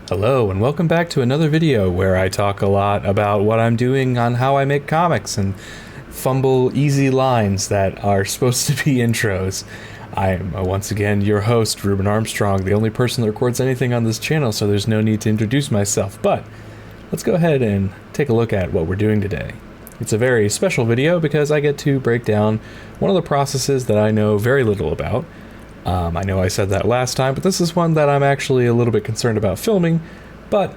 Hello and welcome back to another video where I talk a lot about what I'm doing on how I make comics and fumble easy lines that are supposed to be intros. I am once again your host, Ruben Armstrong, the only person that records anything on this channel, so there's no need to introduce myself, but let's go ahead and take a look at what we're doing today. It's a very special video because I get to break down one of the processes that I know very little about. I know I said that last time, but this is one that I'm actually a little bit concerned about filming, but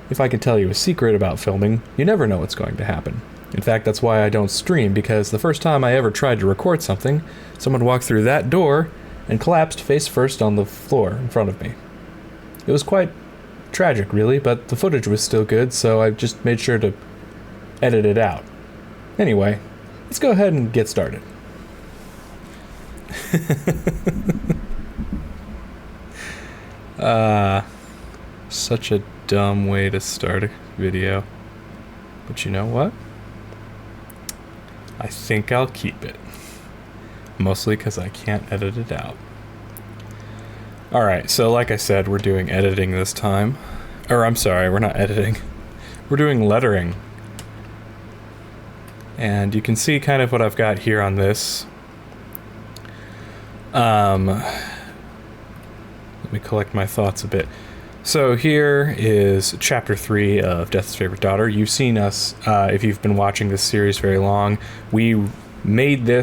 if I could tell you a secret about filming, you never know what's going to happen. In fact, that's why I don't stream, because the first time I ever tried to record something, someone walked through that door and collapsed face first on the floor in front of me. It was quite tragic, really, but the footage was still good, so I just made sure to edit it out. Anyway, let's go ahead and get started. Such a dumb way to start a video. But you know what? I think I'll keep it. Mostly because I can't edit it out. Alright, so like I said, we're doing editing this time. Or I'm sorry, we're not editing. We're doing lettering. And you can see kind of what I've got here on this. Let me collect my thoughts a bit. So here is chapter 3 of Death's Favorite Daughter. You've seen us, if you've been watching this series very long. We made the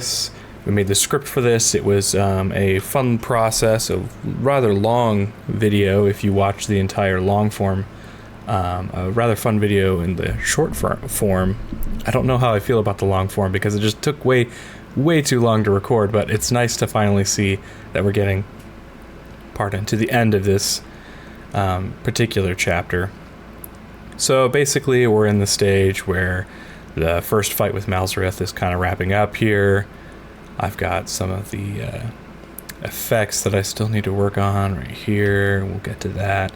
script for this. It was a fun process, a rather long video if you watch the entire long form. A rather fun video in the short form. I don't know how I feel about the long form because it just took way too long to record, but it's nice to finally see that we're getting, to the end of this particular chapter. So basically we're in the stage where the first fight with Malzareth is kind of wrapping up here. I've got some of the effects that I still need to work on right here. We'll get to that.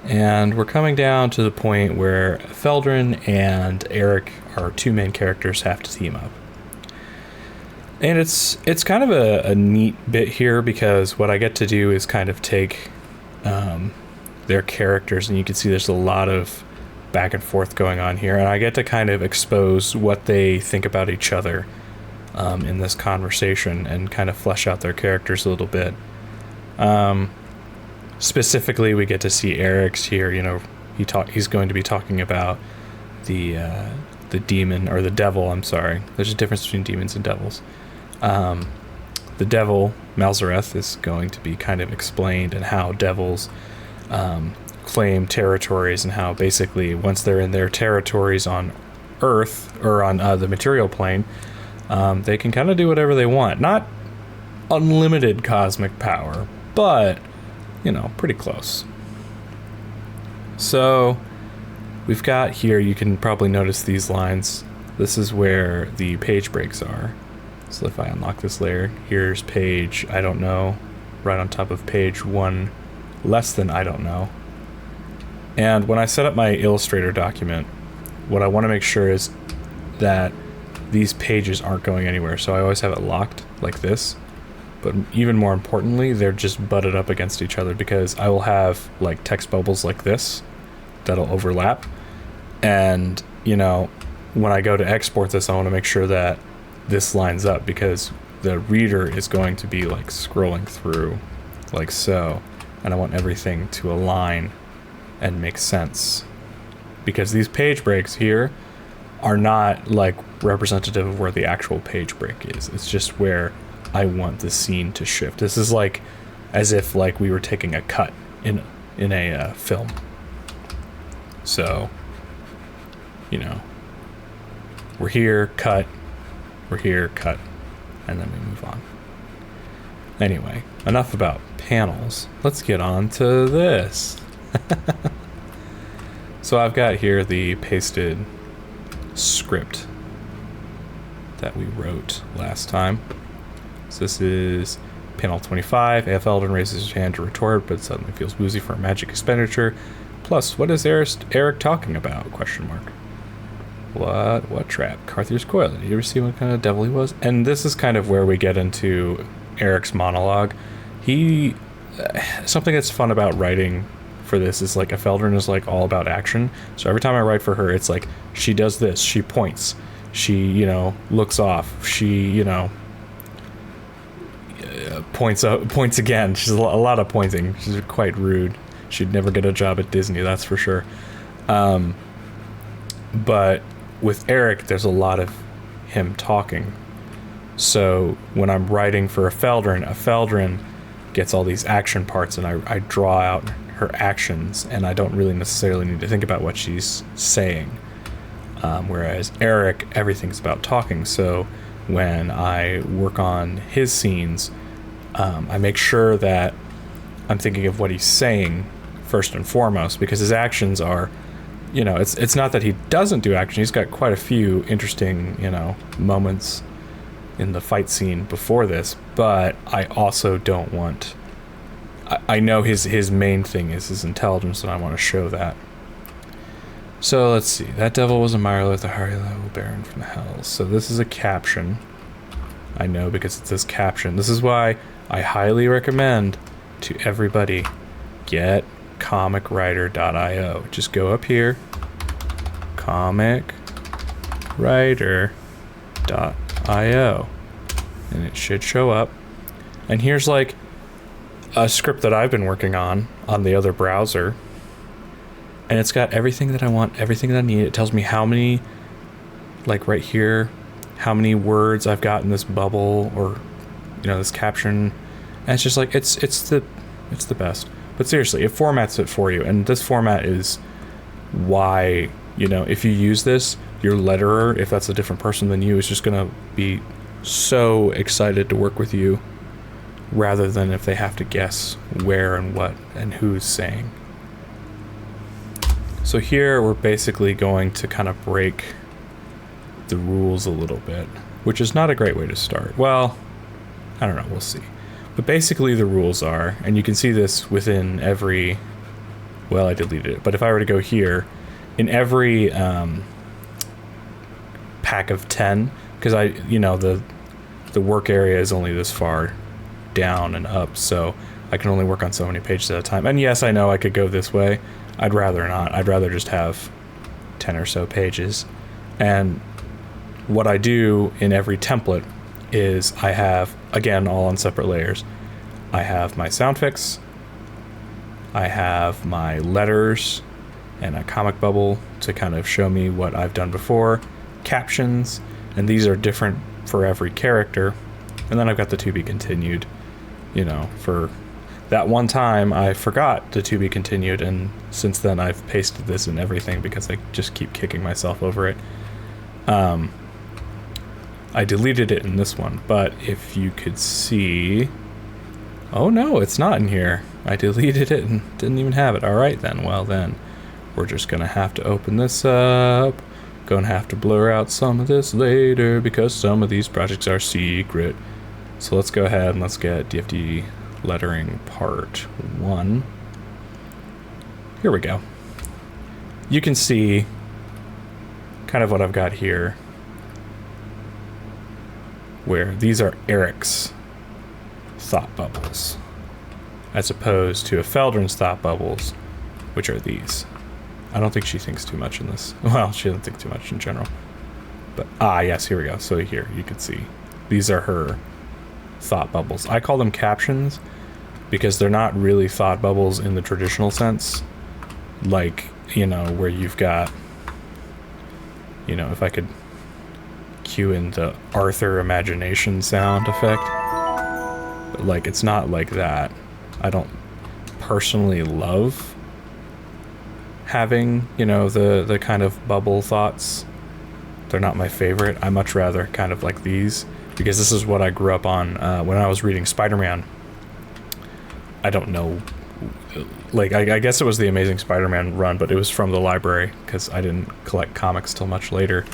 And we're coming down to the point where Feldrin and Eric, our two main characters, have to team up. And it's kind of a neat bit here because what I get to do is kind of take their characters, and you can see there's a lot of back and forth going on here, and I get to kind of expose what they think about each other in this conversation and kind of flesh out their characters a little bit. Specifically, we get to see Eric's here. You know, he's going to be talking about the demon, or the devil, I'm sorry. There's a difference between demons and devils. The devil, Malzareth, is going to be kind of explained, and how devils claim territories, and how basically once they're in their territories on Earth, or on the material plane, they can kind of do whatever they want. Not unlimited cosmic power, but, you know, pretty close. So we've got here, you can probably notice these lines. This is where the page breaks are. So if I unlock this layer, here's page I don't know, right on top of page 1 less than I don't know. And when I set up my Illustrator document, what I want to make sure is that these pages aren't going anywhere. So I always have it locked like this. But even more importantly, they're just butted up against each other, because I will have like text bubbles like this that'll overlap. And, you know, when I go to export this, I want to make sure that this lines up, because the reader is going to be like scrolling through like so, and I want everything to align and make sense, because these page breaks here are not like representative of where the actual page break is. It's just where I want the scene to shift. This is like as if like we were taking a cut in a film. So, you know, we're here, cut, we're here, cut, and then we move on. Anyway, enough about panels. Let's get on to this. So I've got here the pasted script that we wrote last time. So this is panel 25. A.F. Eldon raises his hand to retort, but suddenly feels woozy for a magic expenditure. Plus, what is Eric talking about? Question mark. What trap? Carthier's coil. Did you ever see what kind of devil he was? And this is kind of where we get into Eric's monologue. Something that's fun about writing for this is like Efeldrin is like all about action. So every time I write for her, it's like she does this, she points, she, you know, looks off, she, you know, points again. She's a lot of pointing. She's quite rude. She'd never get a job at Disney, that's for sure. But with Eric, there's a lot of him talking. So when I'm writing for Efeldrin gets all these action parts, and I draw out her actions, and I don't really necessarily need to think about what she's saying. Whereas Eric, everything's about talking. So when I work on his scenes, I make sure that I'm thinking of what he's saying first and foremost, because his actions are, you know, it's not that he doesn't do action. He's got quite a few interesting, you know, moments in the fight scene before this, but I also don't want... I know his main thing is his intelligence, and I want to show that. So let's see. That devil was a Mirelith, a high level baron from the hells. So this is a caption. I know because it says caption. This is why I highly recommend to everybody get comicwriter.io. Just go up here, comicwriter.io, and it should show up. And here's like a script that I've been working on the other browser, and it's got everything that I want, everything that I need. It tells me how many, like right here, how many words I've got in this bubble, or, you know, this caption. And it's just like, it's the best. But seriously, it formats it for you, and this format is why, you know, if you use this, your letterer, if that's a different person than you, is just gonna be so excited to work with you, rather than if they have to guess where and what and who's saying. So here we're basically going to kind of break the rules a little bit, which is not a great way to start. Well, I don't know, we'll see. But basically the rules are, and you can see this within every, well, I deleted it, but if I were to go here, in every pack of 10, because you know, the work area is only this far down and up, so I can only work on so many pages at a time. And yes, I know I could go this way. I'd rather not. I'd rather just have 10 or so pages. And what I do in every template is I have, again, all on separate layers. I have my sound fix, I have my letters, and a comic bubble to kind of show me what I've done before, captions, and these are different for every character. And then I've got the to be continued. You know, for that one time I forgot the to be continued, and since then I've pasted this in everything because I just keep kicking myself over it. I deleted it in this one, but if you could see... Oh no, it's not in here. I deleted it and didn't even have it. Alright then, well then, we're just gonna have to open this up. Gonna have to blur out some of this later because some of these projects are secret. So let's go ahead and let's get DFD lettering part 1. Here we go. You can see kind of what I've got here, where these are Eric's thought bubbles, as opposed to Efeldrin's thought bubbles, which are these. I don't think she thinks too much in this. Well, she doesn't think too much in general. But, yes, here we go. So here, you can see. These are her thought bubbles. I call them captions because they're not really thought bubbles in the traditional sense. Like, you know, where you've got, you know, if I could cue in the Arthur imagination sound effect. But, like, it's not like that. I don't personally love having, you know, the kind of bubble thoughts. They're not my favorite. I much rather kind of like these, because this is what I grew up on when I was reading Spider-Man. I don't know, like, I guess it was the Amazing Spider-Man run, but it was from the library, because I didn't collect comics till much later.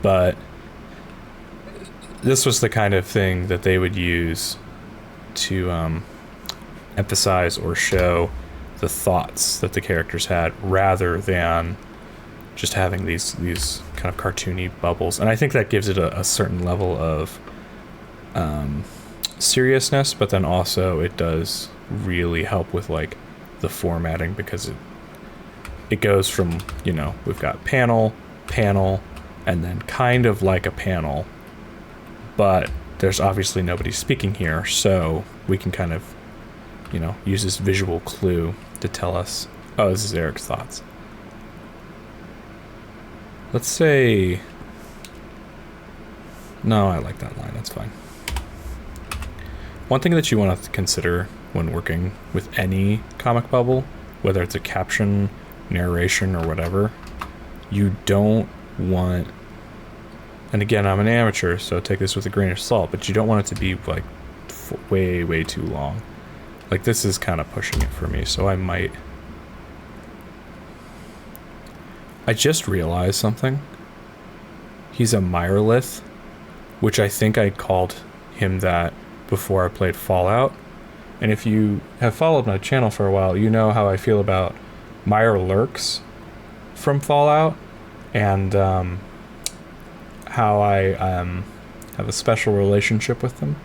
But this was the kind of thing that they would use to emphasize or show the thoughts that the characters had, rather than just having these kind of cartoony bubbles. And I think that gives it a certain level of seriousness, but then also it does really help with like the formatting, because it goes from, you know, we've got panel, and then kind of like a panel, but there's obviously nobody speaking here, so we can kind of, you know, use this visual clue to tell us, oh, this is Eric's thoughts. Let's say, no, I like that line, that's fine. One thing that you want to consider when working with any comic bubble, whether it's a caption, narration, or whatever, you don't want, and again, I'm an amateur, so take this with a grain of salt, but you don't want it to be like way too long. Like, this is kind of pushing it for me, so I just realized something. He's a Myrolith, which I think I called him that before I played Fallout. And if you have followed my channel for a while, you know how I feel about Mirelurks from Fallout, and how I have a special relationship with them.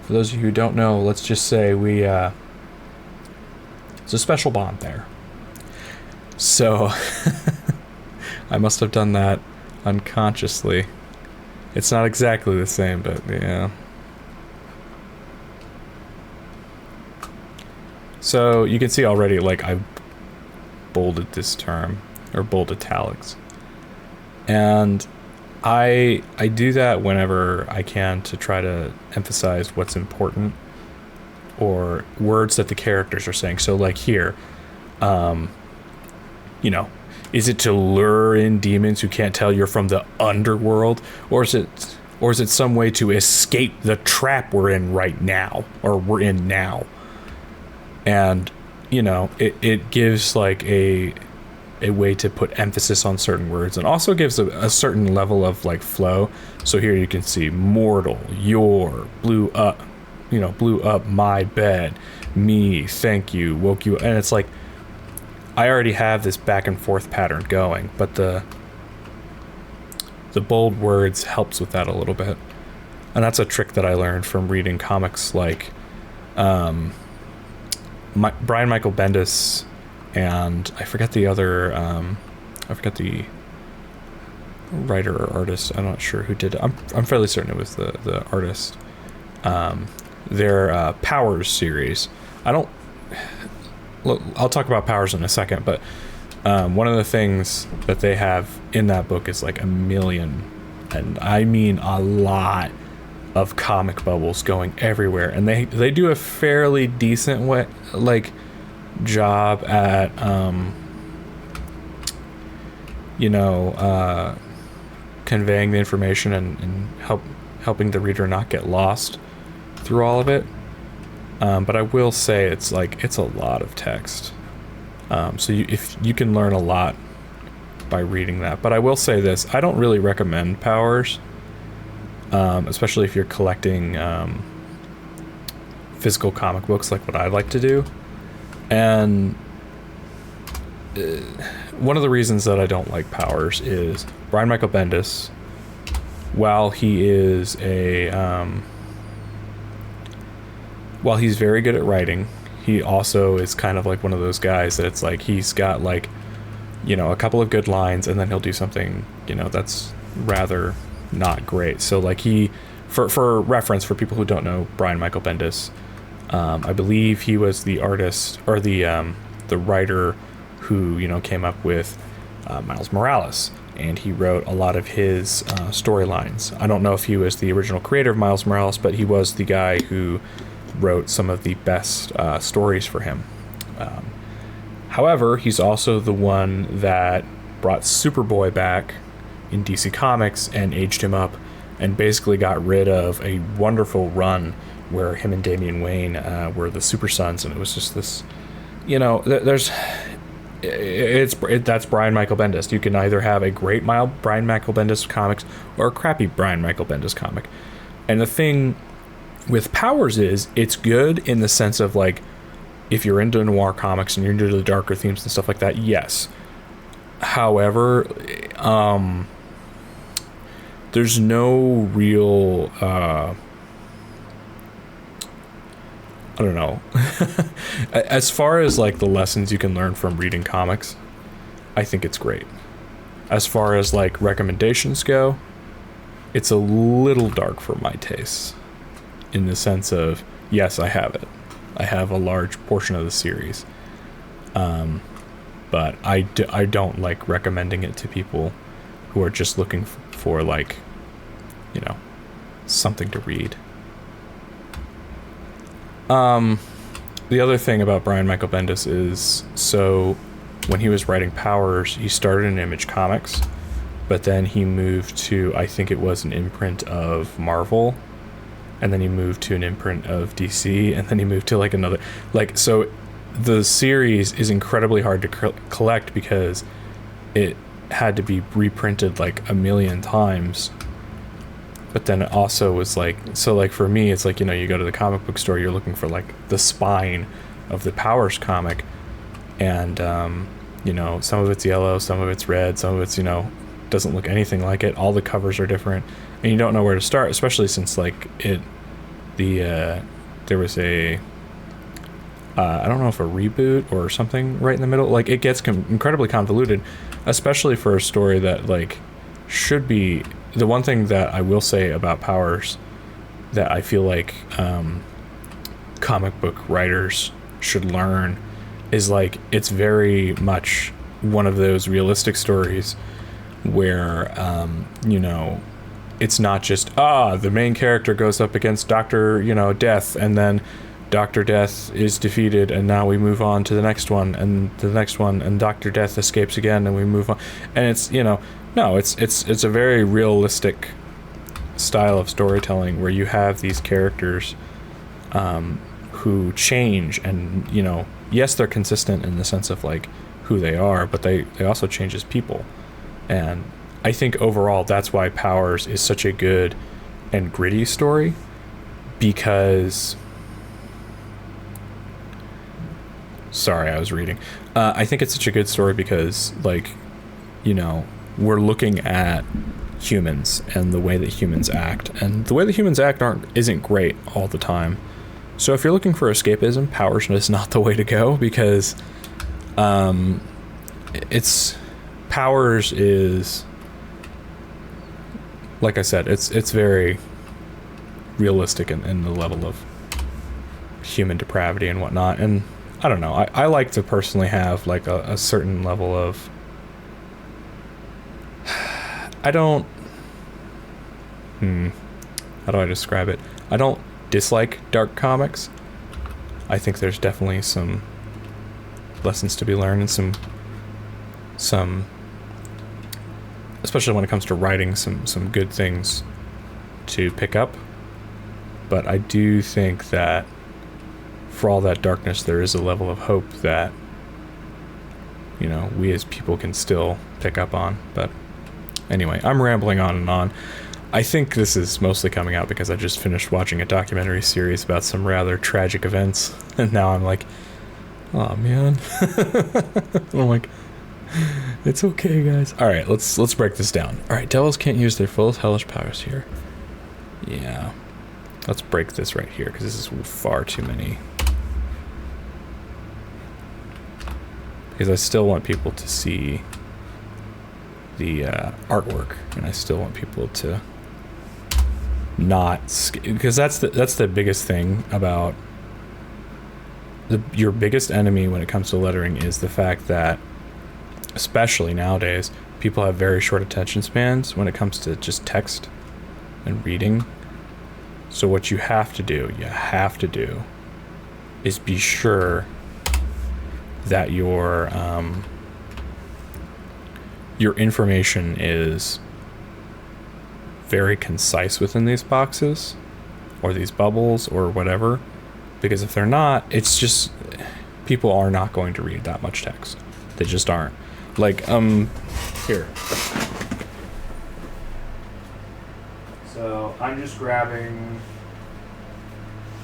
For those of you who don't know, let's just say there's a special bond there. So I must have done that unconsciously. It's not exactly the same, but yeah. So you can see already, like, I've bolded this term, or bold italics. And I do that whenever I can to try to emphasize what's important, or words that the characters are saying. So like here, you know, is it to lure in demons who can't tell you're from the underworld, or is it some way to escape the trap we're in right now, or we're in now? And, you know, it gives like a way to put emphasis on certain words, and also gives a certain level of like flow. So here you can see mortal, your, blew up my bed, me, thank you, woke you, and it's like, I already have this back and forth pattern going, but the bold words helps with that a little bit. And that's a trick that I learned from reading comics like Brian Michael Bendis, and I forget the other, I forget the writer or artist. I'm not sure who did it. I'm fairly certain it was the artist. Their Powers series. I'll talk about Powers in a second, but one of the things that they have in that book is like a million, and I mean a lot, of comic bubbles going everywhere, and they do a fairly decent way, like, job at conveying the information and helping the reader not get lost through all of it. But I will say it's a lot of text, so if you can learn a lot by reading that. But I will say this: I don't really recommend Powers. Especially if you're collecting physical comic books like what I like to do. And one of the reasons that I don't like Powers is Brian Michael Bendis, while he is while he's very good at writing, he also is kind of like one of those guys that it's like he's got like, you know, a couple of good lines, and then he'll do something, you know, that's rather not great. So like for reference, for people who don't know Brian Michael Bendis, I believe he was the artist, or the writer who, you know, came up with Miles Morales, and he wrote a lot of his storylines. I don't know if he was the original creator of Miles Morales, but he was the guy who wrote some of the best stories for him. However, he's also the one that brought Superboy back in DC Comics and aged him up, and basically got rid of a wonderful run where him and Damian Wayne were the Super Sons, and it was just this, you know, that's Brian Michael Bendis. You can either have a great Brian Michael Bendis comics or a crappy Brian Michael Bendis comic. And the thing with Powers is, it's good in the sense of like, if you're into noir comics and you're into the darker themes and stuff like that, yes. However, there's no real I don't know. As far as like the lessons you can learn from reading comics, I think it's great. As far as like recommendations go, it's a little dark for my tastes, in the sense of, yes, I have it. I have a large portion of the series. But I don't like recommending it to people who are just looking for like, you know, something to read. The other thing about Brian Michael Bendis is, so when he was writing Powers, he started in Image Comics, but then he moved to, I think it was an imprint of Marvel, and then he moved to an imprint of DC, and then he moved to like another, like, so the series is incredibly hard to collect because it had to be reprinted like a million times. But then it also was like, so like for me, it's like, you know, you go to the comic book store, you're looking for like the spine of the Powers comic, and you know, some of it's yellow, some of it's red, some of it's, you know, doesn't look anything like it. All the covers are different, and you don't know where to start, especially since like there was a I don't know if a reboot or something right in the middle. Like, it gets incredibly convoluted, especially for a story that like should be. The one thing that I will say about Powers that I feel like comic book writers should learn is like, it's very much one of those realistic stories where you know, it's not just the main character goes up against Dr. you know, Death, and then Dr. Death is defeated, and now we move on to the next one, and the next one, and Dr. Death escapes again, and we move on. And it's, you know, no, it's a very realistic style of storytelling where you have these characters who change, and, you know, yes, they're consistent in the sense of like who they are, but they also change as people. And I think overall that's why Powers is such a good and gritty story, because sorry, I was reading. I think it's such a good story because, like, you know, we're looking at humans and the way that humans act, and the way that humans act isn't great all the time. So if you're looking for escapism, Powers is not the way to go, because Powers is, like I said, it's very realistic in the level of human depravity and whatnot. And I don't know, I like to personally have like a certain level of, I don't, how do I describe it? I don't dislike dark comics. I think there's definitely some lessons to be learned, and some especially when it comes to writing, some good things to pick up. But I do think that for all that darkness, there is a level of hope that, you know, we as people can still pick up on. But anyway, I'm rambling on and on. I think this is mostly coming out because I just finished watching a documentary series about some rather tragic events, and now I'm like, oh man. I'm like, it's okay, guys. All right, let's break this down. All right, devils can't use their full hellish powers here. Yeah, let's break this right here because this is far too many. Because I still want people to see the artwork, and I still want people to not, because that's the biggest thing about your biggest enemy when it comes to lettering is the fact that, especially nowadays, people have very short attention spans when it comes to just text and reading. So what you have to do is be sure that your information is very concise within these boxes or these bubbles or whatever, because if they're not, it's just, people are not going to read that much text. They just aren't. Like, here. So I'm just grabbing,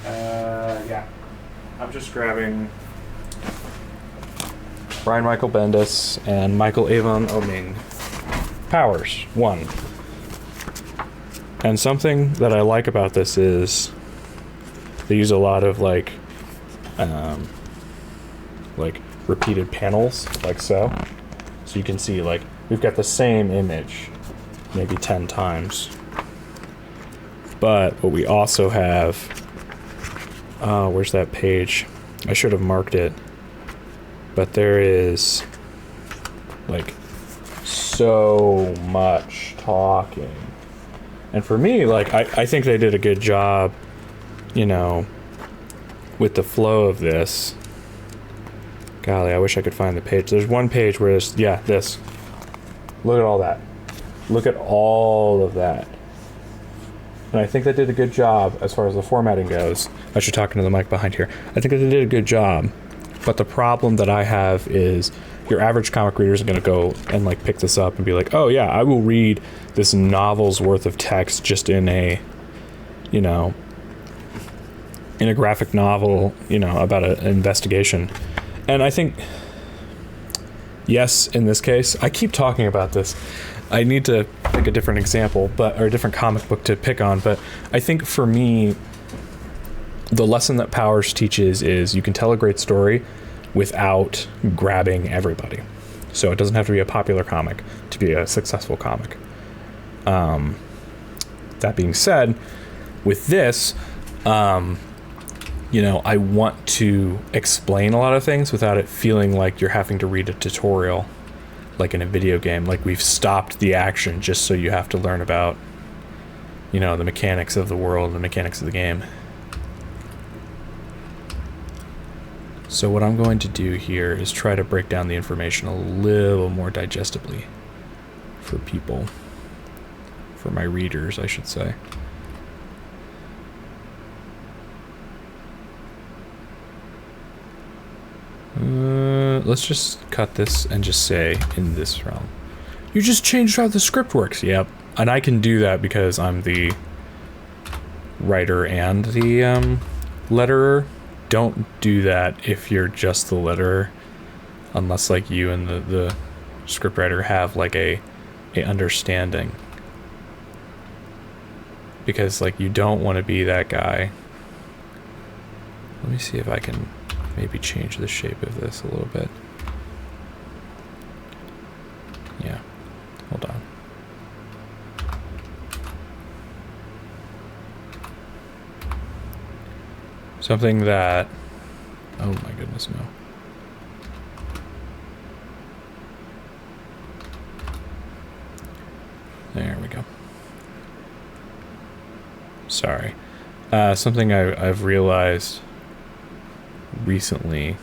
I'm just grabbing Brian Michael Bendis and Michael Avon Oeming Powers 1. And something that I like about this is they use a lot of like like repeated panels, like so. So you can see like we've got the same image maybe 10 times. But what we also have, where's that page? I should have marked it. But there is like so much talking. And for me, like, I think they did a good job, you know, with the flow of this. Golly, I wish I could find the page. There's one page where there's, yeah, this. Look at all that. Look at all of that. And I think they did a good job as far as the formatting goes. I should talk into the mic behind here. I think that they did a good job. But the problem that I have is your average comic reader is going to go and like pick this up and be like, oh yeah, I will read this novel's worth of text just in a, you know, in a graphic novel, you know, about an investigation. And I think, yes, in this case, I keep talking about this. I need to pick a different example, or a different comic book to pick on. But I think for me, the lesson that Powers teaches is you can tell a great story without grabbing everybody. So it doesn't have to be a popular comic to be a successful comic. That being said, with this, you know, I want to explain a lot of things without it feeling like you're having to read a tutorial, like in a video game. Like we've stopped the action just so you have to learn about, you know, the mechanics of the world, the mechanics of the game. So what I'm going to do here is try to break down the information a little more digestibly for people, for my readers, I should say. Let's just cut this and just say in this realm. You just changed how the script works. Yep. And I can do that because I'm the writer and the letterer. Don't do that if you're just the letterer, unless like you and the scriptwriter have like a understanding. Because like you don't want to be that guy. Let me see if I can maybe change the shape of this a little bit. Yeah, hold on. Something that, oh my goodness, no. There we go. Sorry. Something I've realized recently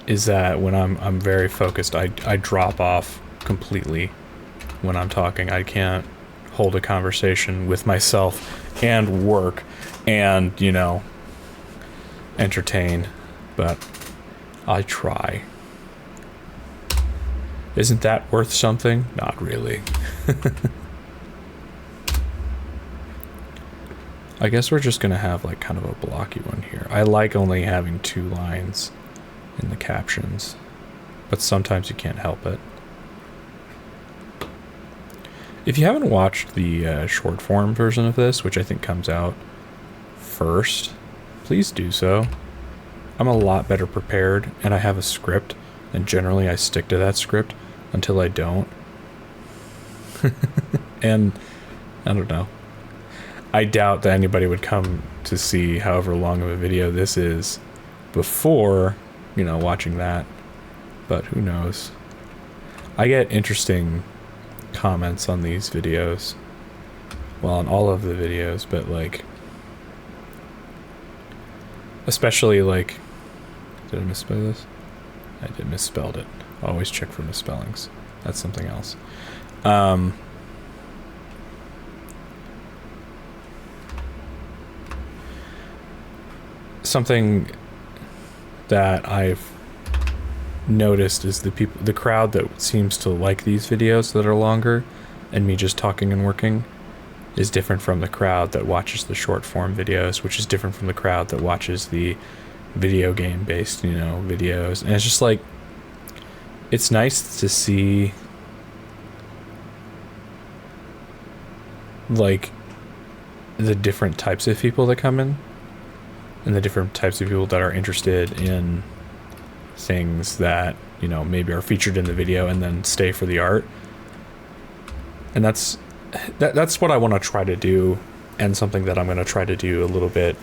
is that when I'm very focused, I drop off completely when I'm talking. I can't hold a conversation with myself and work and, you know, entertain, but I try. Isn't that worth something? Not really. I guess we're just gonna have like kind of a blocky one here. I like only having 2 lines in the captions, but sometimes you can't help it. If you haven't watched the short form version of this, which I think comes out first, please do so. I'm a lot better prepared, and I have a script, and generally I stick to that script until I don't. And I don't know. I doubt that anybody would come to see however long of a video this is before, you know, watching that. But who knows? I get interesting comments on these videos. Well, on all of the videos, but like, especially like, did I misspell this? I did misspelled it. Always check for misspellings. That's something else. Something that I've noticed is the crowd that seems to like these videos that are longer and me just talking and working is different from the crowd that watches the short form videos, which is different from the crowd that watches the video game based, you know, videos. And it's just like, it's nice to see like the different types of people that come in and the different types of people that are interested in things that, you know, maybe are featured in the video and then stay for the art. And that's what I want to try to do, and something that I'm going to try to do a little bit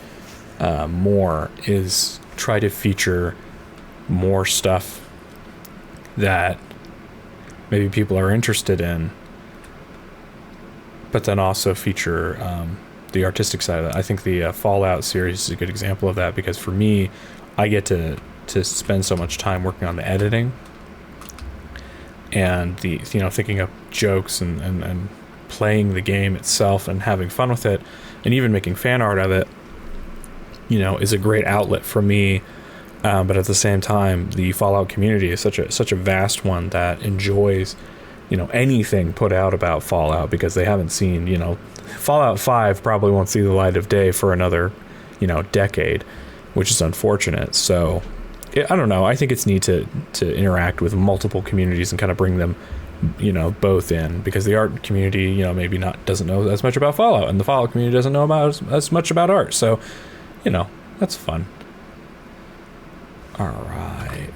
more is try to feature more stuff that maybe people are interested in, but then also feature the artistic side of it. I think the Fallout series is a good example of that, because for me, I get to spend so much time working on the editing and the, you know, thinking up jokes and playing the game itself and having fun with it, and even making fan art of it, you know, is a great outlet for me. But at the same time, the Fallout community is such a vast one that enjoys, you know, anything put out about Fallout, because they haven't seen, you know, Fallout 5 probably won't see the light of day for another, you know, decade, which is unfortunate. So I don't know. I think it's neat to interact with multiple communities and kind of bring them, you know, both in, because the art community, you know, maybe doesn't know as much about Fallout, and the Fallout community doesn't know about as much about art. So, you know, that's fun. All right.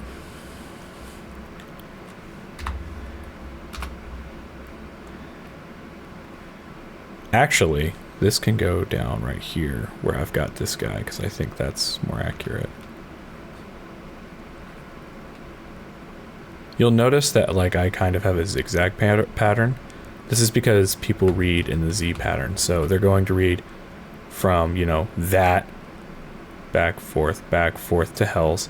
Actually, this can go down right here where I've got this guy, because I think that's more accurate. You'll notice that, like, I kind of have a zigzag pattern. This is because people read in the Z pattern, so they're going to read from, you know, that back forth to Hells,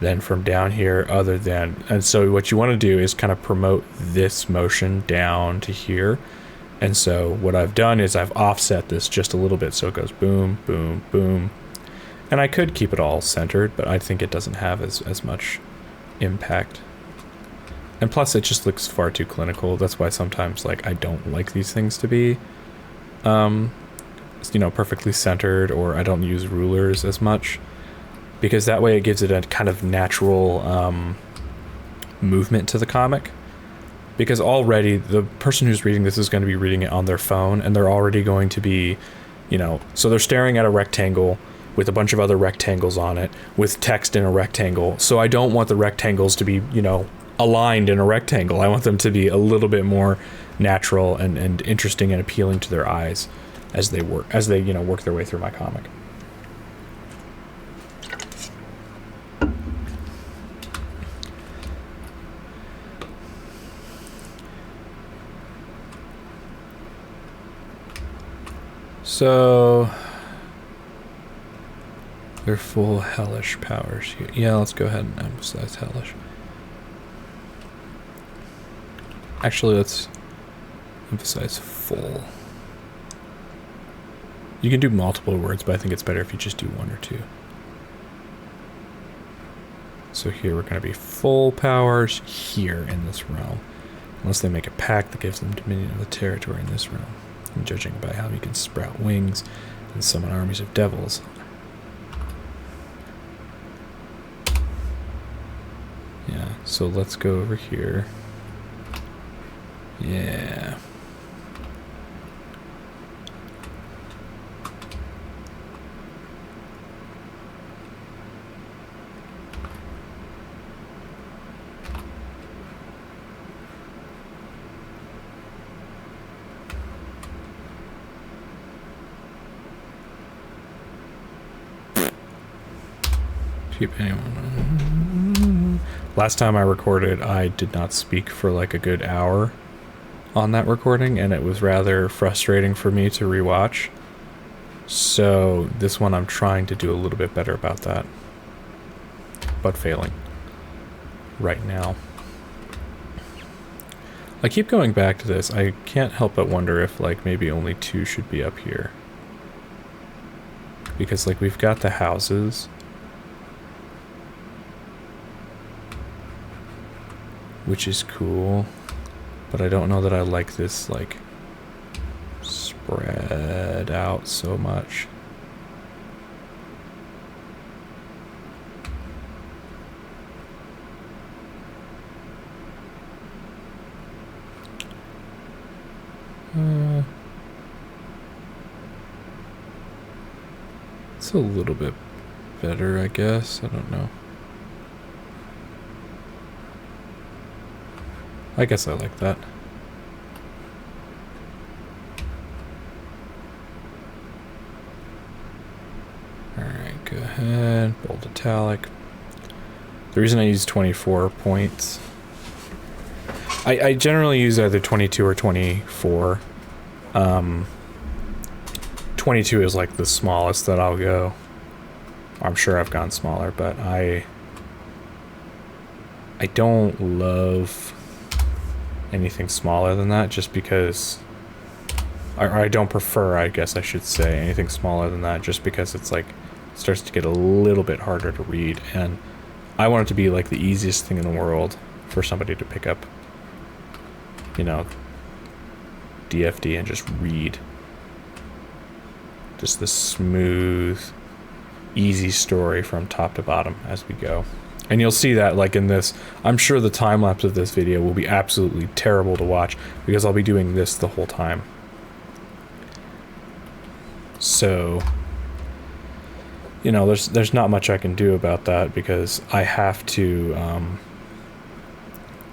then from down here other than, and so what you want to do is kind of promote this motion down to here. And so what I've done is I've offset this just a little bit, so it goes boom, boom, boom. And I could keep it all centered, but I think it doesn't have as much impact. And plus it just looks far too clinical. That's why sometimes, like, I don't like these things to be, you know, perfectly centered, or I don't use rulers as much, because that way it gives it a kind of natural movement to the comic. Because already the person who's reading this is going to be reading it on their phone, and they're already going to be, you know, so they're staring at a rectangle with a bunch of other rectangles on it with text in a rectangle. So I don't want the rectangles to be, you know, aligned in a rectangle. I want them to be a little bit more natural and interesting and appealing to their eyes as they you know, work their way through my comic. So they're full hellish powers here. Yeah, let's go ahead and emphasize hellish. Actually, let's emphasize full. You can do multiple words, but I think it's better if you just do one or two. So here we're going to be full powers here in this realm. Unless they make a pact that gives them dominion of the territory in this realm. And judging by how he can sprout wings and summon armies of devils. Yeah, so let's go over here. Yeah. Keep anyone. Last time I recorded, I did not speak for like a good hour on that recording, and it was rather frustrating for me to rewatch. So this one I'm trying to do a little bit better about that, but failing right now. I keep going back to this. I can't help but wonder if, like, maybe only two should be up here, because, like, we've got the houses, which is cool, but I don't know that I like this, like, spread out so much. That's a little bit better, I guess. I don't know. I guess I like that. Alright, go ahead. Bold italic. The reason I use 24 points... I generally use either 22 or 24. 22 is like the smallest that I'll go. I'm sure I've gone smaller, but I don't love anything smaller than that, just because I don't prefer, I guess I should say, anything smaller than that, just because it's like starts to get a little bit harder to read, and I want it to be like the easiest thing in the world for somebody to pick up, you know, DFD and just read. Just the smooth, easy story from top to bottom as we go. And you'll see that, like in this, I'm sure the time lapse of this video will be absolutely terrible to watch because I'll be doing this the whole time. So, you know, there's not much I can do about that because I have to,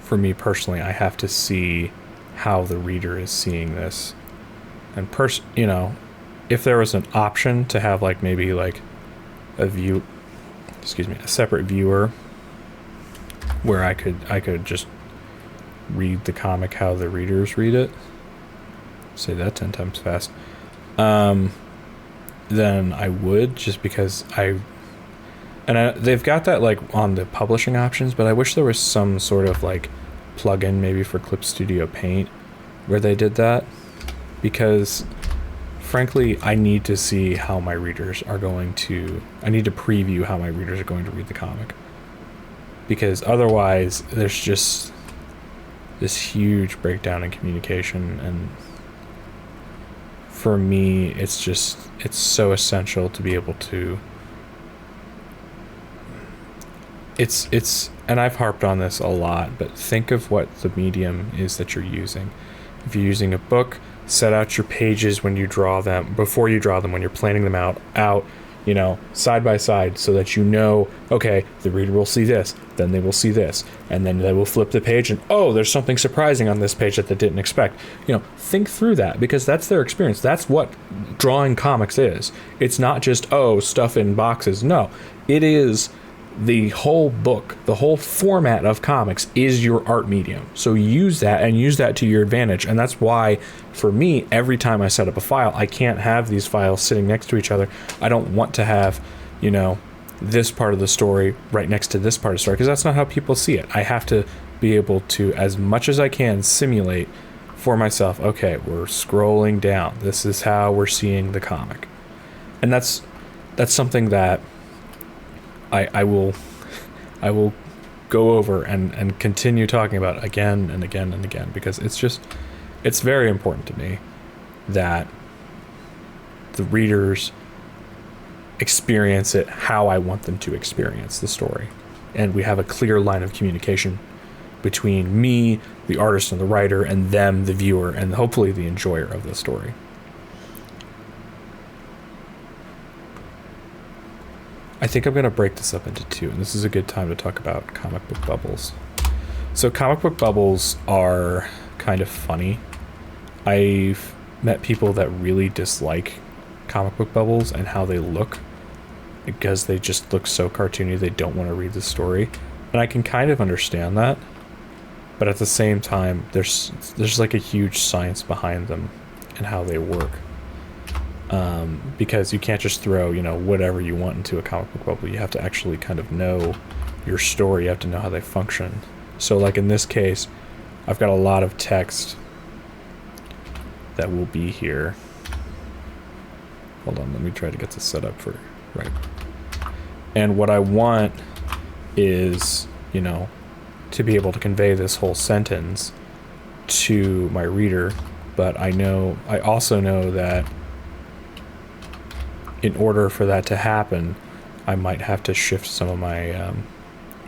for me personally, I have to see how the reader is seeing this. And you know, if there was an option to have like maybe like a separate viewer where I could just read the comic how the readers read it, say that 10 times fast, then I would, just because they've got that like on the publishing options, but I wish there was some sort of like plugin maybe for Clip Studio Paint where they did that, because frankly, I need to see how my readers are going to... I need to preview how my readers are going to read the comic. Because otherwise, there's just this huge breakdown in communication, and for me, it's so essential to be able to... and I've harped on this a lot, but think of what the medium is that you're using. If you're using a book, set out your pages when you draw them, before you draw them, when you're planning them out, you know, side by side, so that you know, okay, the reader will see this, then they will see this, and then they will flip the page and, oh, there's something surprising on this page that they didn't expect. You know, think through that, because that's their experience. That's what drawing comics is. It's not just, oh, stuff in boxes. No, it is the whole book, the whole format of comics is your art medium. So use that, and use that to your advantage. And that's why, for me, every time I set up a file, I can't have these files sitting next to each other. I don't want to have, you know, this part of the story right next to this part of the story, because that's not how people see it. I have to be able to, as much as I can, simulate for myself, okay, we're scrolling down. This is how we're seeing the comic. And that's something that I will go over and continue talking about again and again and again, because it's very important to me that the readers experience it how I want them to experience the story, and we have a clear line of communication between me, the artist and the writer, and them, the viewer, and hopefully the enjoyer of the story. I think I'm going to break this up into two, and this is a good time to talk about comic book bubbles. So comic book bubbles are kind of funny. I've met people that really dislike comic book bubbles and how they look, because they just look so cartoony, they don't want to read the story. And I can kind of understand that, but at the same time, there's like a huge science behind them and how they work. Because you can't just throw, you know, whatever you want into a comic book bubble. You have to actually kind of know your story. You have to know how they function. So like in this case, I've got a lot of text that will be here. Hold on, let me try to get this set up for right. And what I want is, you know, to be able to convey this whole sentence to my reader, but I also know that in order for that to happen, I might have to shift some of my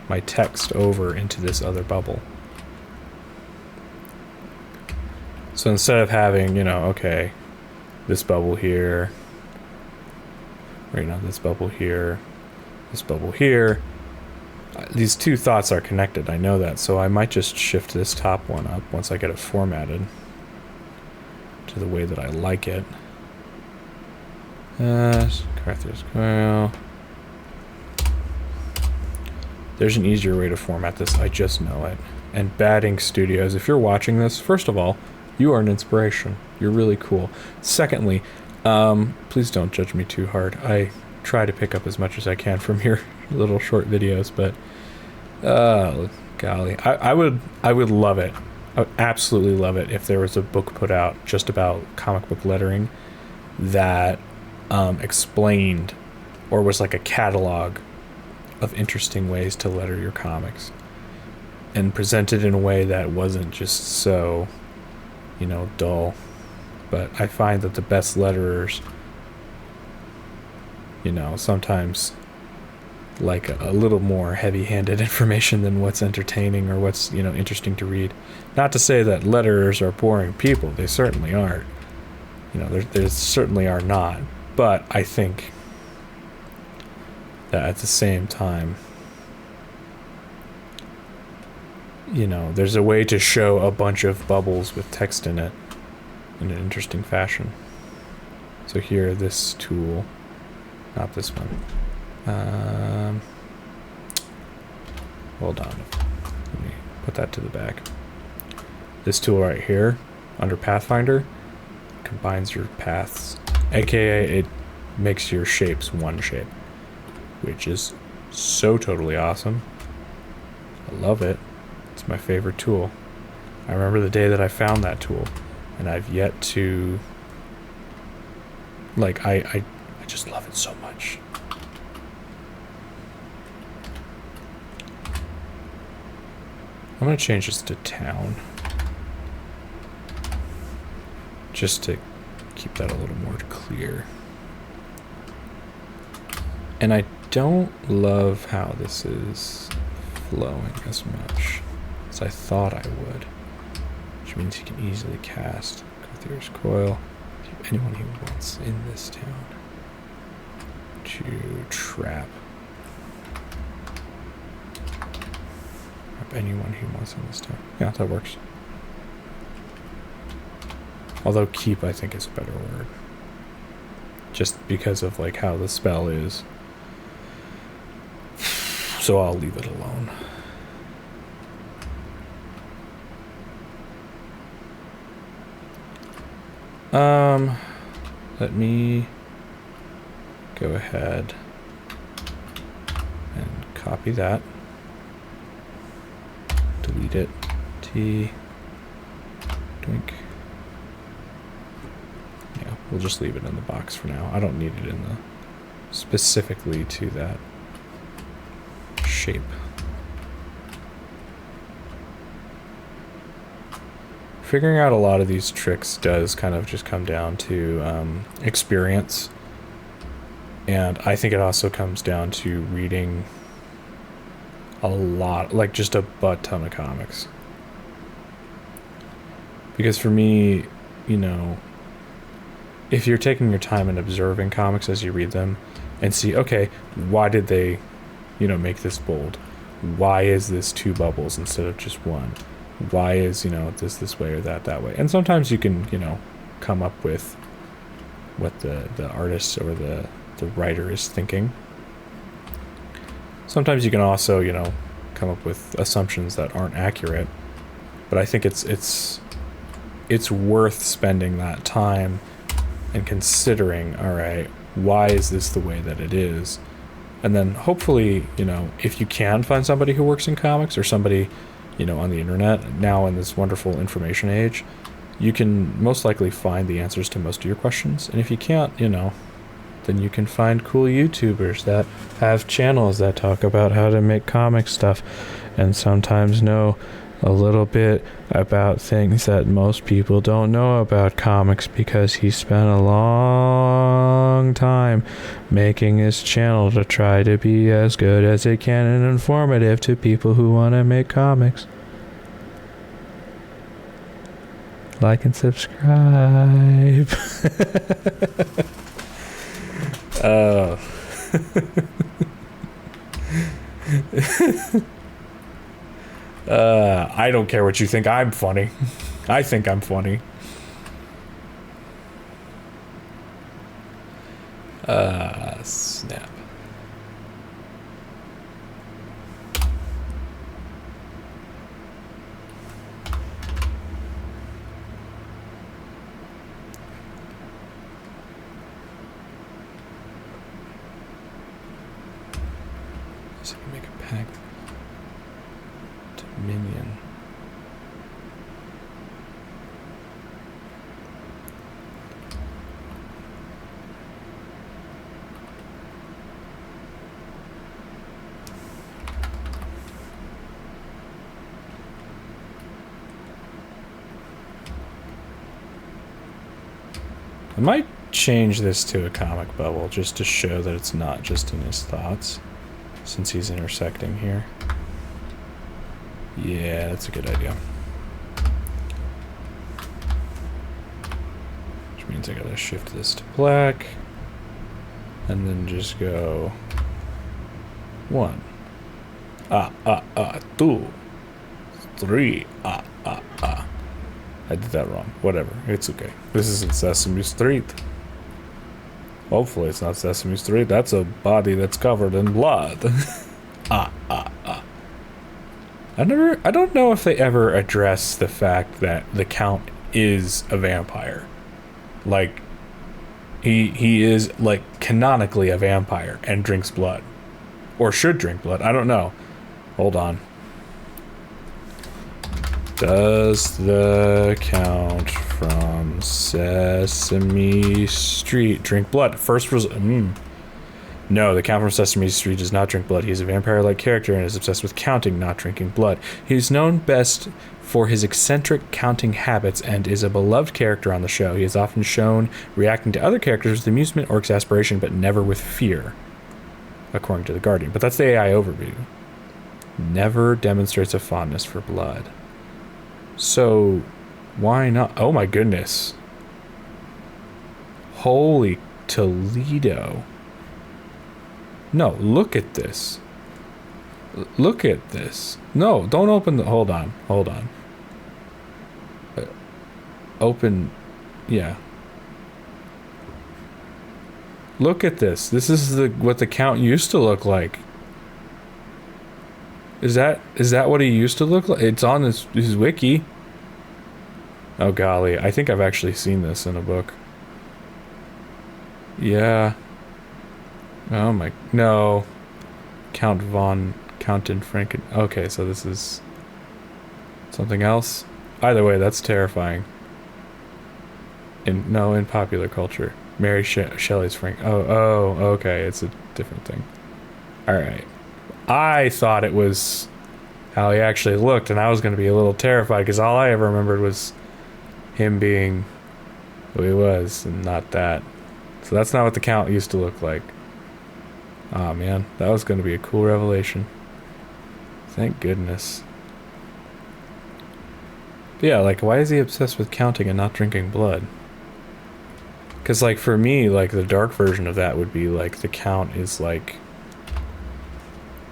my text over into this other bubble. So instead of having, you know, okay, this bubble here, Right now, this bubble here, this bubble here. These two thoughts are connected, I know that, so I might just shift this top one up once I get it formatted to the way that I like it. Carthage coil. There's an easier way to format this, I just know it. And Batting Studios, if you're watching this, first of all, you are an inspiration. You're really cool. Secondly, please don't judge me too hard. I try to pick up as much as I can from your little short videos, but golly, I would love it. I would absolutely love it if there was a book put out just about comic book lettering that explained or was like a catalog of interesting ways to letter your comics and presented in a way that wasn't just so, you know, dull. But I find that the best letterers, you know, sometimes like a little more heavy-handed information than what's entertaining or what's, you know, interesting to read. Not to say that letterers are boring people. They certainly aren't. You know, there certainly are not. But I think that at the same time, you know, there's a way to show a bunch of bubbles with text in it in an interesting fashion. So here, this tool, not this one. Hold on. Let me put that to the back. This tool right here, under Pathfinder, combines your paths, aka it makes your shapes one shape, which is so totally awesome. I love it. It's my favorite tool. I remember the day that I found that tool, and I've yet to, like, I just love it so much. I'm gonna change this to town, just to keep that a little more clear. And I don't love how this is flowing as much as I thought I would, which means he can easily cast Carthier's Coil, keep anyone he wants in this town to trap. Anyone he wants in this town. Yeah, that works. Although keep, I think, is a better word. Just because of like how the spell is. So I'll leave it alone. Let me go ahead and copy that. Delete it. T. Doink. Yeah, we'll just leave it in the box for now. I don't need it in the specifically to that shape. Figuring out a lot of these tricks does kind of just come down to experience, and I think it also comes down to reading a lot, like just a butt ton of comics. Because for me, you know, if you're taking your time and observing comics as you read them and see, okay, why did they, you know, make this bold? Why is this 2 bubbles instead of just 1? Why is, you know, this way or that way? And sometimes you can, you know, come up with what the artist or the writer is thinking. Sometimes you can also, you know, come up with assumptions that aren't accurate, but I think it's worth spending that time and considering, all right, why is this the way that it is? And then hopefully, you know, if you can find somebody who works in comics or somebody, you know, on the internet now in this wonderful information age, you can most likely find the answers to most of your questions. And if you can't, you know, then you can find cool YouTubers that have channels that talk about how to make comic stuff and sometimes know a little bit about things that most people don't know about comics because he spent a long time making his channel to try to be as good as it can and informative to people who want to make comics. Like and subscribe. Uh, I don't care what you think. I'm funny. I think I'm funny. Snap. So I can make a pact. Dominion. I might change this to a comic bubble just to show that it's not just in his thoughts, since he's intersecting here. Yeah, that's a good idea. Which means I gotta shift this to black, and then just go 1, 2, 3, I did that wrong. Whatever. It's okay. This isn't Sesame Street. Hopefully it's not Sesame Street. That's a body that's covered in blood. I don't know if they ever address the fact that the Count is a vampire. Like, he is, like, canonically a vampire and drinks blood. Or should drink blood. I don't know. Hold on. Does the Count from Sesame Street drink blood? First result. No, the Count from Sesame Street does not drink blood. He's a vampire-like character and is obsessed with counting, not drinking blood. He's known best for his eccentric counting habits and is a beloved character on the show. He is often shown reacting to other characters with amusement or exasperation, but never with fear, according to the Guardian. But that's the AI overview. Never demonstrates a fondness for blood. So, why not? Oh my goodness. Holy Toledo. No, look at this. Look at this. No, don't open the... Hold on. Open... Yeah. Look at this. This is what the Count used to look like. Is that what he used to look like? It's on his wiki. Oh golly, I think I've actually seen this in a book. Yeah. Oh my, no. Count and Franken. Okay, so this is something else. Either way, that's terrifying. In popular culture. Mary Shelley's Frank. Oh, okay, it's a different thing. All right. I thought it was how he actually looked, and I was going to be a little terrified because all I ever remembered was him being who he was and not that. So that's not what the Count used to look like. Oh man, that was going to be a cool revelation. Thank goodness. But yeah, like, why is he obsessed with counting and not drinking blood? Because, like, for me, like, the dark version of that would be, like, the Count is, like,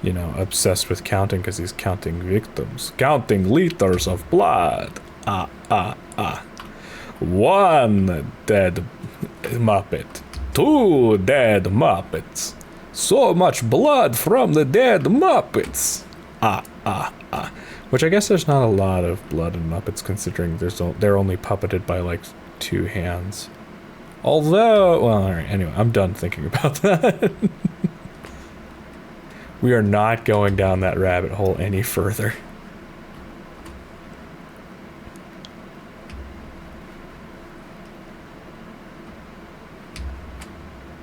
you know, obsessed with counting because he's counting victims. Counting liters of blood. 1 dead Muppet. 2 dead Muppets. So much blood from the dead Muppets. Which I guess there's not a lot of blood in Muppets considering they're only puppeted by like 2 hands. Although, well, alright, anyway, I'm done thinking about that. We are not going down that rabbit hole any further.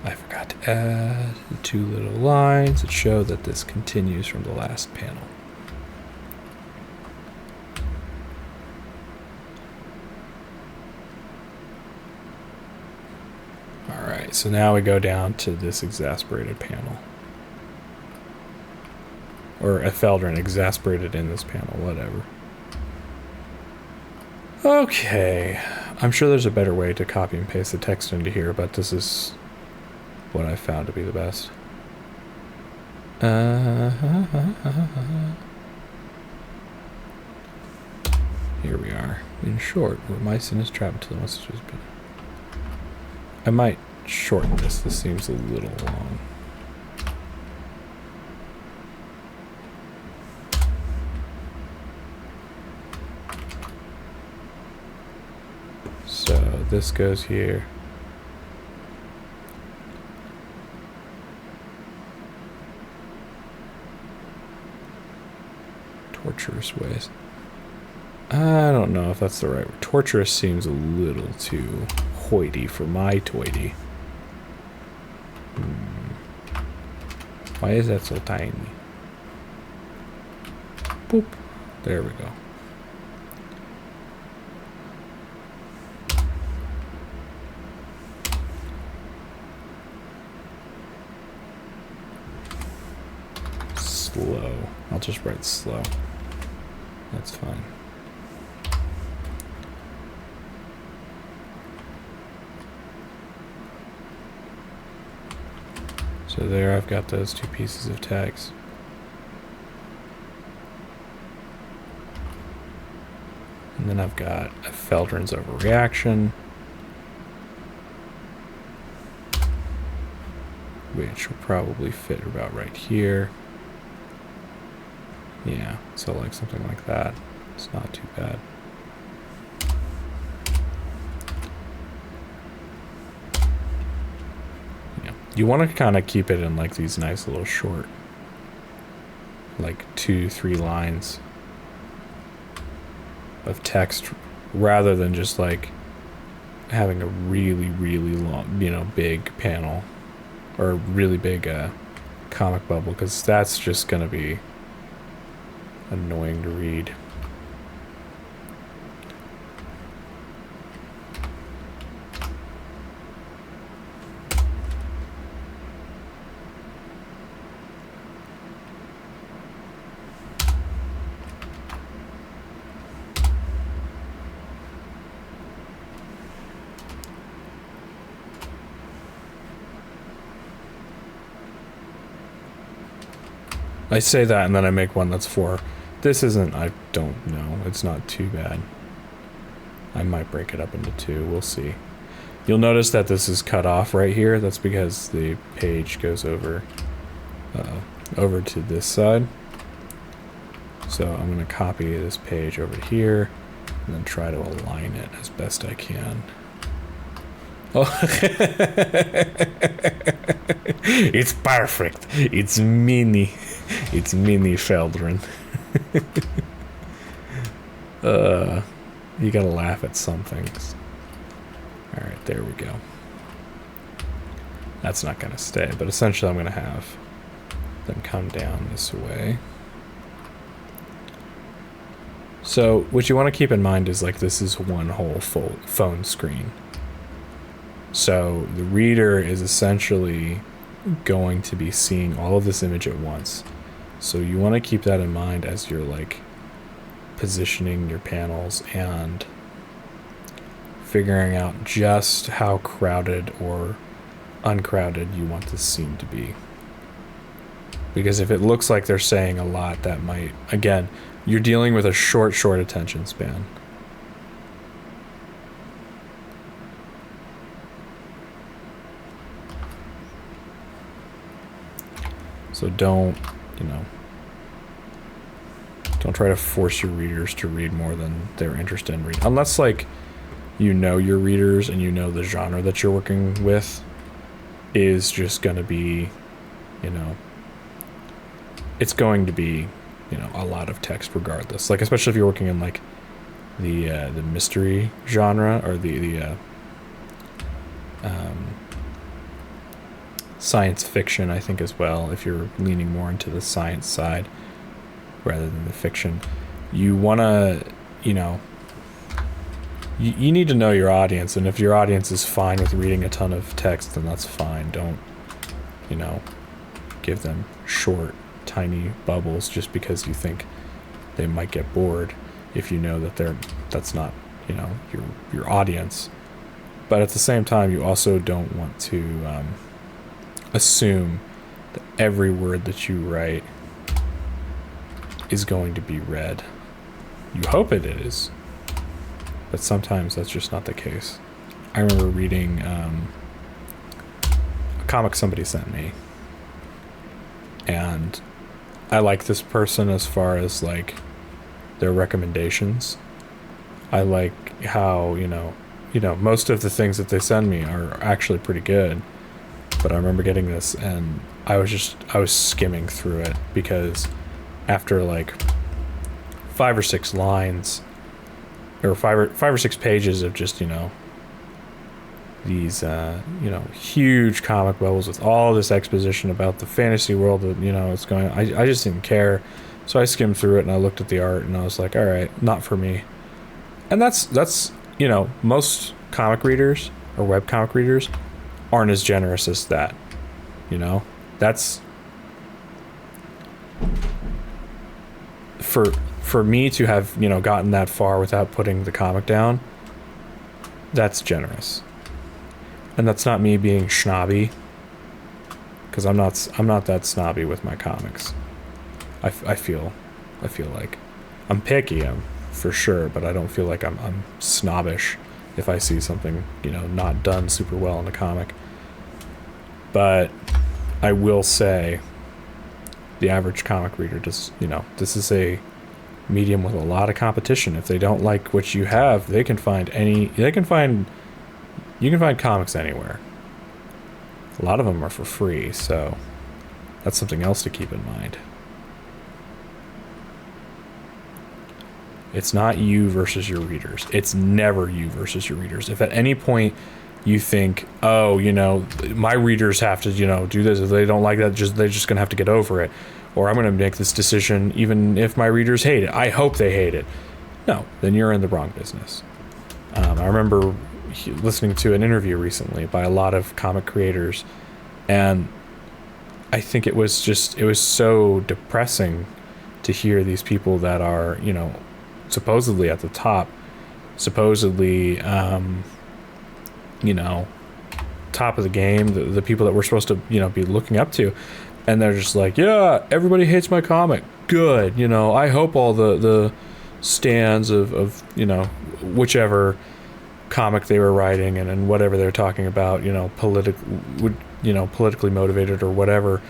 I forgot to add the 2 little lines that show that this continues from the last panel. Alright, so now we go down to this exasperated panel. Or Etheldrin exasperated in this panel, whatever. Okay. I'm sure there's a better way to copy and paste the text into here, but this is what I found to be the best. Here we are. In short, where mice in his trap until the monster has been. I might shorten this. This seems a little long. So this goes here. Torturous ways. I don't know if that's the right word. Torturous seems a little too hoity for my toity. Why is that so tiny? Boop. There we go. Slow. I'll just write slow. That's fine. So there I've got those two pieces of text. And then I've got a Feldrin's overreaction, which will probably fit about right here. Yeah, so like something like that. It's not too bad. Yeah. You want to kind of keep it in like these nice little short, like 2-3 lines of text rather than just like having a really, really long, you know, big panel or really big comic bubble, because that's just going to be annoying to read. I say that and then I make one that's 4. This isn't, I don't know. It's not too bad. I might break it up into 2. We'll see. You'll notice that this is cut off right here. That's because the page goes over to this side. So I'm going to copy this page over here and then try to align it as best I can. Oh. It's perfect. It's mini. It's mini Feldrin. You gotta laugh at some things. Alright, there we go. That's not gonna stay, but essentially I'm gonna have them come down this way. So what you want to keep in mind is like this is one whole phone screen. So the reader is essentially going to be seeing all of this image at once. So you want to keep that in mind as you're like positioning your panels and figuring out just how crowded or uncrowded you want this scene to be. Because if it looks like they're saying a lot, that might, again, you're dealing with a short attention span. So don't, you know, don't try to force your readers to read more than they're interested in reading. Unless, like, you know your readers and you know the genre that you're working with is just going to be, you know, it's going to be, you know, a lot of text regardless. Like, especially if you're working in, like, the mystery genre or the science fiction, I think, as well. If you're leaning more into the science side rather than the fiction, you want to, you know, you need to know your audience, and if your audience is fine with reading a ton of text, then that's fine. Don't, you know, give them short, tiny bubbles just because you think they might get bored if you know that that's not, you know, your audience. But at the same time, you also don't want to assume that every word that you write is going to be read. You hope it is, but sometimes that's just not the case. I remember reading a comic somebody sent me, and I like this person as far as like their recommendations. I like how, most of the things that they send me are actually pretty good. But I remember getting this and I was skimming through it, because after like 5 or 6 lines or 5 or 6 pages of just, these huge comic bubbles with all this exposition about the fantasy world that, it's going on, I just didn't care. So I skimmed through it and I looked at the art and I was like, all right, not for me. And that's most comic readers or web comic readers aren't as generous as that. That's for me to have, gotten that far without putting the comic down. That's generous. And that's not me being snobby, because I'm not that snobby with my comics. I feel like I'm picky, for sure, but I don't feel like I'm snobbish if I see something, not done super well in a comic. But I will say the average comic reader does, this is a medium with a lot of competition. If they don't like what you have, you can find comics anywhere. A lot of them are for free, so that's something else to keep in mind. It's not you versus your readers. It's never you versus your readers. If at any point you think, oh, my readers have to, do this, if they don't like that, they're just going to have to get over it. Or I'm going to make this decision even if my readers hate it. I hope they hate it. No, then you're in the wrong business. I remember listening to an interview recently by a lot of comic creators, and I think it was so depressing to hear these people that are, supposedly at the top, supposedly, top of the game, the people that we're supposed to, be looking up to, and they're just like, yeah, everybody hates my comic. Good, I hope all the stands of whichever comic they were writing and whatever they're talking about, politically motivated or whatever.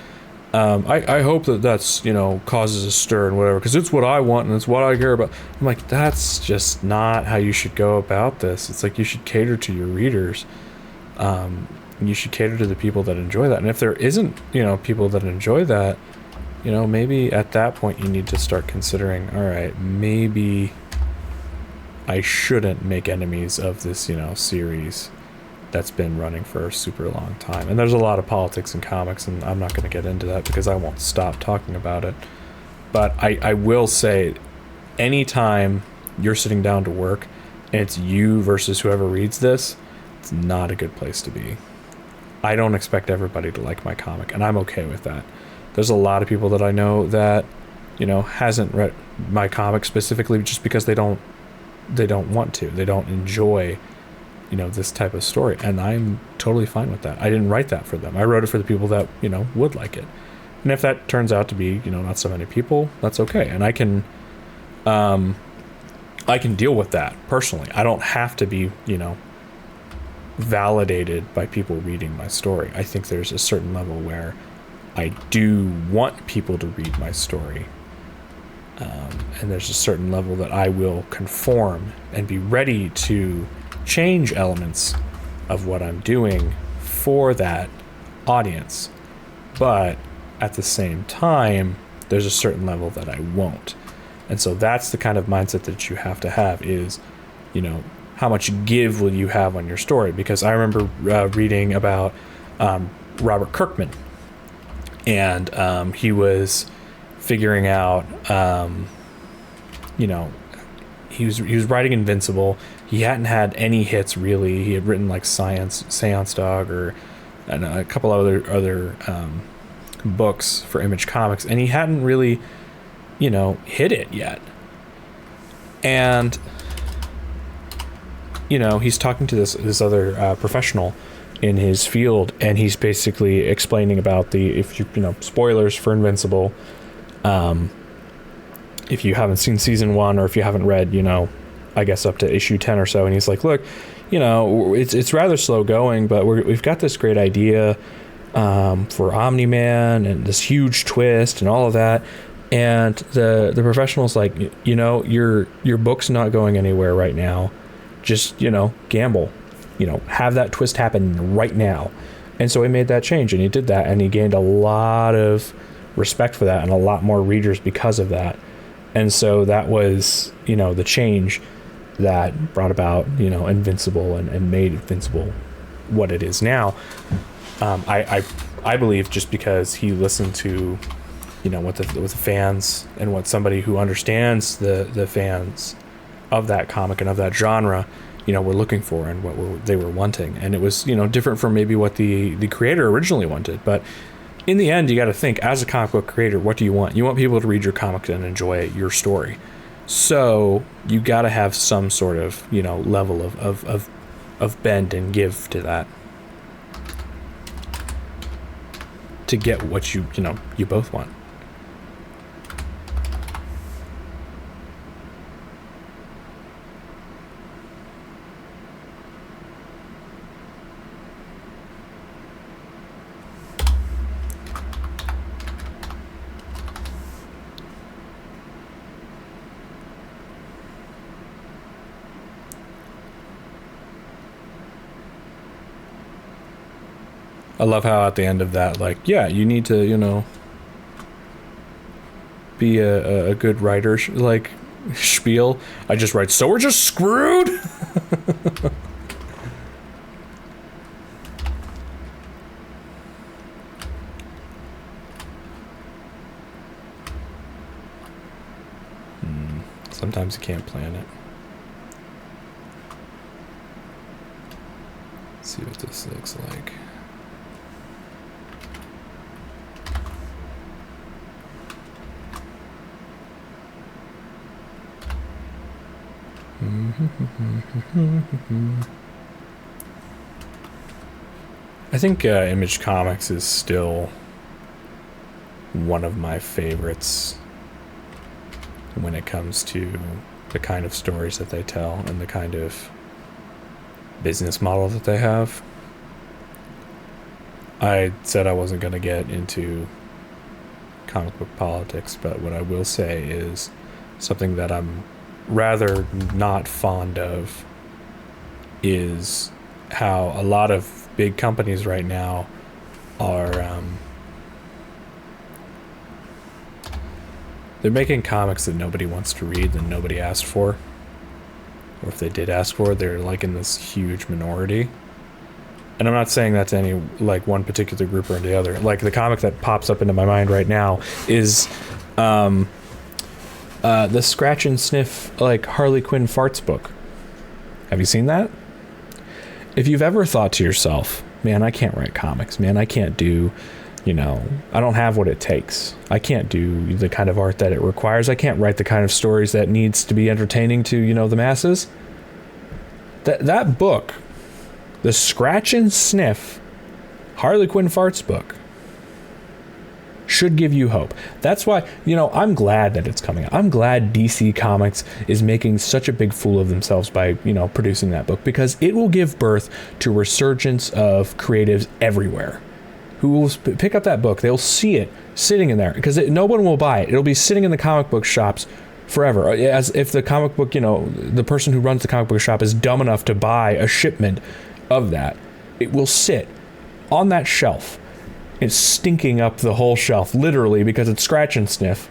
I hope that's, causes a stir and whatever, because it's what I want and it's what I care about. I'm like, that's just not how you should go about this. It's like you should cater to your readers. You should cater to the people that enjoy that. And if there isn't, people that enjoy that, maybe at that point you need to start considering, all right, maybe I shouldn't make enemies of this, series that's been running for a super long time. And there's a lot of politics in comics, and I'm not going to get into that because I won't stop talking about it. But I will say, anytime you're sitting down to work and it's you versus whoever reads this, it's not a good place to be. I don't expect everybody to like my comic, and I'm okay with that. There's a lot of people that I know that, hasn't read my comic specifically just because they don't want to. They don't enjoy, this type of story, and I'm totally fine with that. I didn't write that for them. I wrote it for the people that, would like it. And if that turns out to be, not so many people, that's okay. And I can deal with that personally. I don't have to be, validated by people reading my story. I think there's a certain level where I do want people to read my story. And there's a certain level that I will conform and be ready to change elements of what I'm doing for that audience. But at the same time, there's a certain level that I won't. And so that's the kind of mindset that you have to have is, how much give will you have on your story? Because I remember reading about Robert Kirkman, and he was figuring out, he was writing Invincible. He hadn't had any hits really. He had written like Seance Dog and a couple other books for Image Comics, and he hadn't really, hit it yet. And he's talking to this other professional, in his field, and he's basically explaining about spoilers for Invincible. If you haven't seen season 1, or if you haven't read, I guess up to issue 10 or so, and he's like, look, it's rather slow going, but we've got this great idea for Omni-Man and this huge twist and all of that. And the professional's like, your book's not going anywhere right now. Just, gamble, have that twist happen right now. And so he made that change, and he did that, and he gained a lot of respect for that and a lot more readers because of that. And so that was, the change that brought about, Invincible and made Invincible what it is now. I believe just because he listened to, what the fans and what somebody who understands the fans of that comic and of that genre, were looking for and what they were wanting. And it was, different from maybe what the creator originally wanted. But in the end, you got to think, as a comic book creator, what do you want? You want people to read your comic and enjoy your story. So you got to have some sort of, level of bend and give to that, to get what you both want. I love how at the end of that, you need to, be a good writer, spiel. I just write, so we're just screwed? Sometimes you can't plan it. Let's see what this looks like. I think Image Comics is still one of my favorites when it comes to the kind of stories that they tell and the kind of business model that they have. I said I wasn't going to get into comic book politics, but what I will say is something that I'm rather not fond of is how a lot of big companies right now are they're making comics that nobody wants to read, that nobody asked for, or if they did ask for it, they're in this huge minority. And I'm not saying that's any one particular group or the other. The comic that pops up into my mind right now is the Scratch and Sniff Harley Quinn farts book. Have you seen that? If you've ever thought to yourself, man, I can't write comics, man, I can't do, I don't have what it takes. I can't do the kind of art that it requires. I can't write the kind of stories that needs to be entertaining to, the masses. That book, the Scratch and Sniff Harley Quinn farts book, should give you hope. That's why, I'm glad that it's coming out. I'm glad DC Comics is making such a big fool of themselves by, producing that book, because it will give birth to a resurgence of creatives everywhere who will pick up that book. They'll see it sitting in there, because no one will buy it. It'll be sitting in the comic book shops forever. As if the comic book, the person who runs the comic book shop is dumb enough to buy a shipment of that, it will sit on that shelf. It's stinking up the whole shelf, literally, because it's Scratch and Sniff.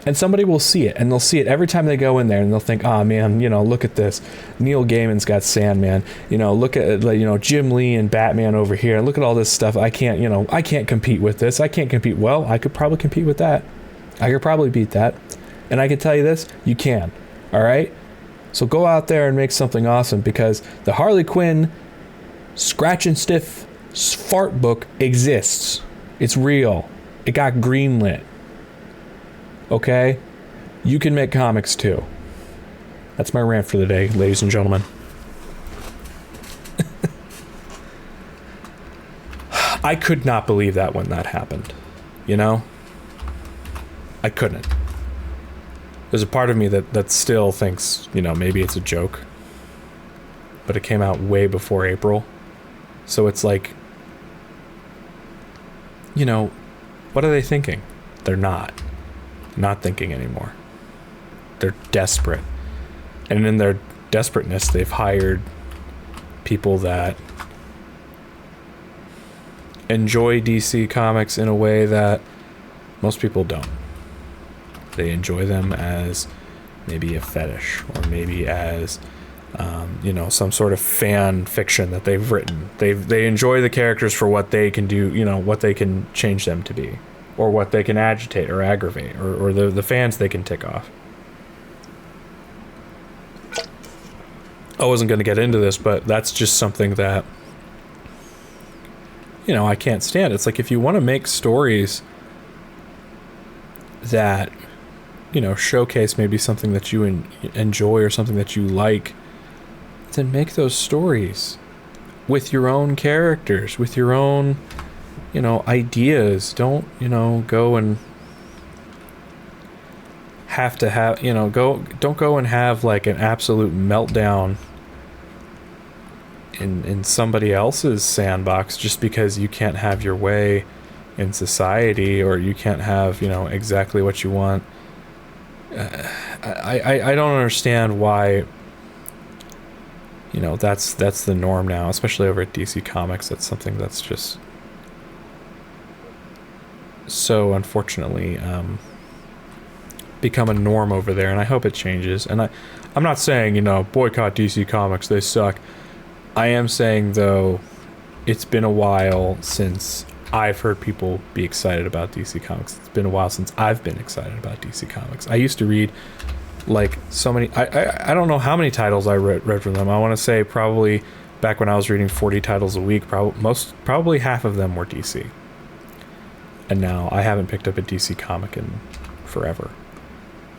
And somebody will see it, and they'll see it every time they go in there, and they'll think, oh man, look at this. Neil Gaiman's got Sandman. Look at, Jim Lee and Batman over here. Look at all this stuff. I can't compete with this. I can't compete. Well, I could probably compete with that. I could probably beat that. And I can tell you this, you can. All right? So go out there and make something awesome, because the Harley Quinn Scratch and Sniff fart book exists. It's real. It got greenlit. Okay? You can make comics too. That's my rant for the day, ladies and gentlemen. I could not believe that when that happened. You know? I couldn't. There's a part of me that still thinks, you know, maybe it's a joke. But it came out way before April. So it's like, you know, what are they thinking? They're not. Not thinking anymore. They're desperate. And in their desperateness, they've hired people that enjoy DC Comics in a way that most people don't. They enjoy them as maybe a fetish, or maybe as you know, some sort of fan fiction that they've written. They enjoy the characters for what they can do, you know, what they can change them to be, or what they can agitate or aggravate, or the fans they can tick off. I wasn't going to get into this, but that's just something that, you know, I can't stand. It's like, if you want to make stories that, you know, showcase maybe something that you enjoy or something that you like, then make those stories with your own characters, with your own, you know, ideas. Don't, you know, go and have to have, you know, don't go and have like an absolute meltdown in somebody else's sandbox just because you can't have your way in society, or you can't have, you know, exactly what you want. I don't understand why, you know, that's the norm now, especially over at DC Comics. That's something that's just so unfortunately become a norm over there, and I hope it changes. And I'm not saying, you know, boycott DC Comics, they suck. I am saying, though, it's been a while since I've heard people be excited about DC Comics. It's been a while since I've been excited about DC Comics. I used to read like so many, I don't know how many titles I read from them. I want to say probably back when I was reading 40 titles a week, probably half of them were DC. And now I haven't picked up a DC comic in forever.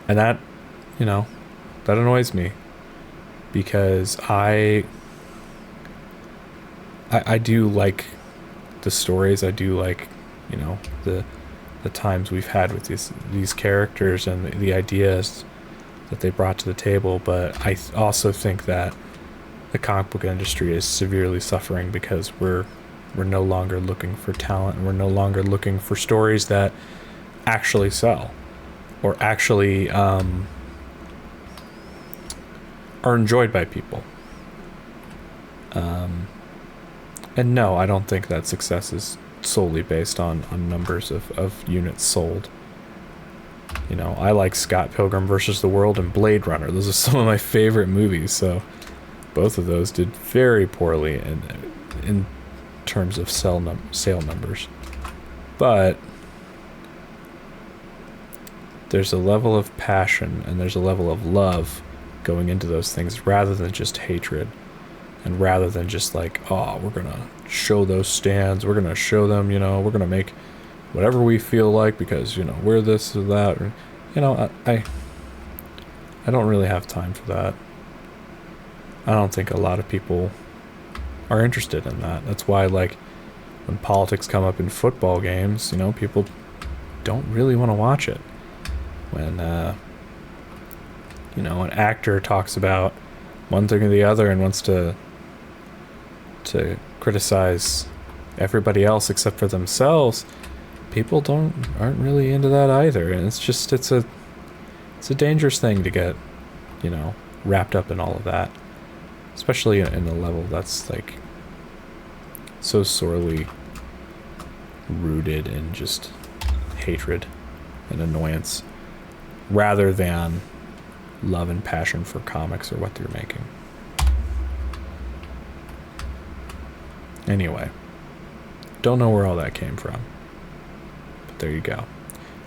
And that, you know, that annoys me, because I do like the stories. I do like, you know, the times we've had with these characters and the ideas that they brought to the table. But I also think that the comic book industry is severely suffering because we're no longer looking for talent, and we're no longer looking for stories that actually sell, or actually are enjoyed by people. And no, I don't think that success is solely based on numbers of units sold. You know, I like Scott Pilgrim versus the World and Blade Runner. Those are some of my favorite movies, so both of those did very poorly in terms of sale numbers. But there's a level of passion and there's a level of love going into those things, rather than just hatred. And rather than just like, oh, we're going to show those stands, we're going to show them, you know, we're going to make whatever we feel like because, you know, we're this or that. Or, you know, I don't really have time for that. I don't think a lot of people are interested in that. That's why, like, when politics come up in football games, you know, people don't really want to watch it. When, you know, an actor talks about one thing or the other and wants to criticize everybody else except for themselves, people aren't really into that either. And it's a dangerous thing to get, you know, wrapped up in all of that, especially in the level that's like so sorely rooted in just hatred and annoyance, rather than love and passion for comics or what they're making. Anyway, don't know where all that came from, but there you go.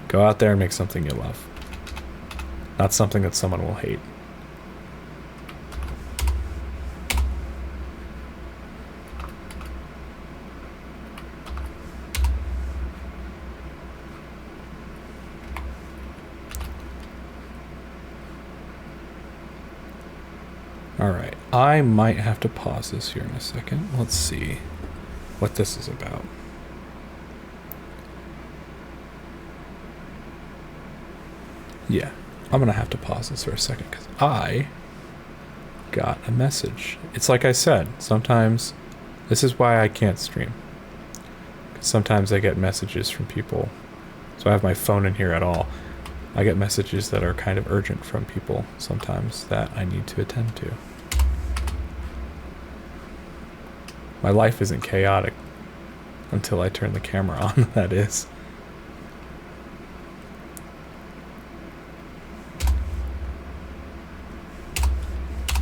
Go out there and make something you love, not something that someone will hate. Alright, I might have to pause this here in a second. Let's see what this is about. Yeah, I'm gonna have to pause this for a second because I got a message. It's like I said, sometimes this is why I can't stream. Sometimes I get messages from people, so I have my phone in here at all. I get messages that are kind of urgent from people sometimes that I need to attend to. My life isn't chaotic until I turn the camera on, that is.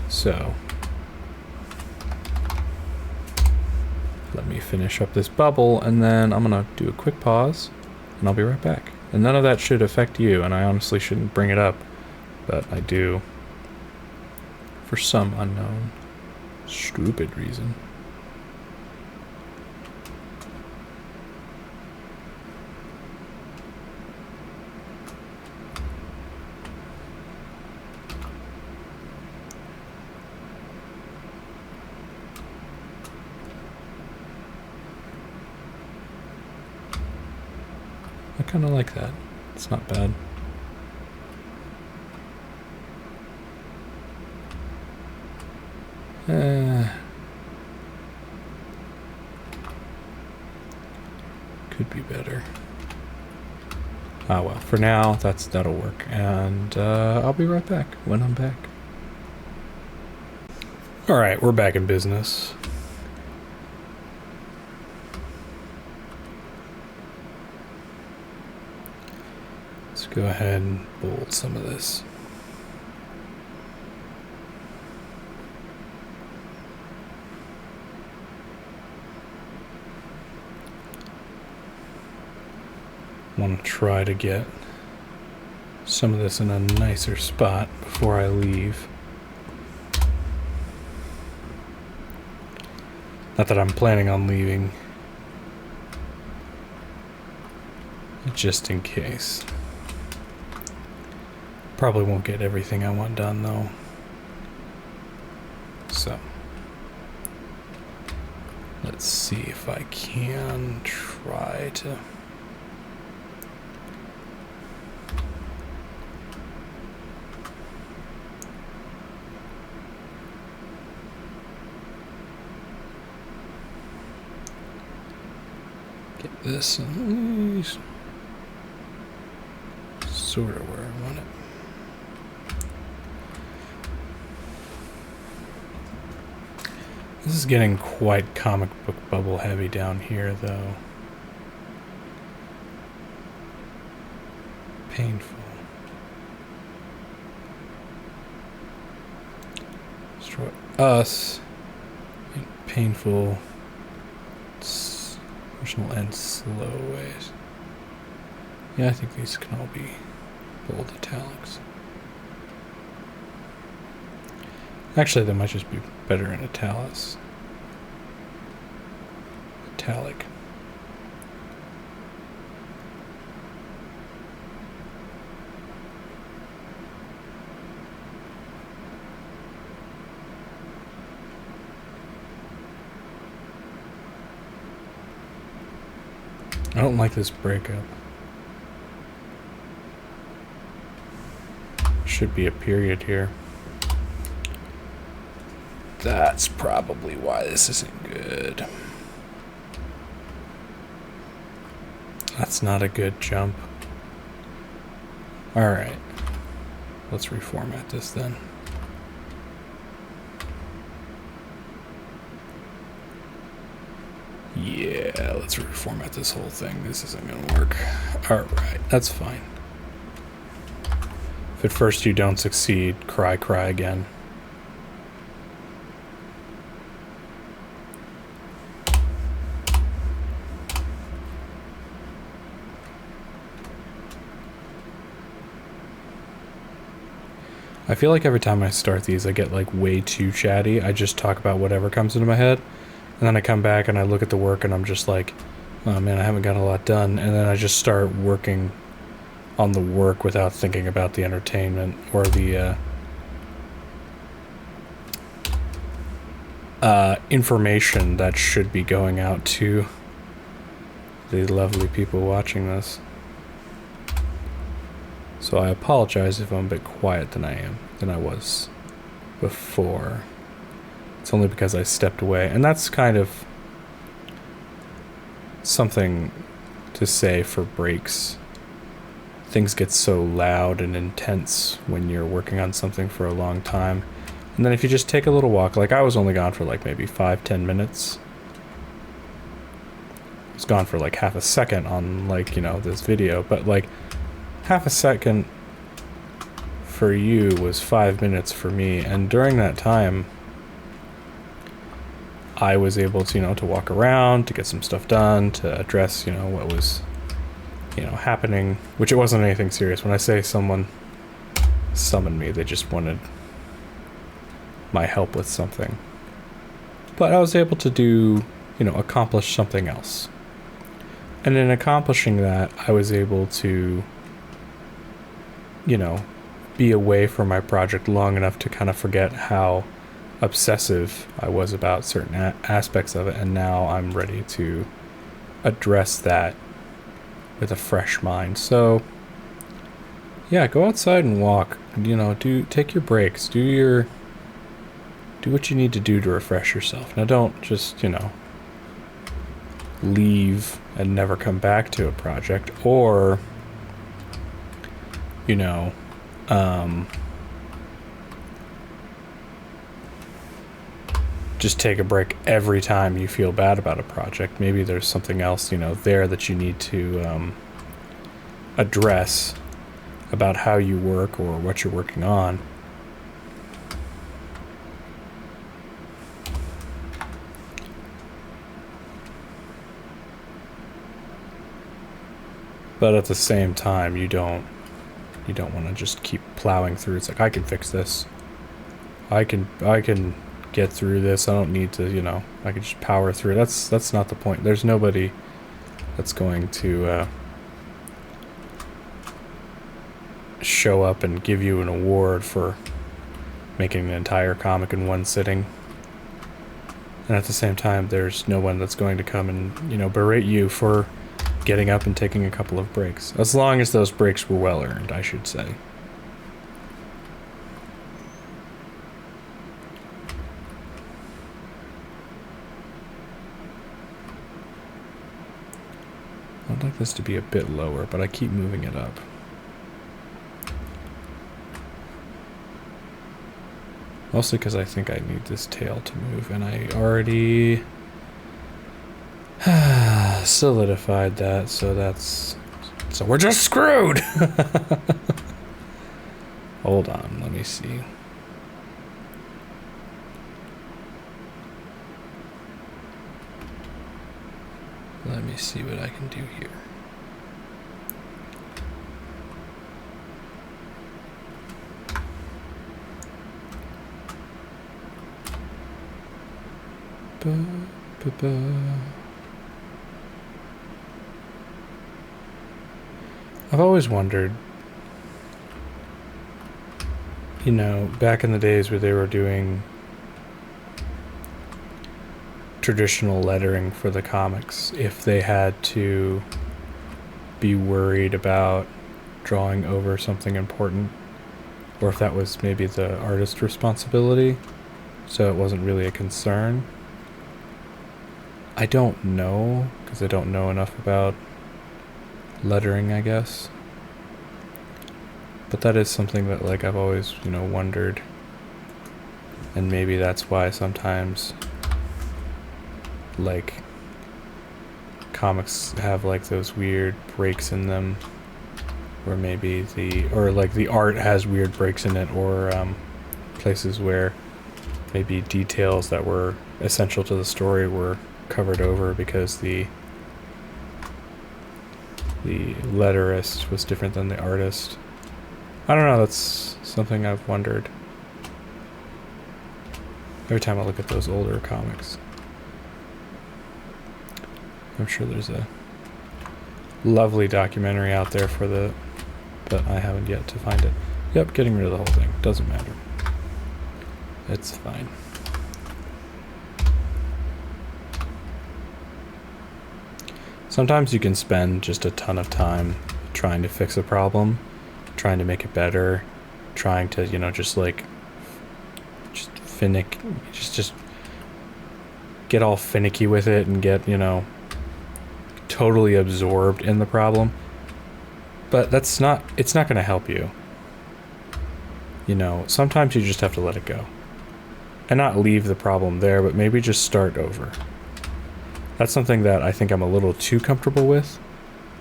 So, let me finish up this bubble, and then I'm gonna do a quick pause, and I'll be right back. And none of that should affect you, and I honestly shouldn't bring it up, but I do for some unknown, stupid reason. I kind of like that. It's not bad. Could be better. Ah well, for now, that'll work. And I'll be right back when I'm back. Alright, we're back in business. Let's go ahead and bold some of this. Want to try to get some of this in a nicer spot before I leave. Not that I'm planning on leaving, just in case. Probably won't get everything I want done though. So, let's see if I can try to get this at least sort of where I want it. This is getting quite comic book bubble heavy down here, though. Painful. Destroy us. Painful. Personal and slow ways. Yeah, I think these can all be bold italics. Actually, they might just be better in italics. Italic. I don't like this breakup. Should be a period here. That's probably why this isn't good. That's not a good jump. Alright. Let's reformat this then. Yeah, let's reformat this whole thing. This isn't gonna work. Alright, that's fine. If at first you don't succeed, cry again. I feel like every time I start these, I get like way too chatty. I just talk about whatever comes into my head. And then I come back and I look at the work and I'm just like, oh man, I haven't got a lot done. And then I just start working on the work without thinking about the entertainment or the information that should be going out to the lovely people watching this. So I apologize if I'm a bit quiet than I was before. It's only because I stepped away, and that's kind of something to say for breaks. Things get so loud and intense when you're working on something for a long time. And then if you just take a little walk, like I was only gone for like maybe 5-10 minutes. I was gone for like half a second on like, you know, this video, but like half a second for you was 5 minutes for me. And during that time, I was able to, you know, to walk around, to get some stuff done, to address, you know, what was, you know, happening, which it wasn't anything serious. When I say someone summoned me, they just wanted my help with something. But I was able to do, you know, accomplish something else. And in accomplishing that, I was able to, you know, be away from my project long enough to kind of forget how obsessive I was about certain aspects of it, and now I'm ready to address that with a fresh mind. So yeah, go outside and walk, you know, take your breaks, do what you need to do to refresh yourself. Now don't just, you know, leave and never come back to a project, or, you know, just take a break every time you feel bad about a project. Maybe there's something else, you know, there that you need to address about how you work or what you're working on. But at the same time, you don't want to just keep plowing through. It's like, I can fix this. I can get through this. I don't need to, you know, I can just power through. That's not the point. There's nobody that's going to show up and give you an award for making an entire comic in one sitting. And at the same time, there's no one that's going to come and, you know, berate you for getting up and taking a couple of breaks. As long as those breaks were well earned, I should say. I'd like this to be a bit lower, but I keep moving it up. Mostly because I think I need this tail to move, and I already solidified that, so we're just screwed! Hold on, let me see. Let me see what I can do here. I've always wondered, you know, back in the days where they were doing traditional lettering for the comics, if they had to be worried about drawing over something important, or if that was maybe the artist's responsibility, so it wasn't really a concern. I don't know, because I don't know enough about lettering, I guess. But that is something that, like, I've always, you know, wondered. And maybe that's why sometimes, like, comics have, like, those weird breaks in them. Or maybe the art has weird breaks in it, or places where maybe details that were essential to the story were covered over because the letterist was different than the artist. I don't know, that's something I've wondered every time I look at those older comics. I'm sure there's a lovely documentary out there for the, but I haven't yet to find it. Yep, getting rid of the whole thing. Doesn't matter. It's fine. Sometimes you can spend just a ton of time trying to fix a problem, trying to make it better, trying to, you know, just get all finicky with it and get, you know, totally absorbed in the problem. But it's not going to help you. You know, sometimes you just have to let it go. And not leave the problem there, but maybe just start over. That's something that I think I'm a little too comfortable with.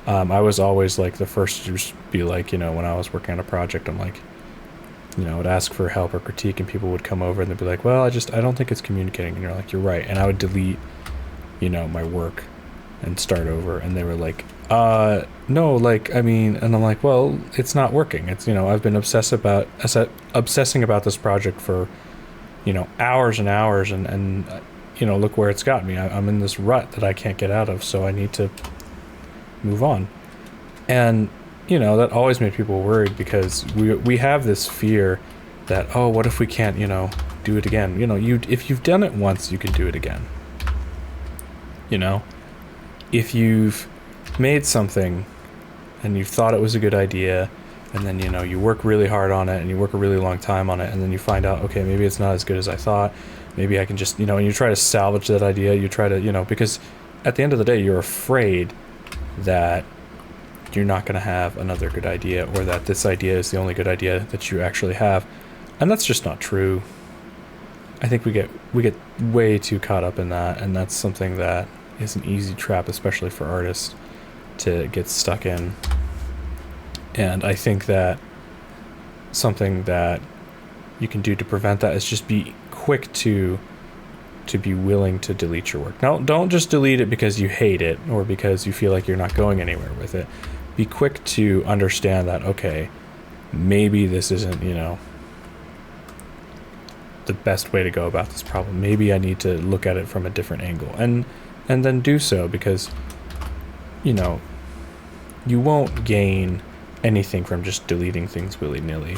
I was always like the first to just be like, you know, when I was working on a project, I'm like, you know, I would ask for help or critique and people would come over and they'd be like, well, I don't think it's communicating. And you're like, you're right. And I would delete, you know, my work and start over. And they were like, no, like, I mean, and I'm like, well, it's not working. It's, you know, I've been obsessing about this project for, you know, hours and hours and you know, look where it's got me. I'm in this rut that I can't get out of, so I need to move on. And, you know, that always made people worried because we have this fear that, oh, what if we can't, you know, do it again? You know, if you've done it once, you can do it again. You know? If you've made something and you thought it was a good idea, and then, you know, you work really hard on it and you work a really long time on it, and then you find out, okay, maybe it's not as good as I thought. Maybe I can just, you know, and you try to salvage that idea. You try to, you know, because at the end of the day, you're afraid that you're not going to have another good idea, or that this idea is the only good idea that you actually have. And that's just not true. I think we get way too caught up in that, and that's something that is an easy trap, especially for artists, to get stuck in. And I think that something that you can do to prevent that is just be quick to be willing to delete your work. Now, don't just delete it because you hate it or because you feel like you're not going anywhere with it. Be quick to understand that, okay, maybe this isn't, you know, the best way to go about this problem. Maybe I need to look at it from a different angle, and then do so, because, you know, you won't gain anything from just deleting things willy-nilly,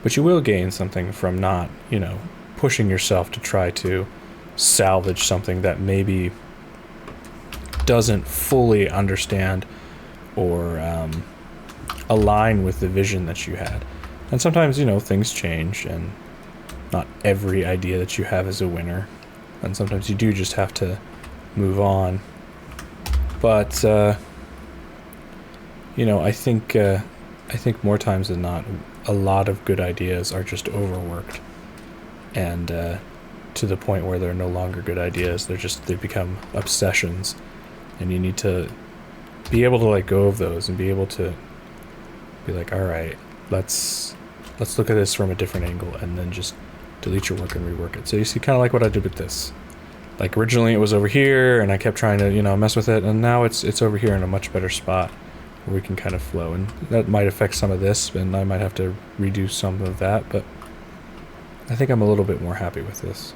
but you will gain something from not, you know, pushing yourself to try to salvage something that maybe doesn't fully understand or align with the vision that you had. And sometimes, you know, things change, and not every idea that you have is a winner, and sometimes you do just have to move on. But you know, I think more times than not, a lot of good ideas are just overworked, and to the point where they're no longer good ideas. They become obsessions, and you need to be able to let go of those and be able to be like, all right, let's look at this from a different angle, and then just delete your work and rework it. So you see, kind of like what I did with this. Like, originally it was over here, and I kept trying to, you know, mess with it, and now it's over here in a much better spot where we can kind of flow. And that might affect some of this, and I might have to redo some of that, but I think I'm a little bit more happy with this.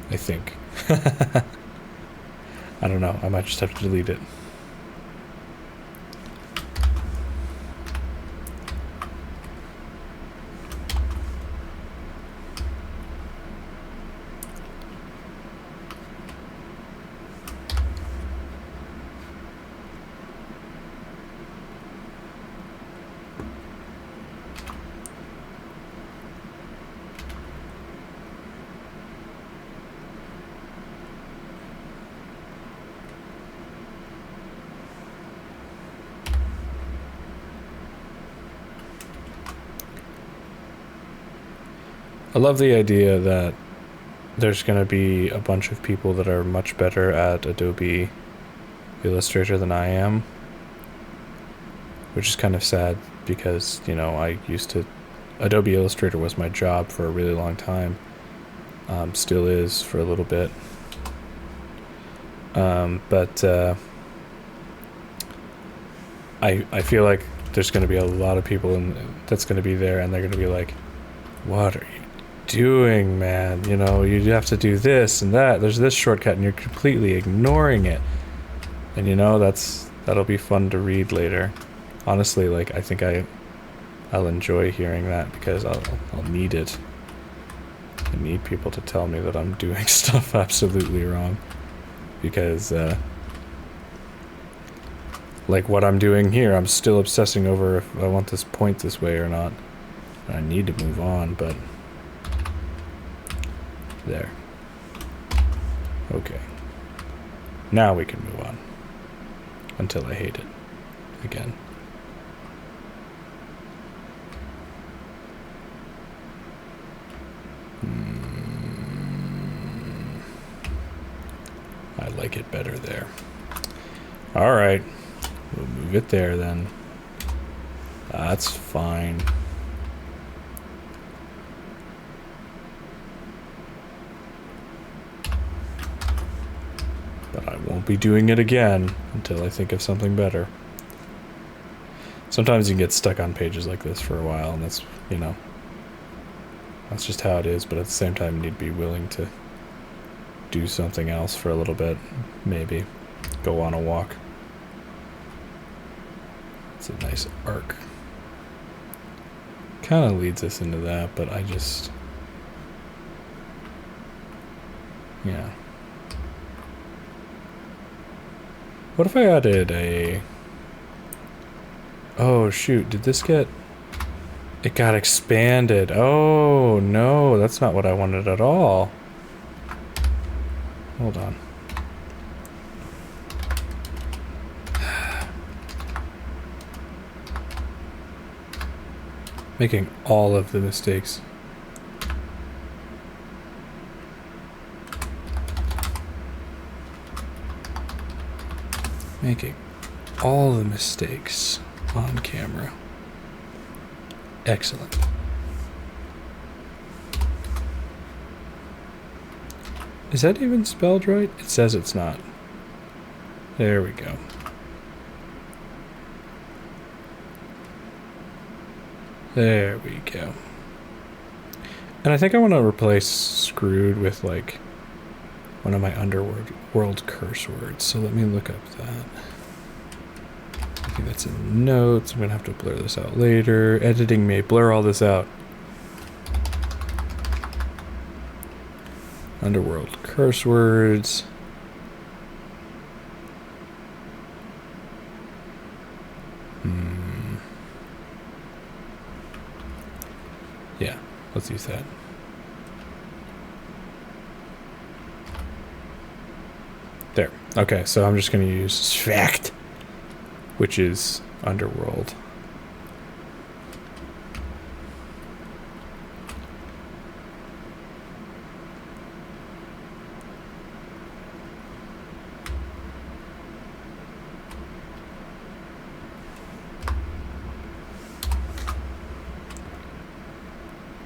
I think. I don't know. I might just have to delete it. I love the idea that there's going to be a bunch of people that are much better at Adobe Illustrator than I am, which is kind of sad because, you know, Adobe Illustrator was my job for a really long time, still is for a little bit, but I feel like there's going to be a lot of people that's going to be there, and they're going to be like, what are you doing, man? You know, you have to do this and that. There's this shortcut, and you're completely ignoring it. And, you know, that'll be fun to read later. Honestly, like, I think I'll enjoy hearing that, because I'll need it. I need people to tell me that I'm doing stuff absolutely wrong, because Like what I'm doing here, I'm still obsessing over if I want this point this way or not. I need to move on, but... There. Okay. Now we can move on. Until I hate it. Again. I like it better there. Alright. We'll move it there then. That's fine. But I won't be doing it again until I think of something better. Sometimes you can get stuck on pages like this for a while, and that's, you know, that's just how it is, but at the same time you need to be willing to do something else for a little bit. Maybe go on a walk. It's a nice arc. Kind of leads us into that, but I just... Yeah. What if I added a... Oh, shoot. Did this get... It got expanded. Oh, no. That's not what I wanted at all. Hold on. Making all of the mistakes. Making all the mistakes on camera. Excellent. Is that even spelled right? It says it's not. There we go. There we go. And I think I want to replace screwed with like one of my underworld curse words. So let me look up that. I think that's in notes. I'm going to have to blur this out later. Editing may blur all this out. Underworld curse words. Yeah, let's use that. There. Okay, so I'm just going to use Svact, which is underworld.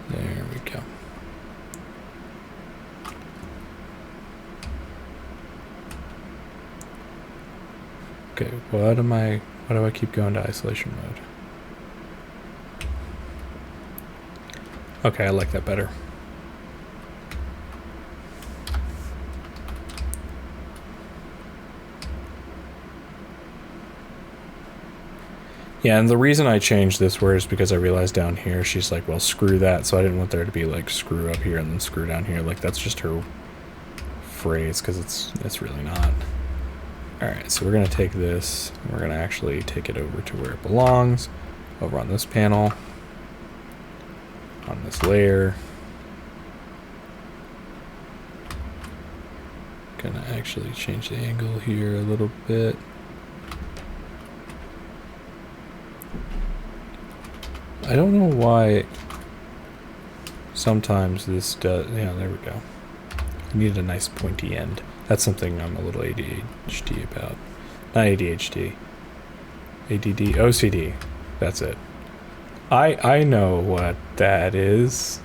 There we go. Okay, why do I keep going to isolation mode? Okay, I like that better. Yeah, and the reason I changed this word is because I realized down here she's like, well, screw that, so I didn't want there to be like screw up here and then screw down here. Like, that's just her phrase, because it's really not. Alright, so we're going to take this, and we're going to actually take it over to where it belongs, over on this panel, on this layer. Going to actually change the angle here a little bit. I don't know why sometimes this does... Yeah, there we go. I need a nice pointy end. That's something I'm a little ADHD about. Not ADHD. ADD. OCD. That's it. I know what that is.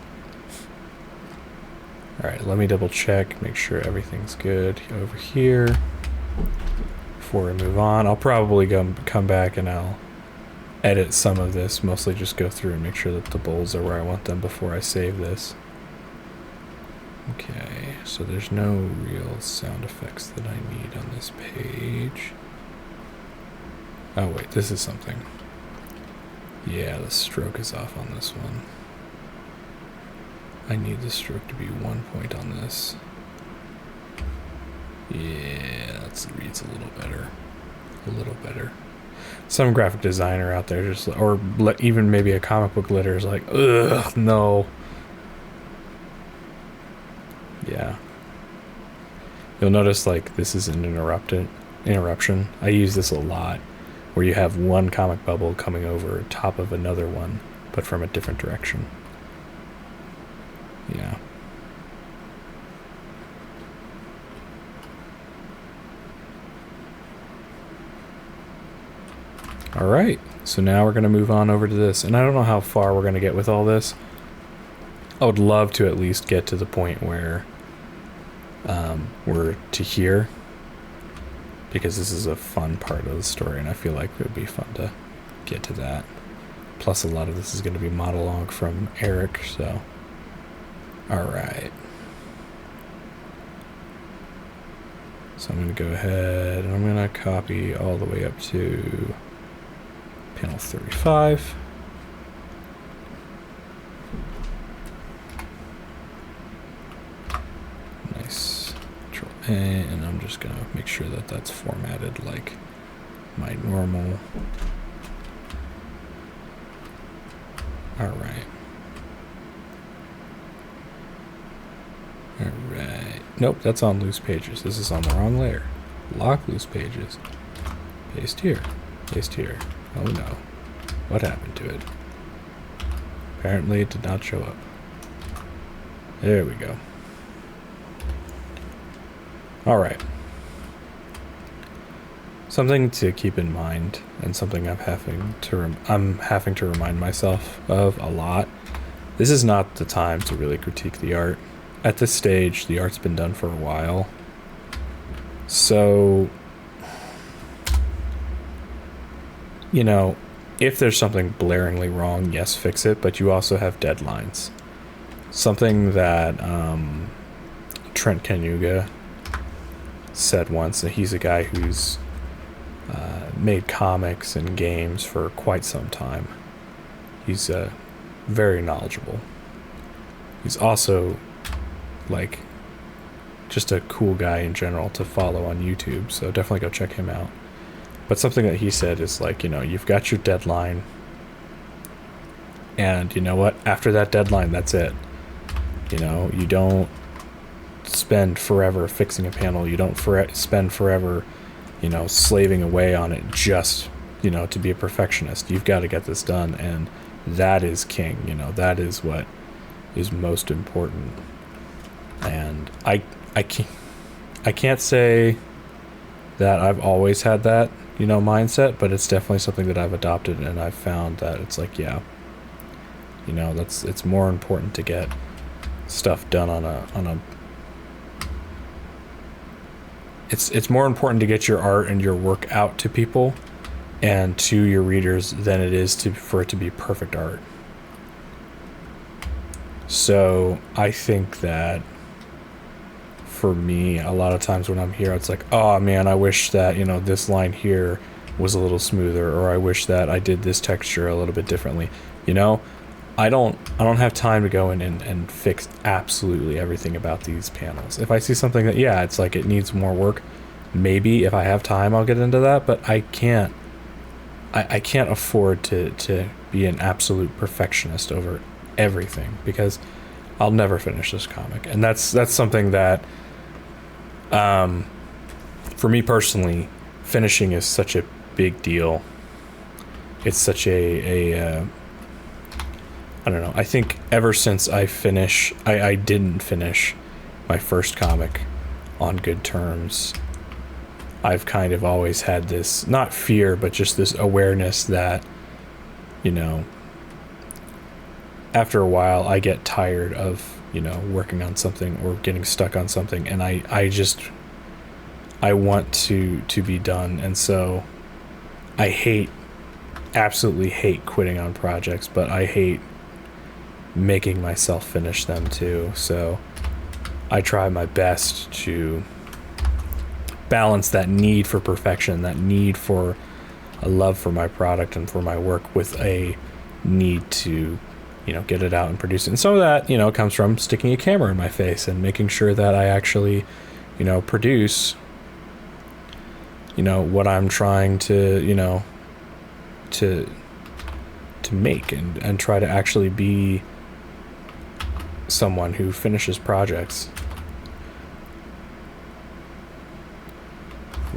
Alright, let me double check. Make sure everything's good over here. Before we move on. I'll probably come back and I'll edit some of this. Mostly just go through and make sure that the bowls are where I want them before I save this. Okay, so there's no real sound effects that I need on this page. Oh wait, this is something. Yeah, the stroke is off on this one. I need the stroke to be 1 point on this. Yeah, that reads a little better. A little better. some graphic designer out there just, or even maybe a comic book editor is like, ugh, no. Yeah. You'll notice like this is an interruption. I use this a lot, where you have one comic bubble coming over top of another one, but from a different direction. Yeah. All right, so now we're going to move on over to this, and I don't know how far we're going to get with all this. I would love to at least get to the point where we're to here, because this is a fun part of the story, and I feel like it would be fun to get to that. Plus, a lot of this is going to be monologue from Eric, so... Alright. So I'm going to go ahead, and I'm going to copy all the way up to panel 35. Nice. Control A, and I'm just going to make sure that that's formatted like my normal. Alright. Alright. Nope, that's on loose pages. This is on the wrong layer. Lock loose pages. Paste here. Paste here. Oh no. What happened to it? Apparently it did not show up. There we go. Alright. Something to keep in mind, and something I'm having to remind myself of a lot. This is not the time to really critique the art. At this stage, the art's been done for a while. So, you know, if there's something blaringly wrong, yes, fix it, but you also have deadlines. Something that Trent Kanuga said once, and he's a guy who's made comics and games for quite some time. He's very knowledgeable. He's also like just a cool guy in general to follow on YouTube, so definitely go check him out. But something that he said is like, you know, you've got your deadline, and you know what, after that deadline, that's it. You know, you don't spend forever fixing a panel, you don't spend forever, you know, slaving away on it just, you know, to be a perfectionist. You've got to get this done, and that is king. You know, that is what is most important. And I can't say that I've always had that, you know, mindset, but it's definitely something that I've adopted, and I've found that it's like, yeah, you know, it's more important to get stuff done on a it's more important to get your art and your work out to people and to your readers than it is for it to be perfect art. So I think that for me, a lot of times when I'm here, it's like, oh man, I wish that, you know, this line here was a little smoother, or I wish that I did this texture a little bit differently. You know, I don't have time to go in and fix absolutely everything about these panels. If I see something that, yeah, it's like it needs more work, maybe if I have time I'll get into that, but I can't afford to be an absolute perfectionist over everything, because I'll never finish this comic. And that's something that for me personally, finishing is such a big deal. It's such a I don't know. I think ever since I didn't finish my first comic on good terms, I've kind of always had this, not fear, but just this awareness that, you know, after a while I get tired of, you know, working on something or getting stuck on something, and I want to be done. And so I absolutely hate quitting on projects, but I hate making myself finish them too. So I try my best to balance that need for perfection, that need for a love for my product and for my work, with a need to, you know, get it out and produce it. And some of that, you know, comes from sticking a camera in my face and making sure that I actually, you know, produce, you know, what I'm trying to, you know, to make and try to actually be someone who finishes projects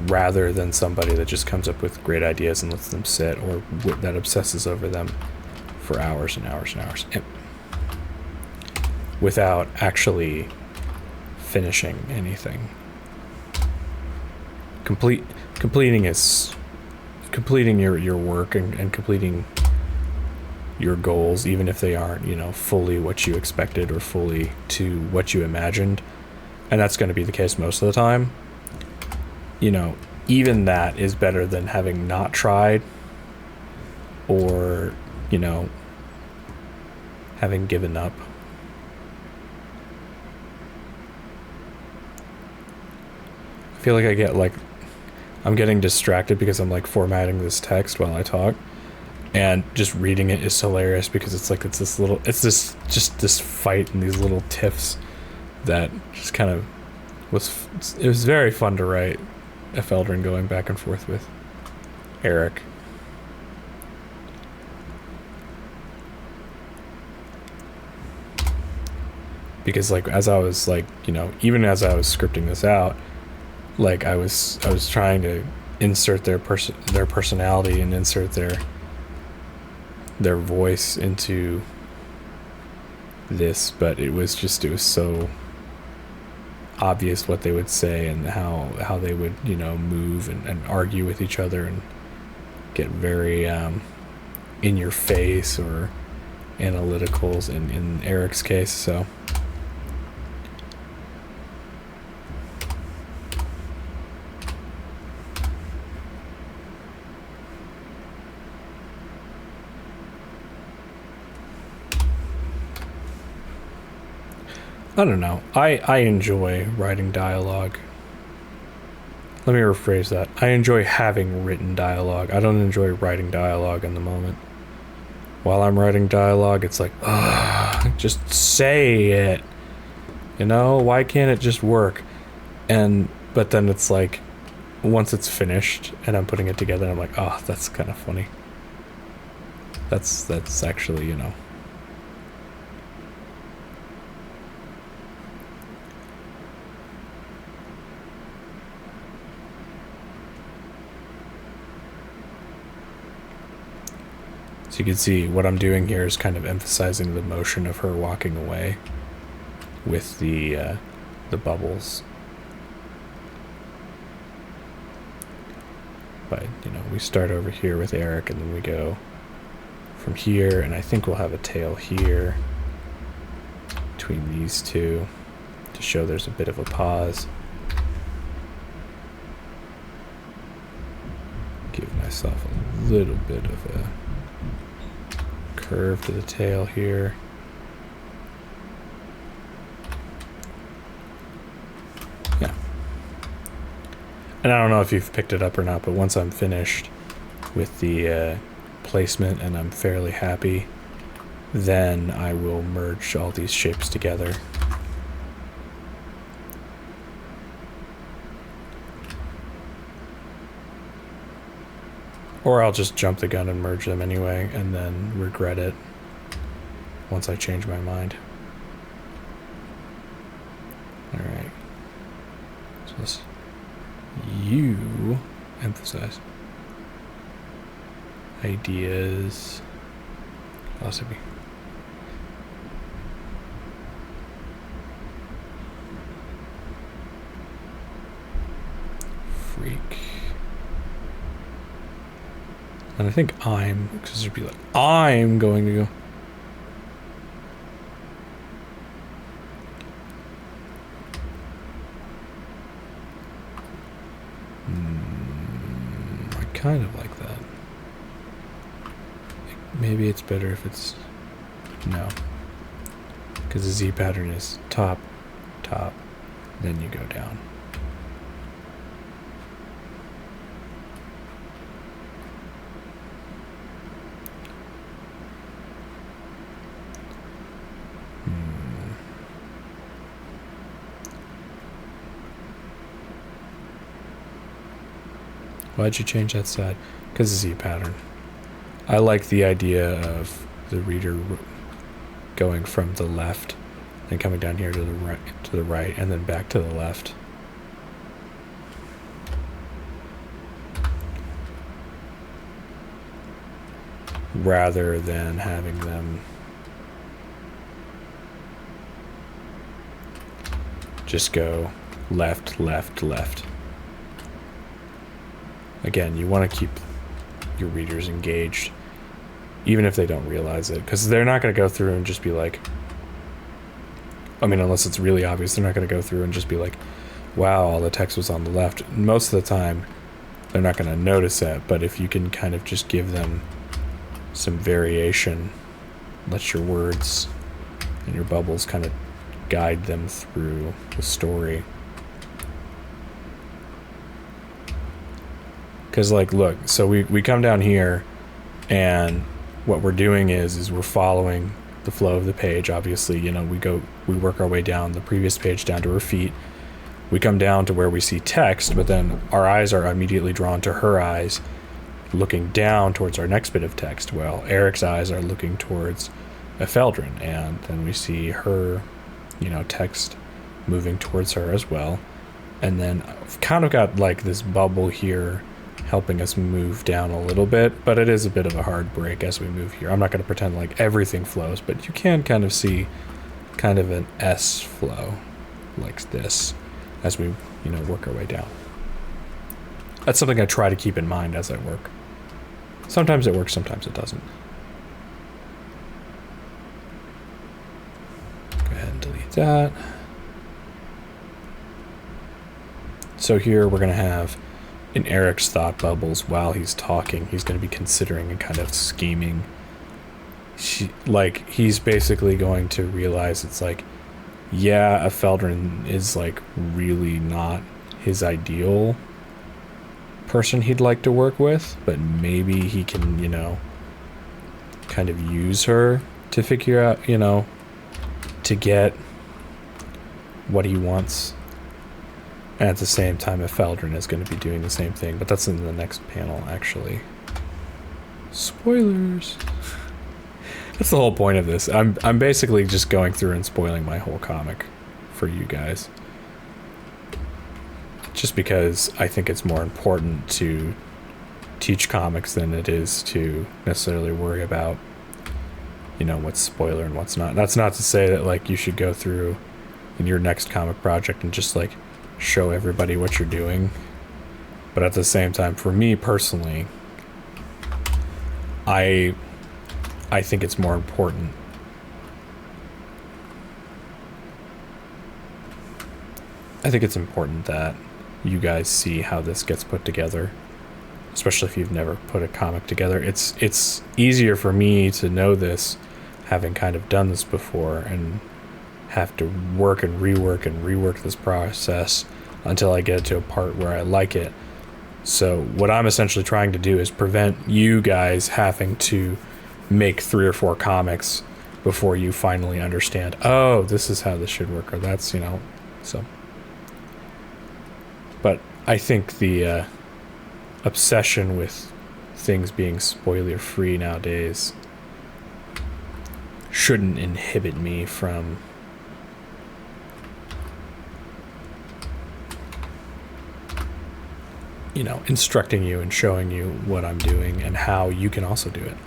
rather than somebody that just comes up with great ideas and lets them sit, or that obsesses over them for hours and hours and hours without actually finishing anything. Completing your work and completing your goals, even if they aren't, you know, fully what you expected or fully to what you imagined, and that's going to be the case most of the time. You know, even that is better than having not tried, or, you know, having given up. I feel like I'm getting distracted because I'm like formatting this text while I talk, and just reading it is hilarious because it's this fight and these little tiffs that just kind of it was very fun to write. F. Eldrin going back and forth with Eric. Because like as I was like, you know, even as I was scripting this out, like I was trying to insert their personality and insert their voice into this, but it was so obvious what they would say and how they would, you know, move and argue with each other and get very in your face or analyticals in Eric's case. So I don't know. I enjoy writing dialogue. Let me rephrase that. I enjoy having written dialogue. I don't enjoy writing dialogue in the moment. While I'm writing dialogue, it's like, ugh, just say it. You know, why can't it just work? But then it's like, once it's finished and I'm putting it together, I'm like, oh, that's kind of funny. That's actually, you know. So you can see what I'm doing here is kind of emphasizing the motion of her walking away with the bubbles. But, you know, we start over here with Eric and then we go from here, and I think we'll have a tail here between these two to show there's a bit of a pause. Give myself a little bit of a curve to the tail here. Yeah. And I don't know if you've picked it up or not, but once I'm finished with the placement and I'm fairly happy, then I will merge all these shapes together. Or I'll just jump the gun and merge them anyway, and then regret it once I change my mind. Alright. So this you emphasize ideas, philosophy. Freak. And I think because there'd be like, I'm going to go. I kind of like that. Maybe it's better if it's, no. Because the Z pattern is top, top, then you go down. Why'd you change that side? Because the Z pattern. I like the idea of the reader going from the left and coming down here to the right, and then back to the left. Rather than having them just go left, left, left. Again, you want to keep your readers engaged, even if they don't realize it, because they're not going to go through and just be like, I mean, unless it's really obvious, they're not going to go through and just be like, wow, all the text was on the left. Most of the time, they're not going to notice that, but if you can kind of just give them some variation, let your words and your bubbles kind of guide them through the story. Because, like, look, so we come down here, and what we're doing is we're following the flow of the page. Obviously, you know, we work our way down the previous page down to her feet. We come down to where we see text, but then our eyes are immediately drawn to her eyes, looking down towards our next bit of text. Well, Eric's eyes are looking towards Efeldrin, and then we see her, you know, text moving towards her as well. And then I've kind of got like this bubble here helping us move down a little bit, but it is a bit of a hard break as we move here. I'm not going to pretend like everything flows, but you can kind of see kind of an S flow like this as we, you know, work our way down. That's something I try to keep in mind as I work. Sometimes it works, sometimes it doesn't. Go ahead and delete that. So here we're going to have in Eric's thought bubbles while he's talking, he's going to be considering and kind of scheming. He's basically going to realize it's like, yeah, Efeldrin is like really not his ideal person he'd like to work with, but maybe he can, you know, kind of use her to figure out, you know, to get what he wants. And at the same time, Efeldrin is going to be doing the same thing, but that's in the next panel, actually. Spoilers. That's the whole point of this. I'm basically just going through and spoiling my whole comic for you guys. Just because I think it's more important to teach comics than it is to necessarily worry about, you know, what's spoiler and what's not. That's not to say that, like, you should go through in your next comic project and just, like, show everybody what you're doing. But at the same time, for me personally, I think it's more important that you guys see how this gets put together, especially if you've never put a comic together. It's easier for me to know this, having kind of done this before, and have to work and rework this process until I get to a part where I like it. So what I'm essentially trying to do is prevent you guys having to make 3 or 4 comics before you finally understand, oh, this is how this should work, or that's, you know, so. But I think the obsession with things being spoiler free nowadays shouldn't inhibit me from you know, instructing you and showing you what I'm doing and how you can also do it.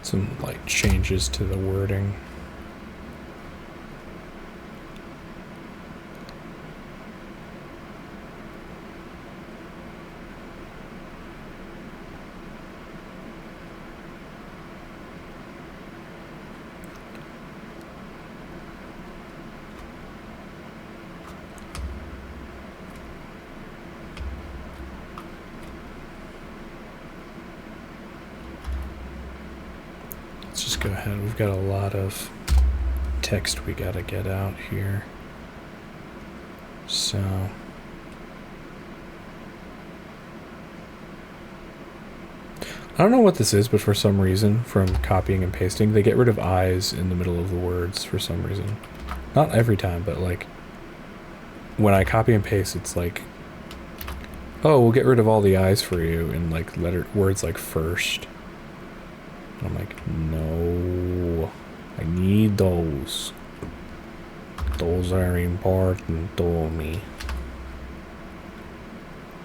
Some like changes to the wording. go ahead. We've got a lot of text we gotta get out here. So I don't know what this is, but for some reason, from copying and pasting, they get rid of I's in the middle of the words for some reason. Not every time, but like when I copy and paste, it's like, oh, we'll get rid of all the I's for you in like words like first. And I'm like, no, I need those. Those are important to me.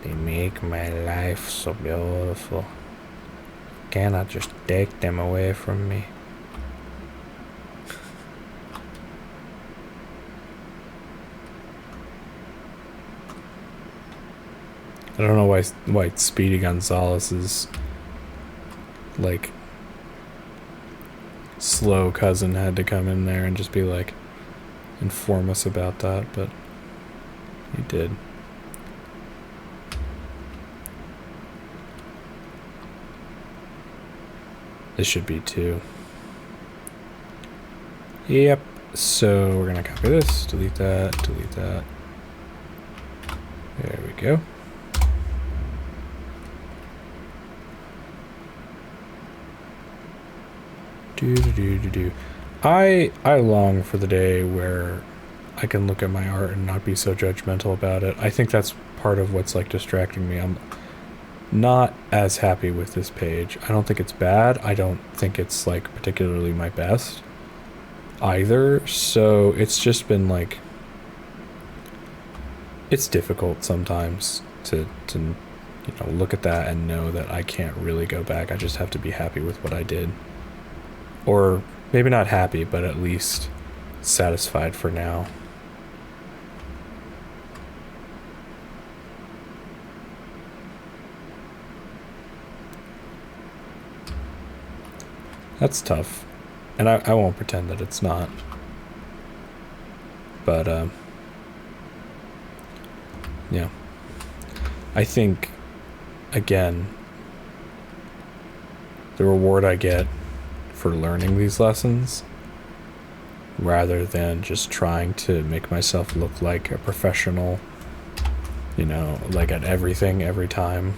They make my life so beautiful. Cannot just take them away from me. I don't know why Speedy Gonzalez's like slow cousin had to come in there and just be like, inform us about that, but he did. This should be 2. Yep. So we're gonna copy this, delete that, delete that. There we go. I long for the day where I can look at my art and not be so judgmental about it. I think that's part of what's like distracting me. I'm not as happy with this page. I don't think it's bad. I don't think it's like particularly my best either. So it's just been like, it's difficult sometimes to you know, look at that and know that I can't really go back. I just have to be happy with what I did. Or maybe not happy, but at least satisfied for now. That's tough. And I won't pretend that it's not. But, yeah. I think, again, the reward I get for learning these lessons, rather than just trying to make myself look like a professional, you know, like at everything every time,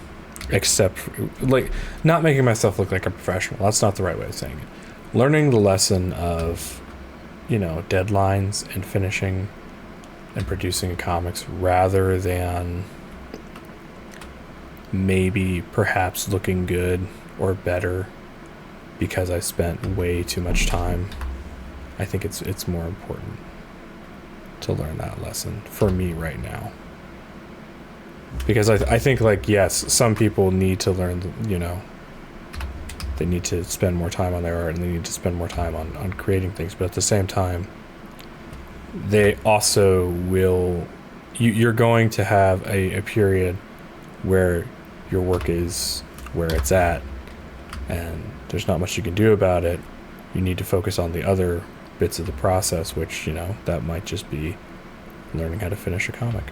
except like not making myself look like a professional. That's not the right way of saying it. Learning the lesson of, you know, deadlines and finishing and producing comics, rather than maybe perhaps looking good or better because I spent way too much time. I think it's more important to learn that lesson for me right now. Because I think, like, yes, some people need to learn, you know, they need to spend more time on their art and they need to spend more time on creating things. But at the same time, they also will, you're going to have a period where your work is where it's at and there's not much you can do about it. You need to focus on the other bits of the process, which, you know, that might just be learning how to finish a comic.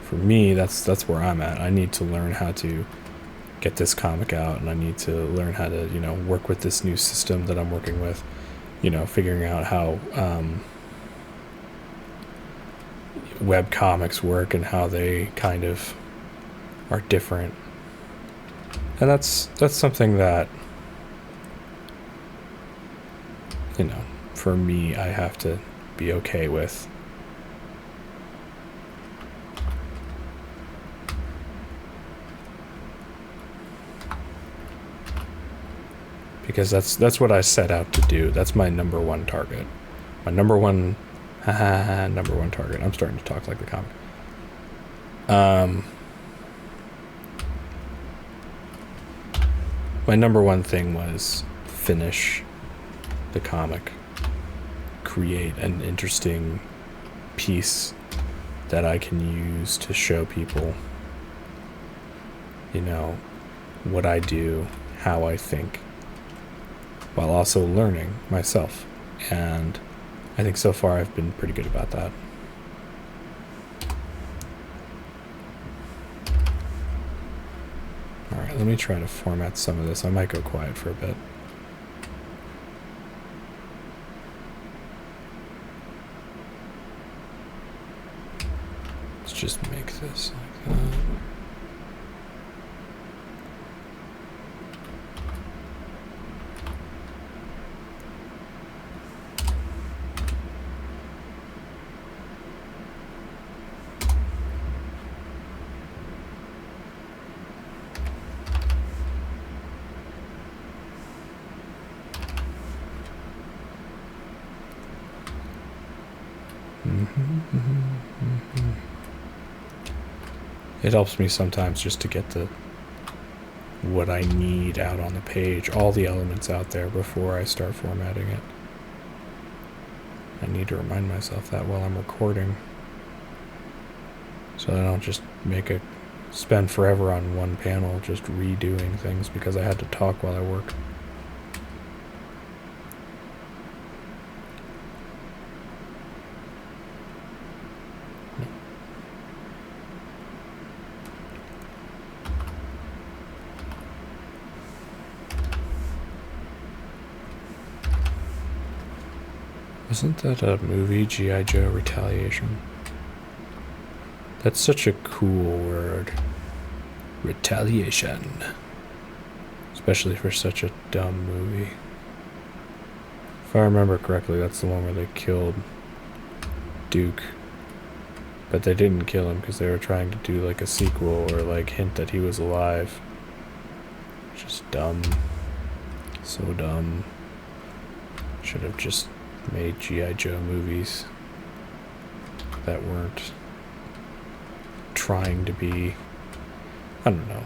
For me, that's where I'm at. I need to learn how to get this comic out, and I need to learn how to, you know, work with this new system that I'm working with, you know, figuring out how web comics work and how they kind of are different. And that's something that, you know, for me, I have to be okay with. Because that's what I set out to do. That's my number one target. My number one target. I'm starting to talk like the comic. My number one thing was finish the comic, create an interesting piece that I can use to show people, you know, what I do, how I think, while also learning myself. And I think so far I've been pretty good about that. Alright, let me try to format some of this. I might go quiet for a bit. just make this like that. It helps me sometimes just to get the what I need out on the page, all the elements out there before I start formatting it. I need to remind myself that while I'm recording, so I don't just spend forever on one panel just redoing things because I had to talk while I work. Wasn't that a movie, G.I. Joe Retaliation? That's such a cool word. Retaliation. Especially for such a dumb movie. If I remember correctly, that's the one where they killed Duke. But they didn't kill him because they were trying to do like a sequel or like hint that he was alive. Just dumb. So dumb. Should have just made G.I. Joe movies that weren't trying to be, I don't know,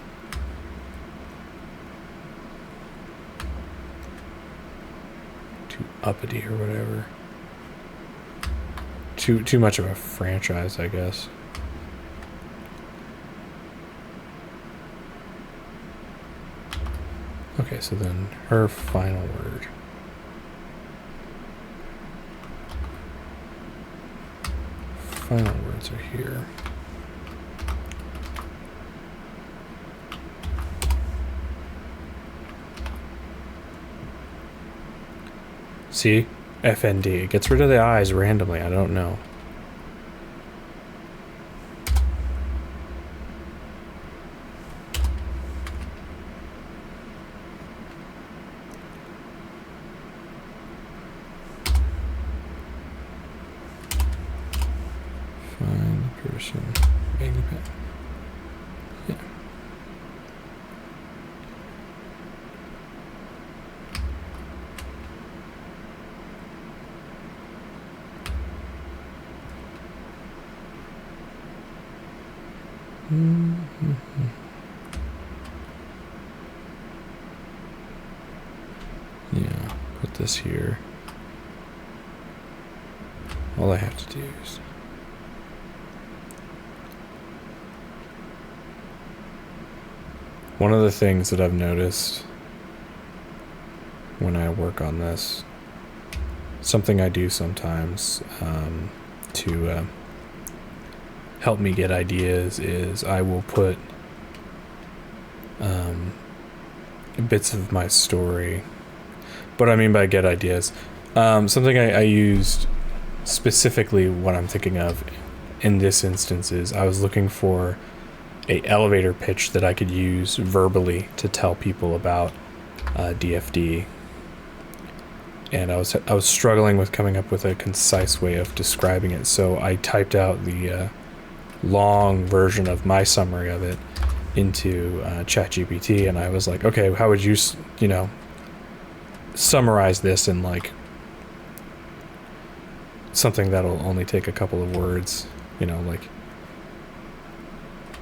too uppity or whatever. Too much of a franchise, I guess. Okay, so then her final word. Final words are here. See? FND. It gets rid of the eyes randomly. I don't know. Find the person. Make the pen. Yeah. Yeah, put this here. All I have to do is one of the things that I've noticed when I work on this, something I do sometimes to help me get ideas, is I will put bits of my story. What I mean by get ideas, something I used specifically, what I'm thinking of in this instance is I was looking for a elevator pitch that I could use verbally to tell people about DFD, and I was struggling with coming up with a concise way of describing it, so I typed out the long version of my summary of it into ChatGPT, and I was like, okay, how would you summarize this in like something that'll only take a couple of words, like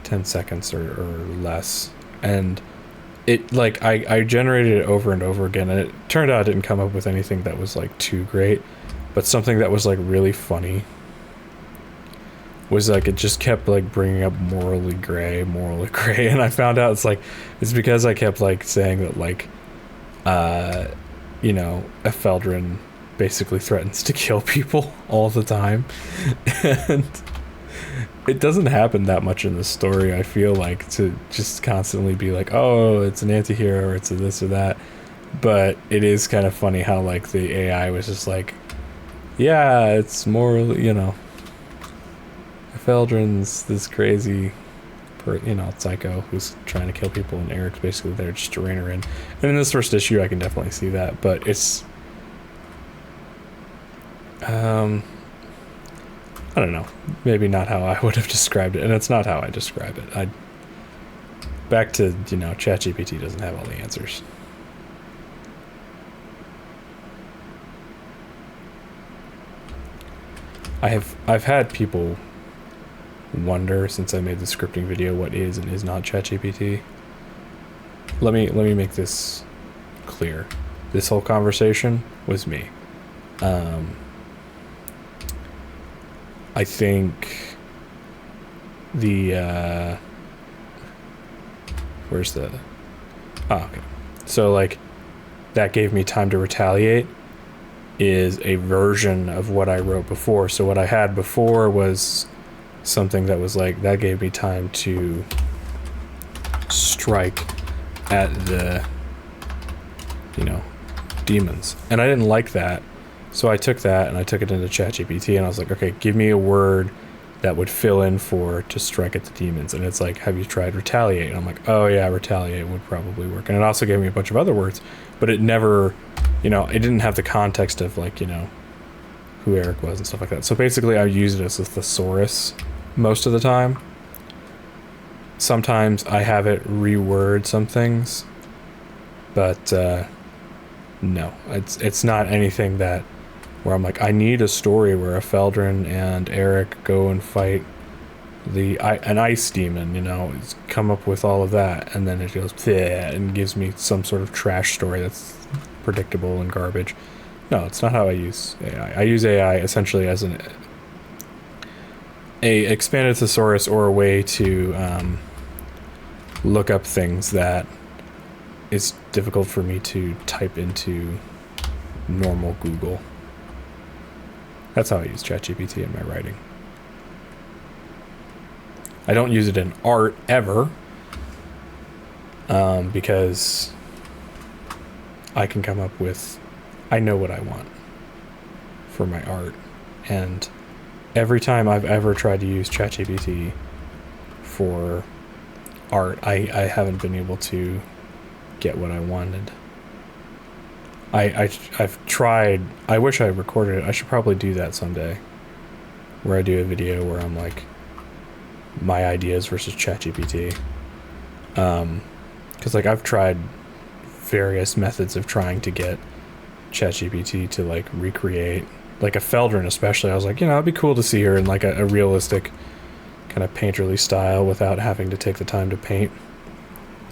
10 seconds or less. And it, like, I generated it over and over again, and it turned out I didn't come up with anything that was like too great, but something that was like really funny was like, it just kept like bringing up morally gray, and I found out it's because I kept like saying that like Efeldrin basically threatens to kill people all the time, and it doesn't happen that much in the story, I feel like, to just constantly be like, oh, it's an anti-hero, or it's a this or that. But it is kind of funny how like the AI was just like, yeah, it's more, Feldrin's this crazy, psycho who's trying to kill people, and Eric's basically there just to rein her in. And in this first issue, I can definitely see that, but it's, I don't know, maybe not how I would have described it, and it's not how I describe it. Back to, ChatGPT doesn't have all the answers. I've had people wonder since I made the scripting video what is and is not ChatGPT. Let me make this clear. This whole conversation was me. I think the where's the okay. So like that gave me time to retaliate is a version of what I wrote before. So what I had before was something that was like, that gave me time to strike at the, demons. And I didn't like that. So I took that and I took it into ChatGPT and I was like, okay, give me a word that would fill in for to strike at the demons. And it's like, have you tried retaliate? And I'm like, oh yeah, retaliate would probably work. And it also gave me a bunch of other words, but it never, it didn't have the context of like, who Eric was and stuff like that. So basically I use it as a thesaurus most of the time. Sometimes I have it reword some things, but no, it's not anything that where I'm like, I need a story where a Feldrin and Eric go and fight an ice demon, it's come up with all of that, and then it goes and gives me some sort of trash story that's predictable and garbage. No, it's not how I use AI. I use AI essentially as a expanded thesaurus, or a way to look up things that is difficult for me to type into normal Google. That's how I use ChatGPT in my writing. I don't use it in art ever, because I can come up with, I know what I want for my art, and every time I've ever tried to use ChatGPT for art, I haven't been able to get what I wanted. I've tried, I wish I recorded it. I should probably do that someday, where I do a video where I'm like, my ideas versus ChatGPT. Because like I've tried various methods of trying to get ChatGPT to like recreate like a Feldrin, especially. I was like, it'd be cool to see her in like a realistic kind of painterly style without having to take the time to paint.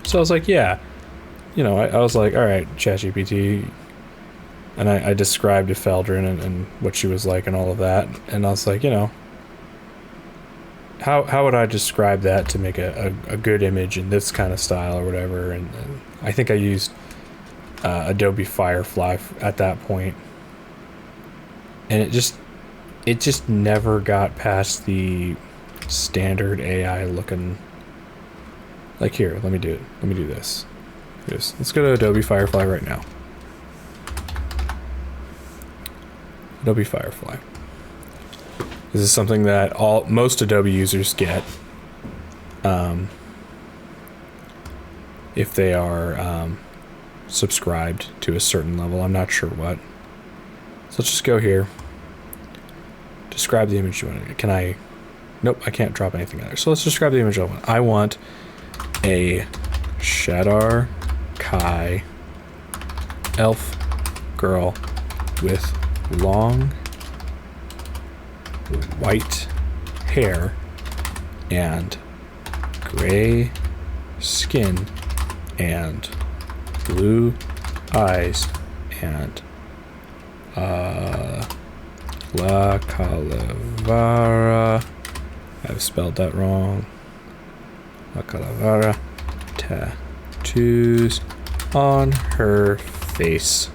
So I was like, yeah, I was like, all right, ChatGPT, and I described a Feldrin and what she was like and all of that, and I was like, how would I describe that to make a good image in this kind of style or whatever, and I think I used Adobe Firefly at that point, and it just never got past the standard AI looking. Like, here, let me do it. Let me do this. Let's go to Adobe Firefly right now. Adobe Firefly. This is something that most Adobe users get if they are subscribed to a certain level. I'm not sure what. So let's just go here. Describe the image you want. Can I? Nope, I can't drop anything in there. So let's describe the image I want. I want a Shadar Kai elf girl with long white hair and gray skin and blue eyes and La Calavera, I've spelled that wrong, La Calavera tattoos on her face.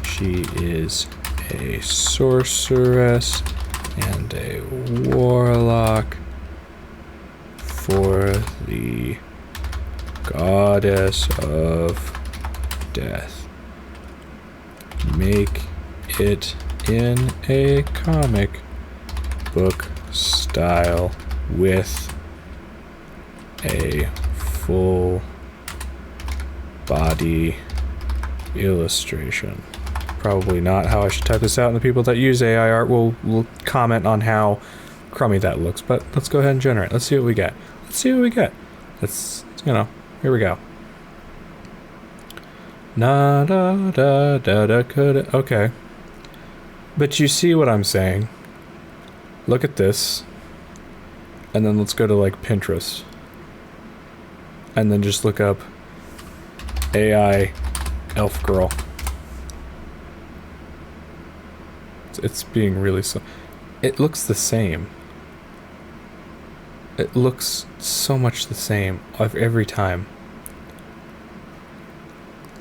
She is a sorceress and a warlock for the goddess of death. Make it in a comic book style with a full body illustration. Probably not how I should type this out, and the people that use AI art will comment on how crummy that looks, but let's go ahead and generate. Let's see what we get. Let's see what we get. Let's, you know, here we go. Na da da da da could. Okay. But you see what I'm saying. Look at this. And then let's go to like Pinterest. And then just look up AI elf girl. It's being really so. It looks the same. It looks so much the same every time.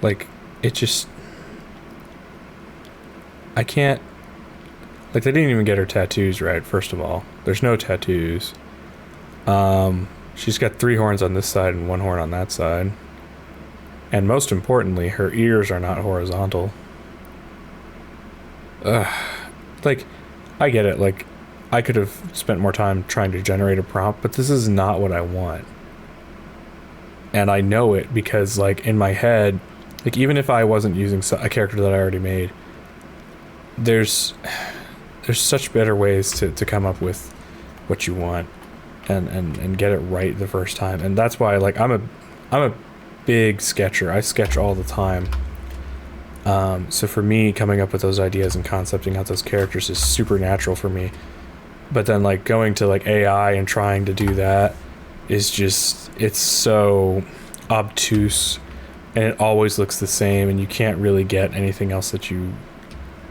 Like, it just... I can't... Like, they didn't even get her tattoos right, first of all. There's no tattoos. She's got 3 horns on this side and 1 horn on that side. And most importantly, her ears are not horizontal. Like, I get it, like, I could have spent more time trying to generate a prompt, but this is not what I want. And I know it because, like, in my head, like, even if I wasn't using a character that I already made, there's such better ways to come up with what you want and get it right the first time. And that's why, like, I'm a big sketcher. I sketch all the time. So for me, coming up with those ideas and concepting out those characters is super natural for me. But then, like, going to, like, AI and trying to do that is just, it's so obtuse, and it always looks the same, and you can't really get anything else that you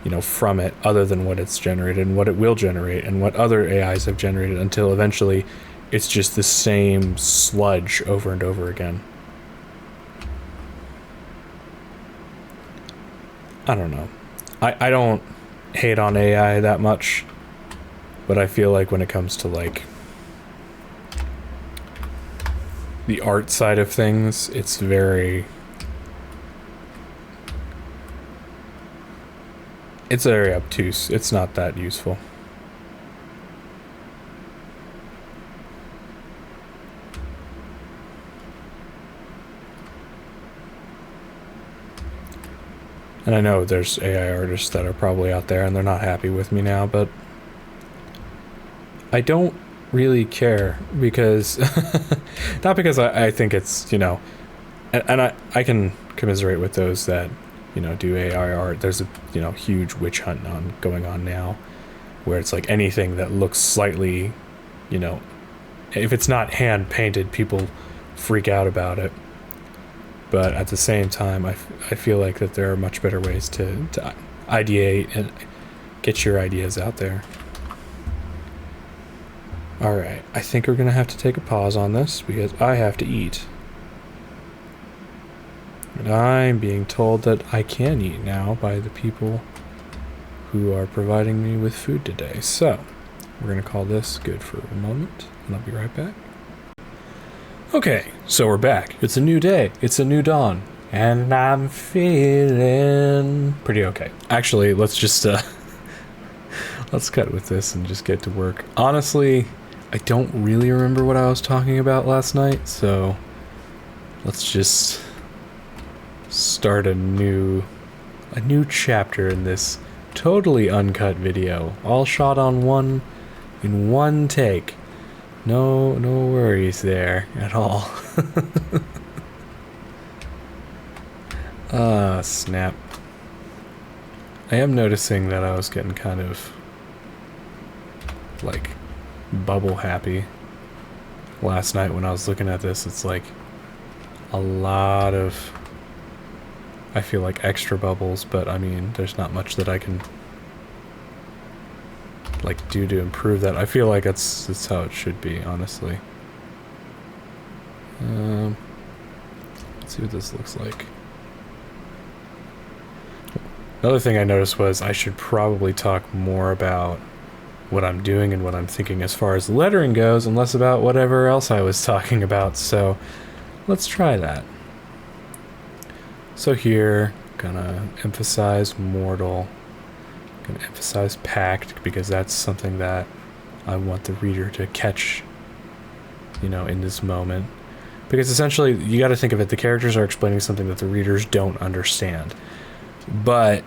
know, from it other than what it's generated and what it will generate and what other AIs have generated, until eventually it's just the same sludge over and over again. I don't know. I don't hate on AI that much, but I feel like when it comes to, like, the art side of things, it's very obtuse. It's not that useful. And I know there's AI artists that are probably out there and they're not happy with me now, but I don't really care, because not because I think it's, you know, and I can commiserate with those that, you know, do AI art. There's a, you know, huge witch hunt going on now, where it's like anything that looks slightly, you know, if it's not hand painted, people freak out about it. But at the same time, I feel like that there are much better ways to ideate and get your ideas out there. Alright, I think we're going to have to take a pause on this because I have to eat. And I'm being told that I can eat now by the people who are providing me with food today. So, we're going to call this good for a moment, and I'll be right back. Okay, so we're back. It's a new day. It's a new dawn. And I'm feeling pretty okay. Actually, let's just, let's cut with this and just get to work. Honestly, I don't really remember what I was talking about last night, so let's just start a new chapter in this totally uncut video, all shot on in one take. No worries there at all. Ah, snap. I am noticing that I was getting kind of, like, bubble happy last night when I was looking at this. It's like a lot of, I feel like, extra bubbles, but I mean, there's not much that I can, like, do to improve that. I feel like that's how it should be, honestly. Let's see what this looks like. Another thing I noticed was I should probably talk more about what I'm doing and what I'm thinking as far as lettering goes, and less about whatever else I was talking about, so let's try that. So here, gonna emphasize mortal, going to emphasize packed because that's something that I want the reader to catch, you know, in this moment. Because essentially, you got to think of it, the characters are explaining something that the readers don't understand. But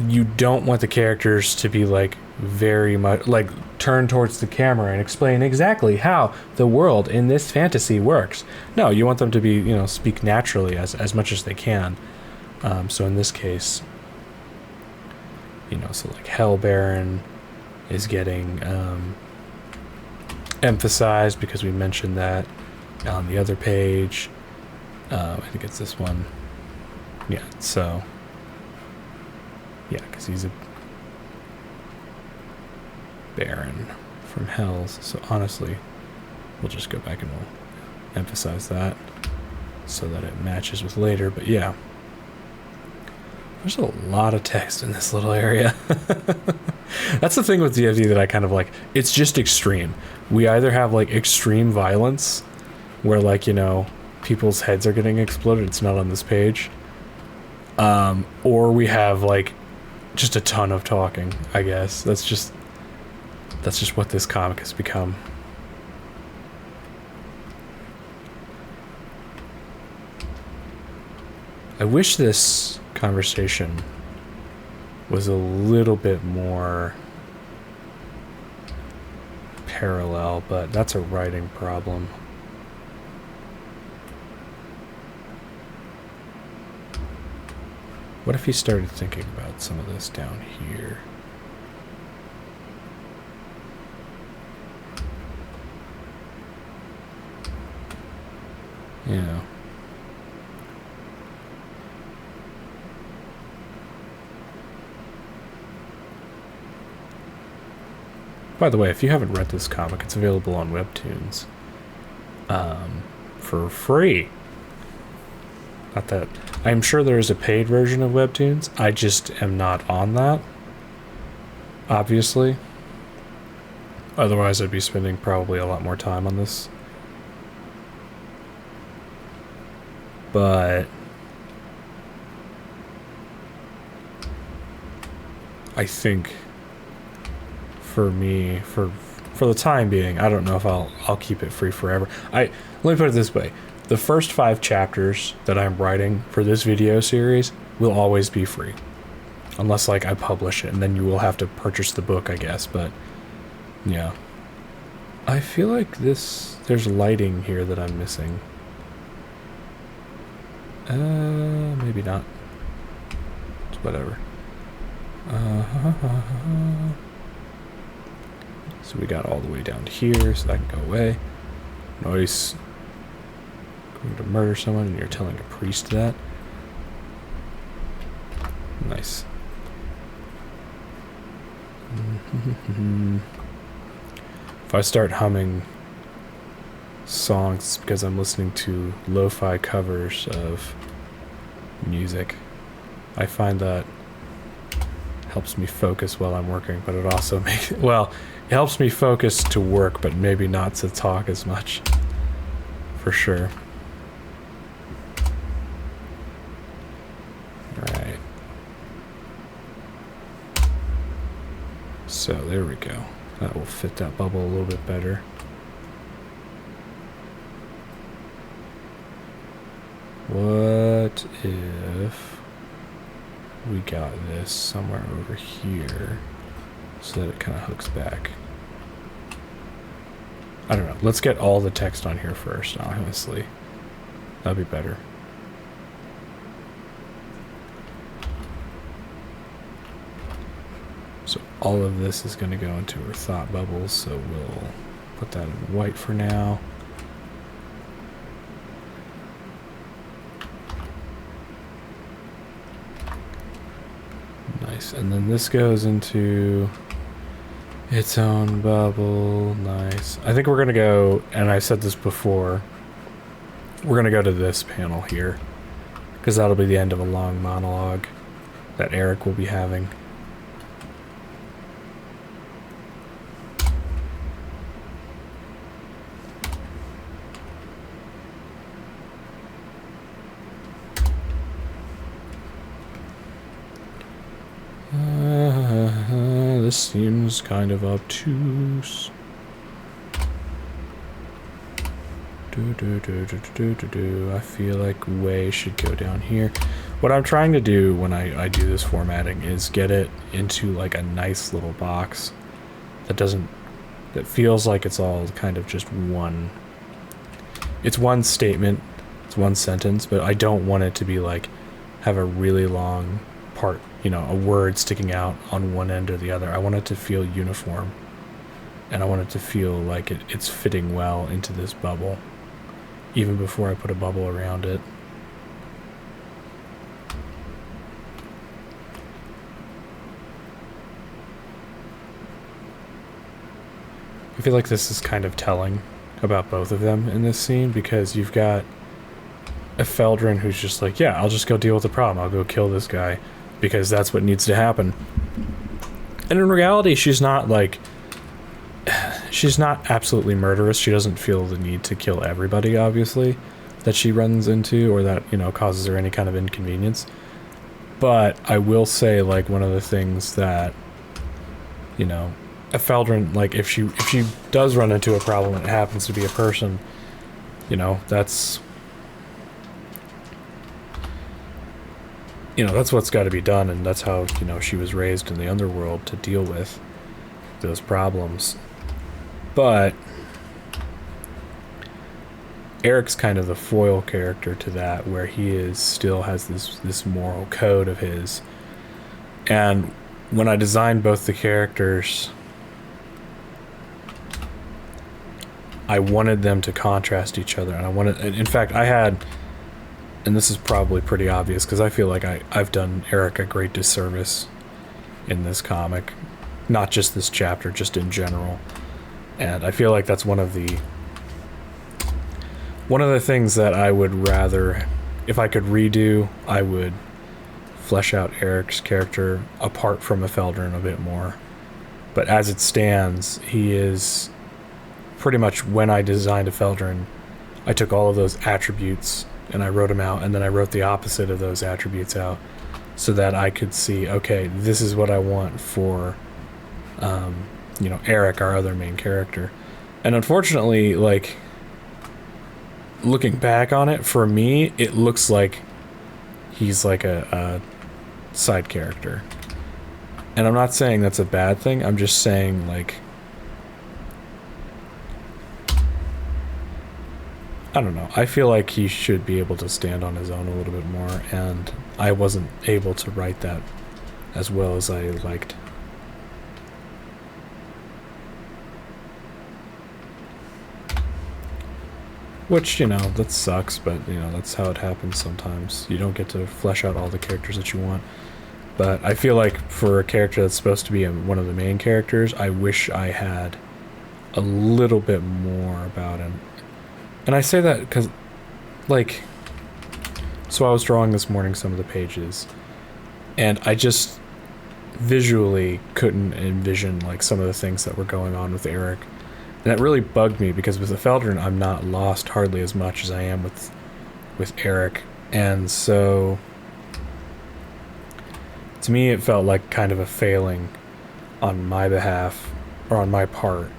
you don't want the characters to be like very much like turn towards the camera and explain exactly how the world in this fantasy works. No, you want them to be, you know, speak naturally as much as they can. So in this case, you know, so like Hell Baron is getting emphasized because we mentioned that on the other page. I think it's this one. Yeah, so yeah, because he's a Baron from Hells. So honestly, we'll just go back and we'll emphasize that so that it matches with later. But yeah, there's a lot of text in this little area. That's the thing with DFD that I kind of like. It's just extreme. We either have like extreme violence where like, you know, people's heads are getting exploded. It's not on this page. Or we have like just a ton of talking, I guess. That's just what this comic has become. I wish this conversation was a little bit more parallel, but that's a writing problem. What if he started thinking about some of this down here? Yeah. By the way, if you haven't read this comic, it's available on Webtoons for free. Not that I'm sure there is a paid version of Webtoons. I just am not on that, obviously. Otherwise, I'd be spending probably a lot more time on this. But I think for me, for the time being, I don't know if I'll keep it free forever. Let me put it this way. The first 5 chapters that I'm writing for this video series will always be free. Unless, like, I publish it, and then you will have to purchase the book, I guess, but, yeah. I feel like there's lighting here that I'm missing. Maybe not. It's whatever. So we got all the way down to here, so that can go away. Noise. Going to murder someone, and you're telling a priest that. Nice. If I start humming songs, it's because I'm listening to lo-fi covers of music. I find that helps me focus while I'm working, but it also makes it helps me focus to work, but maybe not to talk as much. For sure. Alright. So there we go. That will fit that bubble a little bit better. What if we got this somewhere over here so that it kind of hooks back? I don't know. Let's get all the text on here first, honestly. That'd be better. So all of this is going to go into our thought bubbles, so we'll put that in white for now. Nice. And then this goes into its own bubble. Nice. I think we're going to go, and I said this before, we're going to go to this panel here, because that'll be the end of a long monologue that Eric will be having. just seems kind of obtuse. I feel like way should go down here. What I'm trying to do when I do this formatting is get it into like a nice little box that feels like it's all kind of just one. It's one statement, it's one sentence, but I don't want it to be like have a really long part, you know, a word sticking out on one end or the other. I want it to feel uniform, and I want it to feel like it's fitting well into this bubble, even before I put a bubble around it. I feel like this is kind of telling about both of them in this scene, because you've got Efeldrin who's just like, yeah, I'll just go deal with the problem. I'll go kill this guy because that's what needs to happen. And in reality, she's not like... she's not absolutely murderous. She doesn't feel the need to kill everybody, obviously, that she runs into or that, you know, causes her any kind of inconvenience. But I will say, like, one of the things that, you know, Efeldrin, like, if she does run into a problem and it happens to be a person, you know, that's... you know, that's what's got to be done, and that's how, you know, she was raised in the underworld to deal with those problems. But Eric's kind of the foil character to that, where he still has this moral code of his. And when I designed both the characters, I wanted them to contrast each other, and in fact, I had, and this is probably pretty obvious because I feel like I've done Eric a great disservice in this comic, not just this chapter, just in general. And I feel like that's one of the things that I would rather, if I could redo, I would flesh out Eric's character apart from Efeldrin a bit more. But as it stands, he is pretty much, when I designed Efeldrin, I took all of those attributes and I wrote them out, and then I wrote the opposite of those attributes out so that I could see, okay, this is what I want for, you know, Eric, our other main character. And unfortunately, like, looking back on it, for me, it looks like he's like a side character. And I'm not saying that's a bad thing, I'm just saying, like, I don't know, I feel like he should be able to stand on his own a little bit more, and I wasn't able to write that as well as I liked. Which, you know, that sucks, but, you know, that's how it happens sometimes. You don't get to flesh out all the characters that you want. But I feel like for a character that's supposed to be one of the main characters, I wish I had a little bit more about him. And I say that because, like, so I was drawing this morning some of the pages, and I just visually couldn't envision, like, some of the things that were going on with Eric. And that really bugged me, because with Efeldrin, I'm not lost hardly as much as I am with Eric. And so, to me, it felt like kind of a failing on my behalf, or on my part,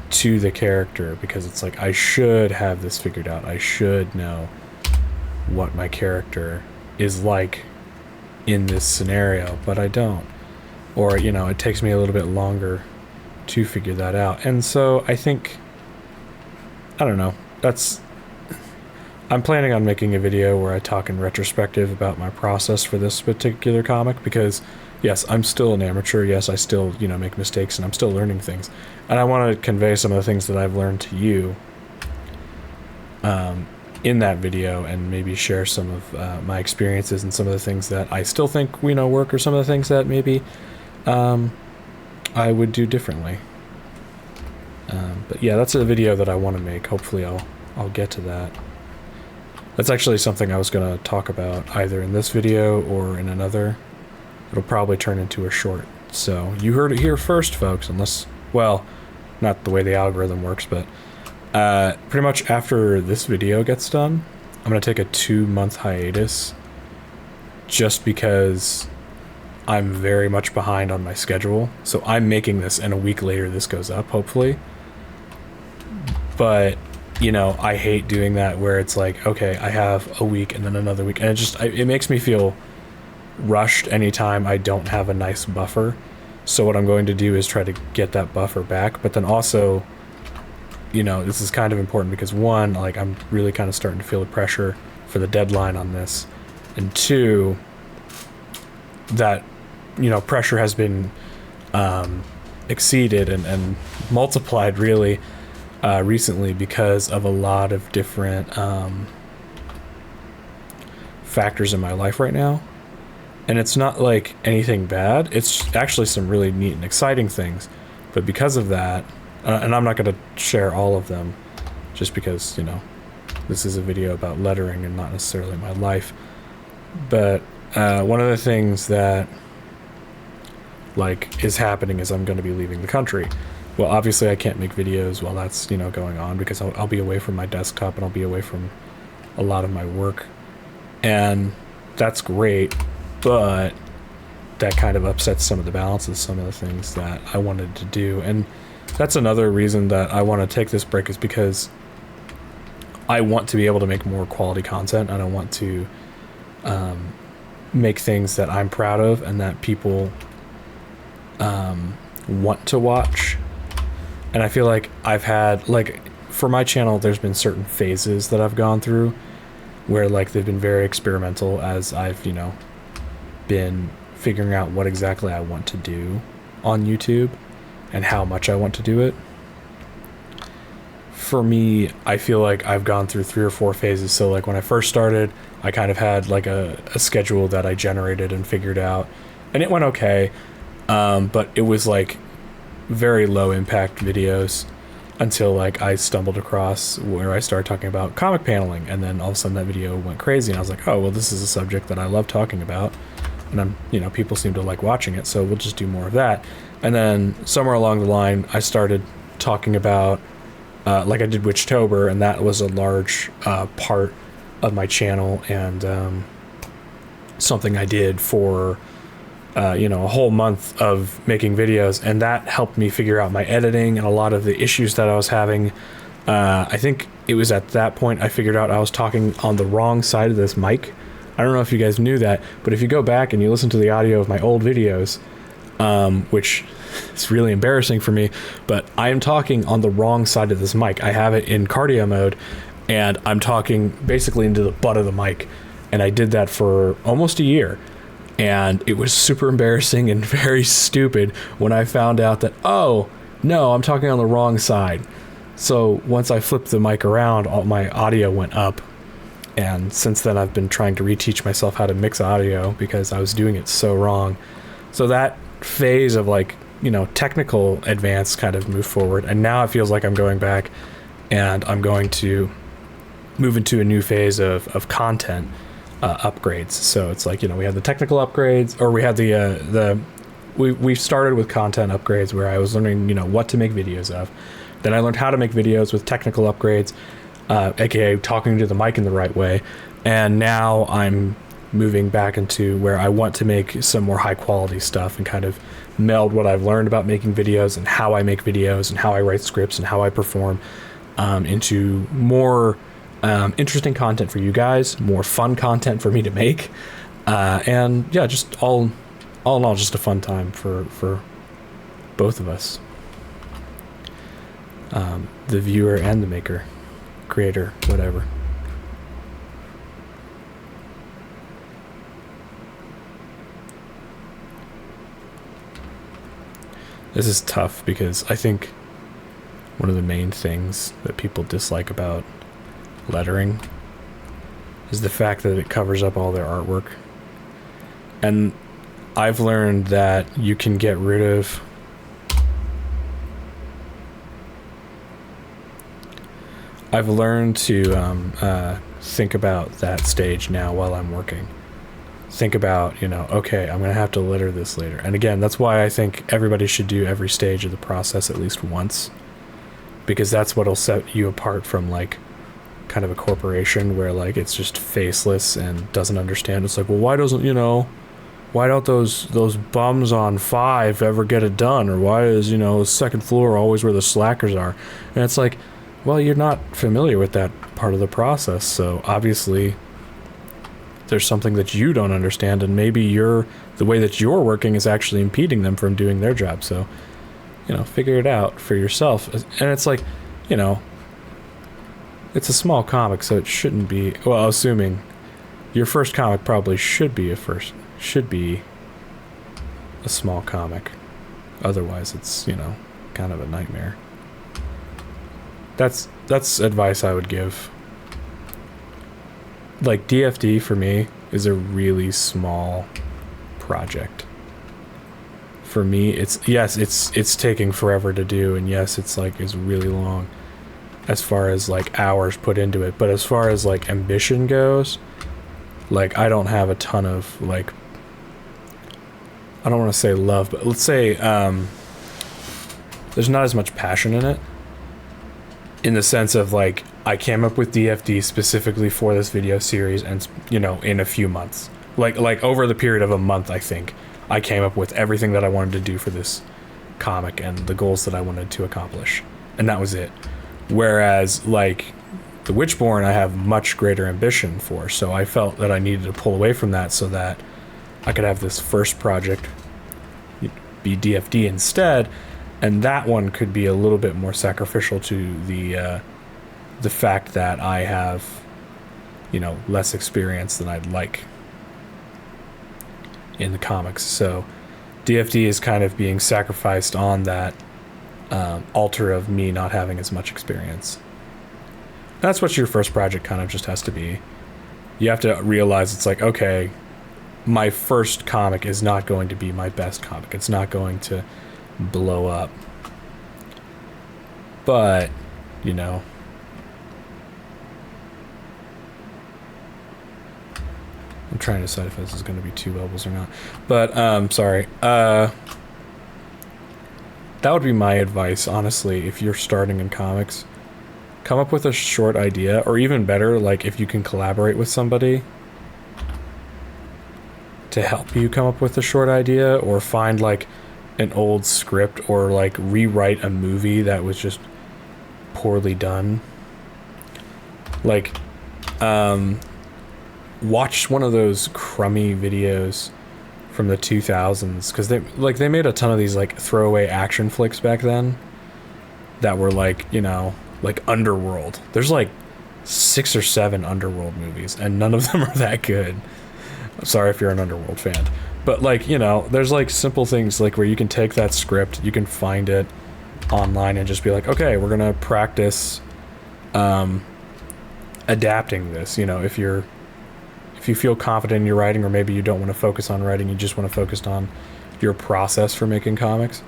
to the character, because it's like, I should have this figured out. I should know what my character is like in this scenario, but I don't. Or, you know, it takes me a little bit longer to figure that out. And so I think, I don't know, I'm planning on making a video where I talk in retrospective about my process for this particular comic, because yes, I'm still an amateur, yes, I still, you know, make mistakes, and I'm still learning things, and I want to convey some of the things that I've learned to you in that video, and maybe share some of my experiences and some of the things that I still think, you know, work, or some of the things that maybe I would do differently. But yeah, that's a video that I want to make. Hopefully I'll get to that. That's actually something I was going to talk about either in this video or in another. It'll probably turn into a short. So you heard it here first, folks, unless, well, not the way the algorithm works, but pretty much after this video gets done, I'm going to take a 2-month hiatus, just because I'm very much behind on my schedule. So I'm making this, and a week later this goes up, hopefully. But, you know, I hate doing that where it's like, okay, I have a week and then another week. And it makes me feel rushed anytime I don't have a nice buffer. So what I'm going to do is try to get that buffer back. But then also, you know, this is kind of important because one, like, I'm really kind of starting to feel the pressure for the deadline on this. And two, that, you know, pressure has been exceeded and multiplied really recently because of a lot of different factors in my life right now. And it's not like anything bad. It's actually some really neat and exciting things. But because of that, and I'm not going to share all of them just because, you know, this is a video about lettering and not necessarily my life. But one of the things that like is happening is I'm going to be leaving the country. Well, obviously I can't make videos while that's, you know, going on because I'll be away from my desktop and I'll be away from a lot of my work. And that's great, but that kind of upsets some of the balances, some of the things that I wanted to do. And that's another reason that I want to take this break, is because I want to be able to make more quality content, and I want to make things that I'm proud of and that people want to watch. And I feel like I've had, like, for my channel, there's been certain phases that I've gone through where, like, they've been very experimental as I've, you know, been figuring out what exactly I want to do on YouTube and how much I want to do it. For me, I feel like I've gone through 3 or 4 phases. So, like, when I first started, I kind of had, like, a schedule that I generated and figured out, and it went okay. But it was, like, very low impact videos until, like, I stumbled across where I started talking about comic paneling, and then all of a sudden that video went crazy, and I was like, oh, well, this is a subject that I love talking about, and you know, people seem to like watching it, so we'll just do more of that. And then somewhere along the line, I started talking about, like I did Witchtober, and that was a large part of my channel, and something I did for you know, a whole month of making videos, and that helped me figure out my editing and a lot of the issues that I was having. I think it was at that point I figured out I was talking on the wrong side of this mic. I don't know if you guys knew that, but if you go back and you listen to the audio of my old videos, which is really embarrassing for me, but I am talking on the wrong side of this mic. I have it in cardio mode, and I'm talking basically into the butt of the mic, and I did that for almost a year. And it was super embarrassing and very stupid when I found out that, oh, no, I'm talking on the wrong side. So once I flipped the mic around, all my audio went up. And since then, I've been trying to reteach myself how to mix audio because I was doing it so wrong. So that phase of, like, you know, technical advance kind of moved forward. And now it feels like I'm going back and I'm going to move into a new phase of content upgrades. So it's like, you know, we had the technical upgrades, or we had we started with content upgrades where I was learning, you know, what to make videos of. Then I learned how to make videos with technical upgrades, aka talking to the mic in the right way. And now I'm moving back into where I want to make some more high quality stuff and kind of meld what I've learned about making videos and how I make videos and how I write scripts and how I perform into more interesting content for you guys, more fun content for me to make, and yeah, just all in all, just a fun time for both of us, the viewer and the maker, creator, whatever. This is tough because I think one of the main things that people dislike about lettering is the fact that it covers up all their artwork. And I've learned that you can get rid of I've learned to think about that stage now while I'm working. Think about, you know, okay, I'm gonna have to letter this later. And again, that's why I think everybody should do every stage of the process at least once, because that's what'll set you apart from, like, kind of a corporation where, like, it's just faceless and doesn't understand. It's like, well, why doesn't, you know, why don't those bums on 5 ever get it done? Or why is, you know, second floor always where the slackers are? And it's like, well, you're not familiar with that part of the process, so obviously there's something that you don't understand, and maybe the way that you're working is actually impeding them from doing their job. So, you know, figure it out for yourself. And it's like, you know, it's a small comic, so it shouldn't be, well, assuming your first comic probably should be a small comic. Otherwise, it's, you know, kind of a nightmare. That's advice I would give. Like, DFD for me is a really small project. For me, it's taking forever to do, and yes, it's really long as far as like hours put into it. But as far as like ambition goes, like, I don't have a ton of, like, I don't want to say love, but let's say there's not as much passion in it, in the sense of, like, I came up with DFD specifically for this video series, and, you know, in a few months, like over the period of a month, I think I came up with everything that I wanted to do for this comic and the goals that I wanted to accomplish, and that was it. Whereas, like, the Witchborn, I have much greater ambition for, so I felt that I needed to pull away from that so that I could have this first project be DFD instead, and that one could be a little bit more sacrificial to the fact that I have, you know, less experience than I'd like in the comics. So DFD is kind of being sacrificed on that altar of me not having as much experience. That's what your first project kind of just has to be. You have to realize it's like, okay, my first comic is not going to be my best comic. It's not going to blow up. But, you know, I'm trying to decide if this is going to be 2 bubbles or not. But, sorry. That would be my advice, honestly, if you're starting in comics. Come up with a short idea, or even better, like, if you can collaborate with somebody to help you come up with a short idea, or find, like, an old script, or, like, rewrite a movie that was just poorly done. Like, watch one of those crummy videos from the 2000s, because they made a ton of these, like, throwaway action flicks back then that were, like, you know, like Underworld. There's like 6 or 7 Underworld movies, and none of them are that good. I'm sorry if you're an Underworld fan, but, like, you know, there's like simple things like where you can take that script, you can find it online and just be like, okay, we're gonna practice adapting this. You know, if you feel confident in your writing, or maybe you don't want to focus on writing, you just want to focus on your process for making comics,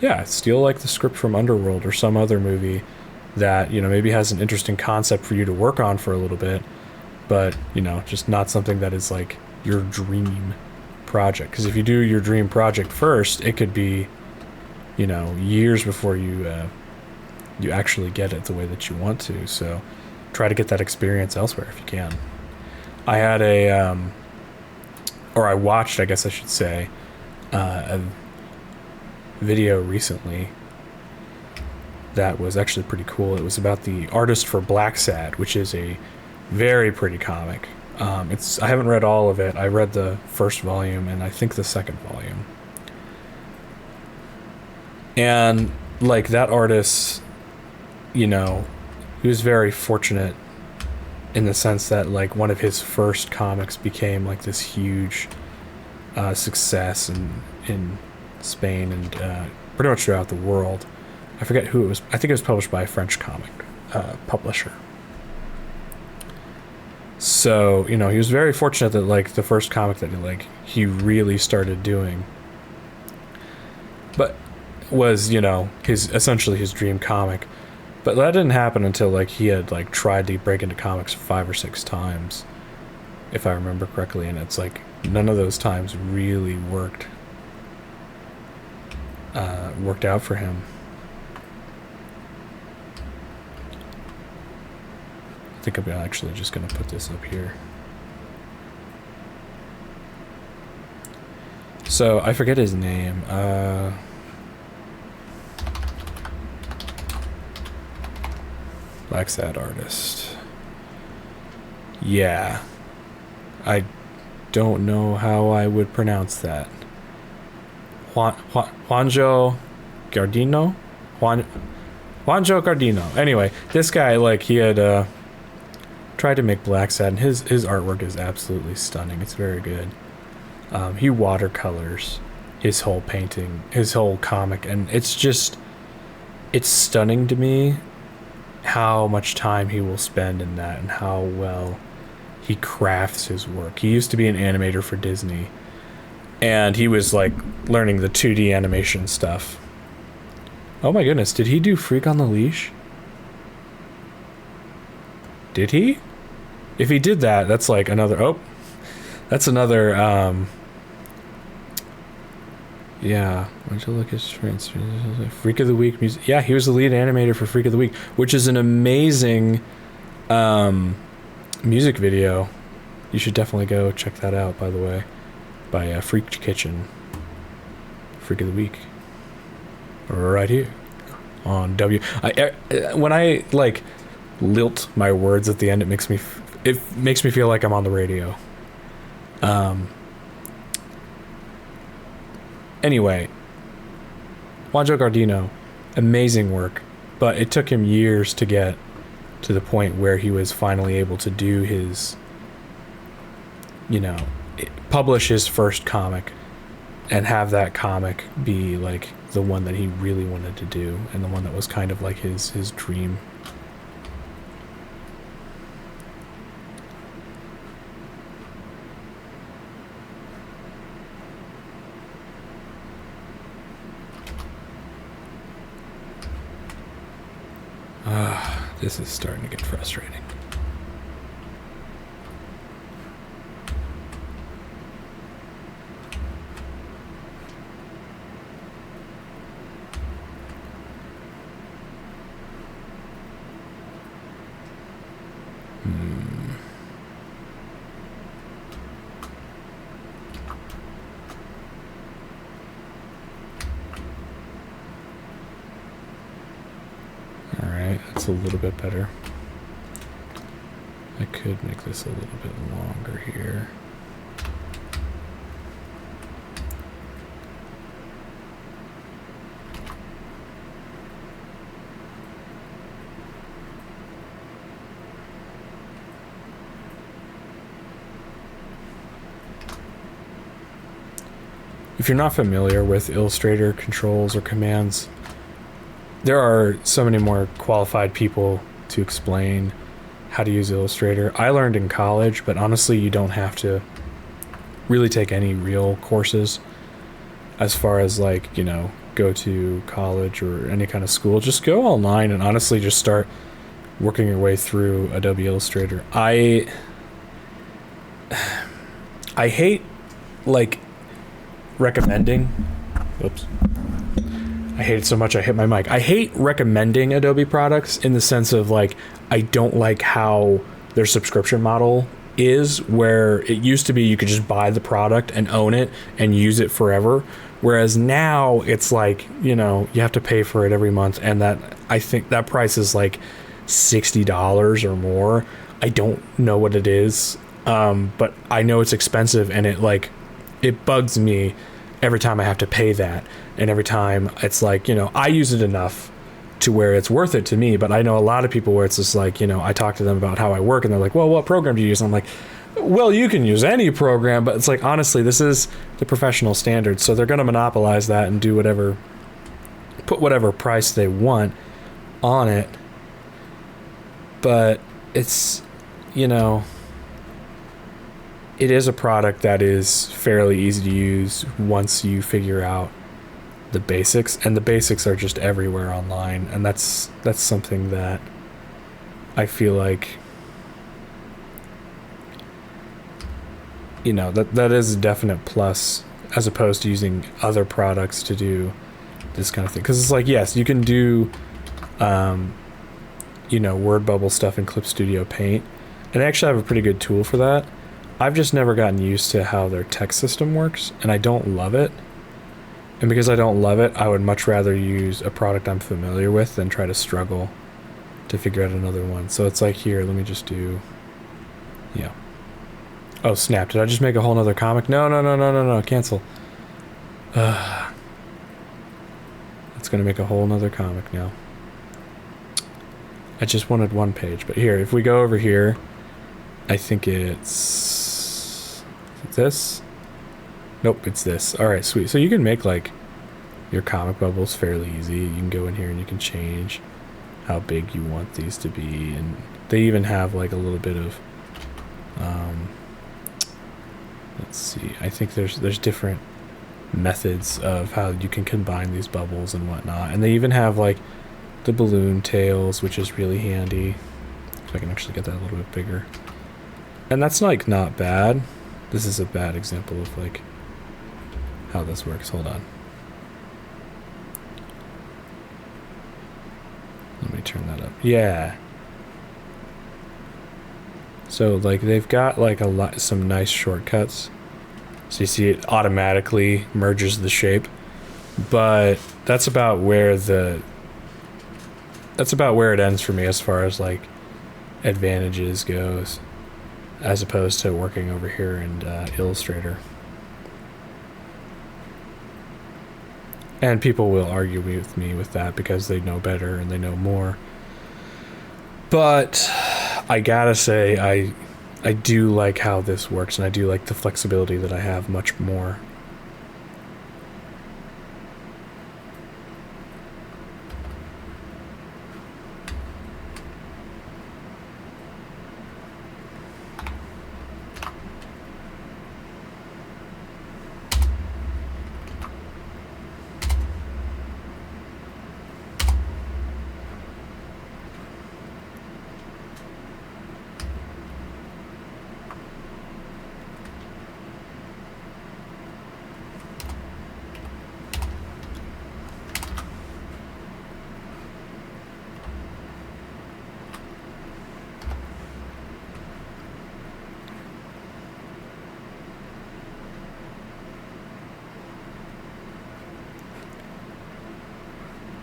yeah, steal like the script from Underworld or some other movie that, you know, maybe has an interesting concept for you to work on for a little bit, but, you know, just not something that is like your dream project. Because if you do your dream project first, it could be, you know, years before you actually get it the way that you want to. So try to get that experience elsewhere if you can. I had I watched, I guess I should say, a video recently that was actually pretty cool. It was about the artist for Black Sad, which is a very pretty comic. I haven't read all of it. I read the first volume and I think the second volume. And, like, that artist, you know, he was very fortunate in the sense that, like, one of his first comics became like this huge success in Spain and pretty much throughout the world. I forget who it was. I think it was published by a French comic publisher. So, you know, he was very fortunate that, like, the first comic that he really started doing, but was, you know, essentially his dream comic. But that didn't happen until, like, he had, like, tried to break into comics 5 or 6 times, if I remember correctly, and it's like none of those times really worked out for him. I think I'm actually just going to put this up here. So I forget his name. Black Sad artist. Yeah. I don't know how I would pronounce that. Juanjo Gardino? Juanjo Gardino. Anyway, this guy, like, he had tried to make Black Sad, and his artwork is absolutely stunning. It's very good. He watercolors his whole painting, his whole comic, and it's stunning to me how much time he will spend in that and how well he crafts his work. He used to be an animator for Disney, and he was like learning the 2D animation stuff. Oh my goodness, did he do Freak on the Leash? Did he? If he did that, that's like another, that's another, yeah, why don't you look at his Freak of the Week music? Yeah, he was the lead animator for Freak of the Week, which is an amazing music video. You should definitely go check that out, by the way, by Freak Kitchen. Freak of the Week, right here on when I like lilt my words at the end, it makes me feel like I'm on the radio. Anyway, Juanjo Gardino, amazing work, but it took him years to get to the point where he was finally able to do his, publish his first comic and have that comic be like the one that he really wanted to do and the one that was kind of like his dream. This is starting to get frustrating. That's a little bit better. I could make this a little bit longer here. If you're not familiar with Illustrator controls or commands, there are so many more qualified people to explain how to use Illustrator. I learned in college, but honestly, you don't have to really take any real courses as far as like, go to college or any kind of school. Just go online and honestly just start working your way through Adobe Illustrator. I hate like recommending, oops. I hate it so much I hit my mic. I hate recommending Adobe products in the sense of like, I don't like how their subscription model is, where it used to be you could just buy the product and own it and use it forever. Whereas now it's like, you have to pay for it every month. And that, I think that price is like $60 or more. I don't know what it is. But I know it's expensive, and it bugs me every time I have to pay that. And every time it's like, I use it enough to where it's worth it to me. But I know a lot of people where it's just like, I talk to them about how I work and they're like, well, what program do you use? And I'm like, well, you can use any program, but it's like, honestly, this is the professional standard. So they're going to monopolize that and do put whatever price they want on it. But it's, it is a product that is fairly easy to use once you figure out the basics, and the basics are just everywhere online, and that's something that I feel like that is a definite plus as opposed to using other products to do this kind of thing. Because it's like, yes, you can do word bubble stuff in Clip Studio Paint, and I actually have a pretty good tool for that. I've just never gotten used to how their text system works, and I don't love it. And because I don't love it, I would much rather use a product I'm familiar with than try to struggle to figure out another one. So it's like here, let me just do... Yeah. Oh, snap. Did I just make a whole nother comic? No. Cancel. It's going to make a whole nother comic now. I just wanted one page. But here, if we go over here, I think it's... this? Nope, it's this. Alright, sweet. So you can make, like, your comic bubbles fairly easy. You can go in here and you can change how big you want these to be. And they even have, like, a little bit of... let's see. I think there's different methods of how you can combine these bubbles and whatnot. And they even have, like, the balloon tails, which is really handy. If I can actually get that a little bit bigger. And that's, like, not bad. This is a bad example of, like, how this works. Hold on. Let me turn that up. Yeah. So, like, they've got, like, some nice shortcuts. So you see it automatically merges the shape. But that's about where it ends for me as far as, like, advantages goes, as opposed to working over here in Illustrator. And people will argue with me with that because they know better and they know more. But I gotta say, I do like how this works, and I do like the flexibility that I have much more.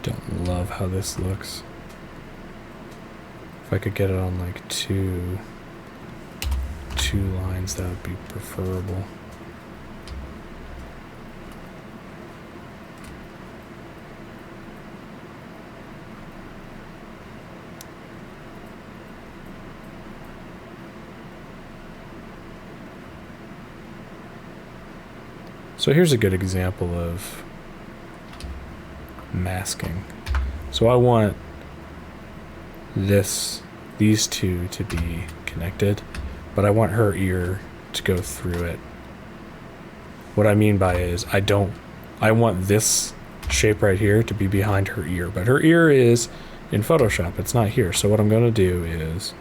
Don't love how this looks. If I could get it on like two lines, that would be preferable. So here's a good example of masking. So I want these two to be connected, but I want her ear to go through it. What I mean by it is I want this shape right here to be behind her ear, but her ear is in Photoshop. It's not here. So what I'm going to do is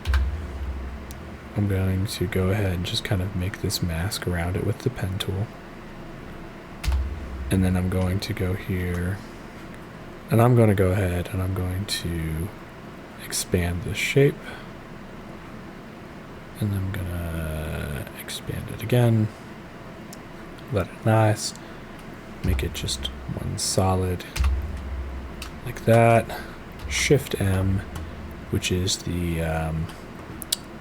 I'm going to go ahead and just kind of make this mask around it with the pen tool. And then I'm going to go here, and I'm going to go ahead and I'm going to expand this shape. And I'm going to expand it again. Let it nice. Make it just one solid, like that. Shift M, which is the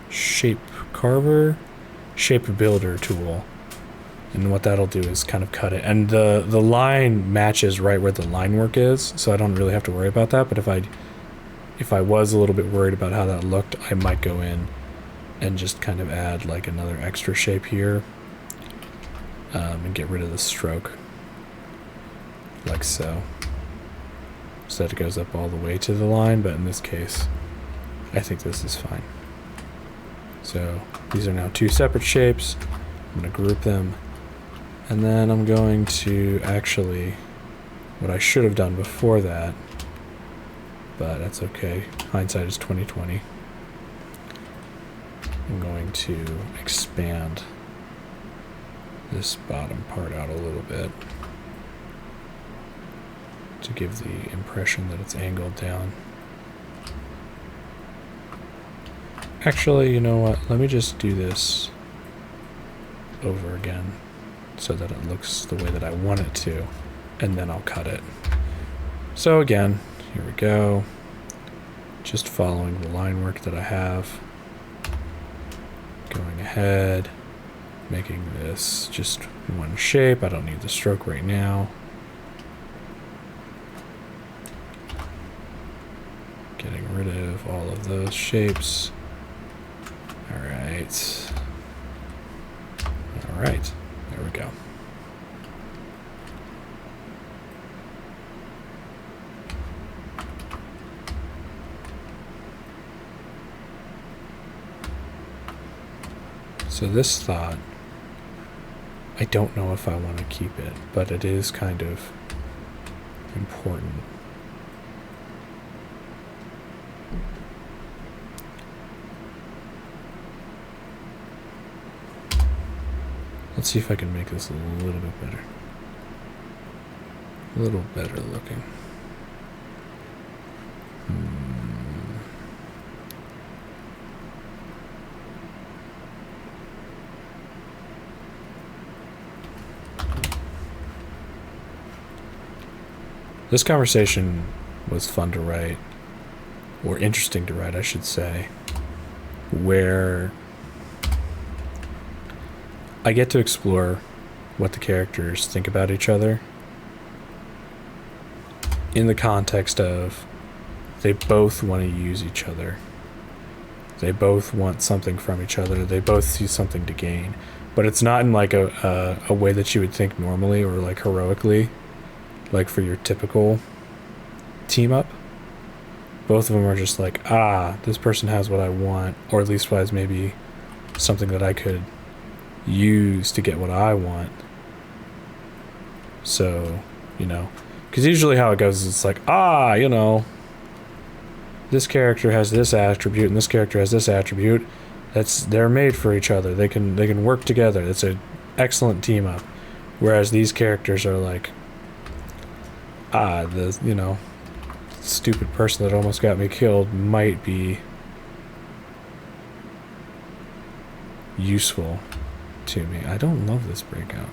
shape builder tool. And what that'll do is kind of cut it. And the line matches right where the line work is, so I don't really have to worry about that. But if I was a little bit worried about how that looked, I might go in and just kind of add like another extra shape here. And get rid of the stroke. Like so. So that it goes up all the way to the line, but in this case, I think this is fine. So these are now two separate shapes. I'm going to group them. And then I'm going to actually, what I should have done before that, but that's okay. Hindsight is 20/20. I'm going to expand this bottom part out a little bit to give the impression that it's angled down. Actually, you know what? Let me just do this over again so that it looks the way that I want it to, and then I'll cut it. So again, here we go. Just following the line work that I have. Going ahead, making this just one shape. I don't need the stroke right now. Getting rid of all of those shapes. Alright. Alright. There we go. So this thought, I don't know if I want to keep it, but it is kind of important. Let's see if I can make this a little bit better. A little better looking. This conversation was fun to write, or interesting to write, I should say, where I get to explore what the characters think about each other in the context of they both want to use each other. They both want something from each other. They both see something to gain. But it's not in like a way that you would think normally or like heroically, like for your typical team up. Both of them are just like, this person has what I want, or at least was maybe something that I could use to get what I want. So, because usually how it goes is it's like, this character has this attribute and this character has this attribute. They're made for each other. They can work together. It's an excellent team up. Whereas these characters are like, the stupid person that almost got me killed might be useful to me. I don't love this breakout.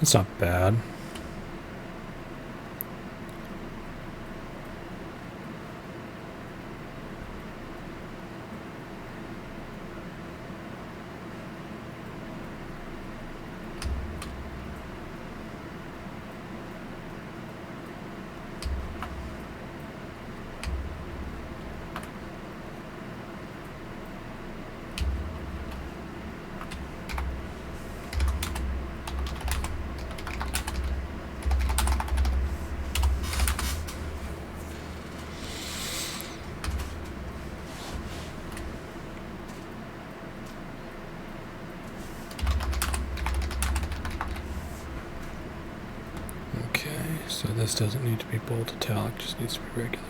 It's not bad. So this doesn't need to be bold italic, just needs to be regular.